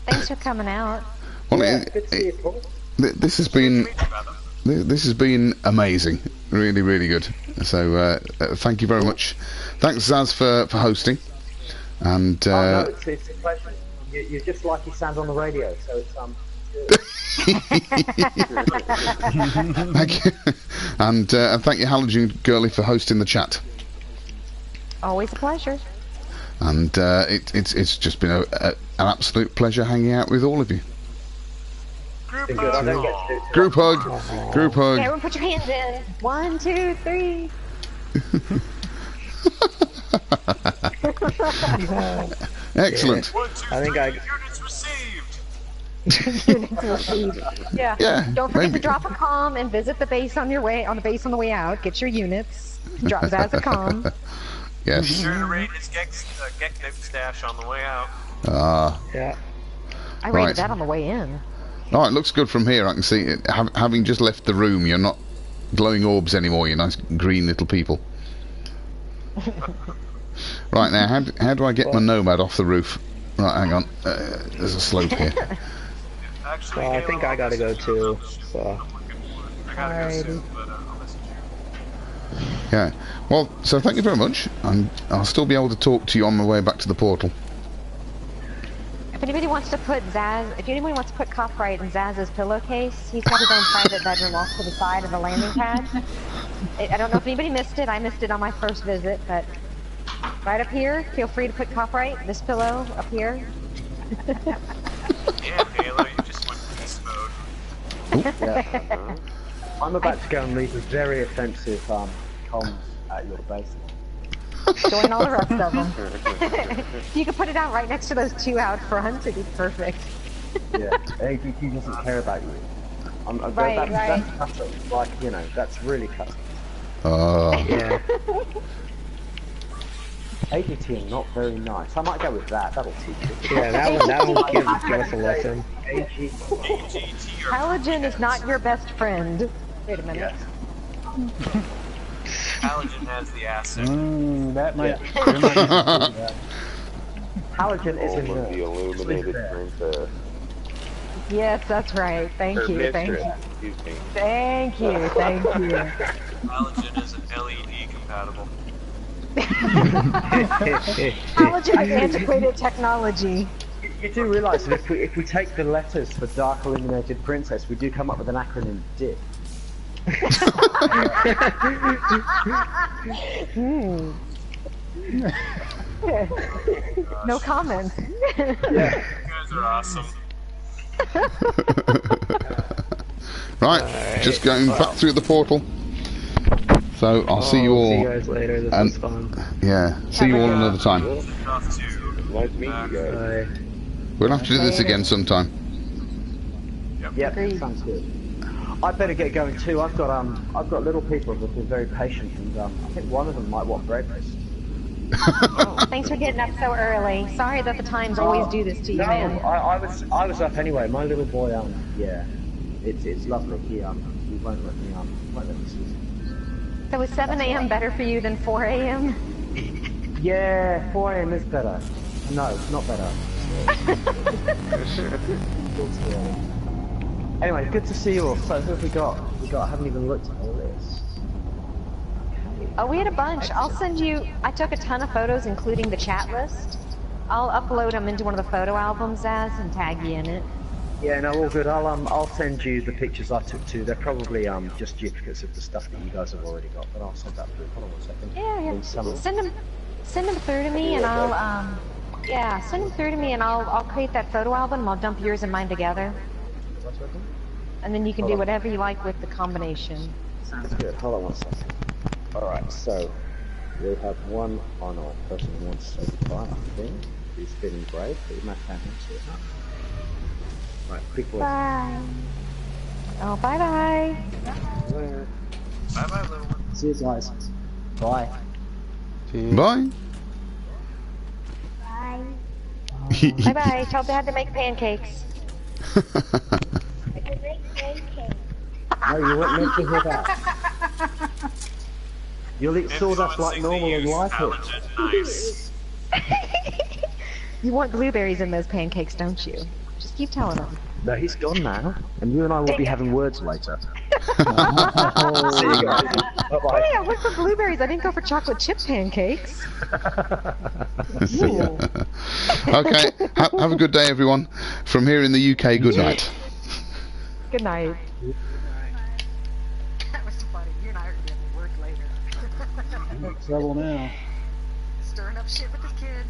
Thanks for coming out. Well, Yeah, good to see you, Paul. this has been amazing. Really, really good. So, thank you very much. Thanks, Zaz, for hosting. And No, it's a pleasure. You're just like you sound on the radio, so it's good. thank you, and thank you, Halogen Girly, for hosting the chat. Always a pleasure. And it's just been an absolute pleasure hanging out with all of you. Group Good, I don't get to do it. Group hug, group hug. Everyone put your hands in. 1, 2, 3. Excellent. 1, 2, I think 3, I- units received. Yeah. Don't forget to drop a comm and visit the base on your way on the way out. Get your units. Drop Zaz a comm. Yes. Sure to raid his Gek stash on the way out. Yeah. I Right. rated that on the way in. Oh, it looks good from here. I can see it. Having just left the room, you're not glowing orbs anymore. You nice green little people. Right, now, how do I get my Nomad off the roof? Right, hang on. There's a slope here. Actually, Well, I think I gotta go too. So. I gotta go soon, but I'll message you. Yeah. Well, so thank you very much. I'll still be able to talk to you on my way back to the portal. If anybody wants to put Copyright in Zaz's pillowcase, he's got his own private bedroom off to the side of the landing pad. I don't know if anybody missed it. I missed it on my first visit, but right up here, feel free to put Copyright, this pillow up here. Yeah, Halo, you just went beast mode. Yeah. I'm about to go and leave a very offensive comms at your base. Join all the rest of them. You can put it out right next to those two out front. It'd be perfect. Yeah, AGT doesn't care about you. Right. That's custom. Like, you know, that's really custom. Yeah. AGT are not very nice. I might go with that. That'll teach you. Yeah, that one give us a lesson. AGT. Halogen is not your best friend. Wait a minute. Yes. Halogen has the acid. That might. Halogen is in the illuminated princess. Yes, that's right. Thank you. Excuse me. Thank you. Halogen is an LED compatible. Halogen is antiquated technology. You do realise that if we take the letters for Dark Illuminated Princess, we do come up with an acronym DIP. No comment. You guys are awesome. Right, just going back through the portal. So I'll see you all. See you guys later. This was fun. Yeah, see you all another time. Off to Nice meeting you guys. Bye. We'll have to do this again sometime. Yep, Agreed. sounds good. I better get going too. I've got little people who've been very patient, and I think one of them might want breakfast. Oh, thanks for getting up so early. Sorry that the times always do this to you, No, man. I was up anyway. My little boy, yeah, it's lovely. He won't let me sleep. So is 7 a.m. better for you than 4 a.m.? Yeah, 4 a.m. is better. No, not better. Anyway, good to see you all. So who have we got? I haven't even looked at all this. Oh, we had a bunch. I'll send you. I took a ton of photos, including the chat list. I'll upload them into one of the photo albums, Zaz, and tag you in it. Yeah, no, all good. I'll send you the pictures I took too. They're probably just duplicates of the stuff that you guys have already got, but I'll send that through. Hold on 1 second. Yeah. Send them through to me, and I'll send them through to me, and I'll create that photo album. I'll dump yours and mine together, and then you can do whatever you like with the combination. Sounds good. Hold on 1 second. All right, so We have one final person who wants to say goodbye, I think. He's feeling brave, but you might have him to it. Right, quick voice. Bye. Oh, bye-bye. Bye-bye, little one. See you guys. Bye. Bye. Bye. Bye-bye. Tell Dad to make pancakes. No, you weren't meant to hear that. You'll eat sawdust like normal and like it. Nice. You want blueberries in those pancakes, don't you? Just keep telling him. No, he's gone now, and you and I will be having words later. See you guys. Bye-bye. Hey, I went for blueberries. I didn't go for chocolate chip pancakes. Ooh. Okay, have a good day, everyone. From here in the UK, good night. Good night. That was funny. You and I are going to work later. I'm in trouble now. Stirring up shit with this kid.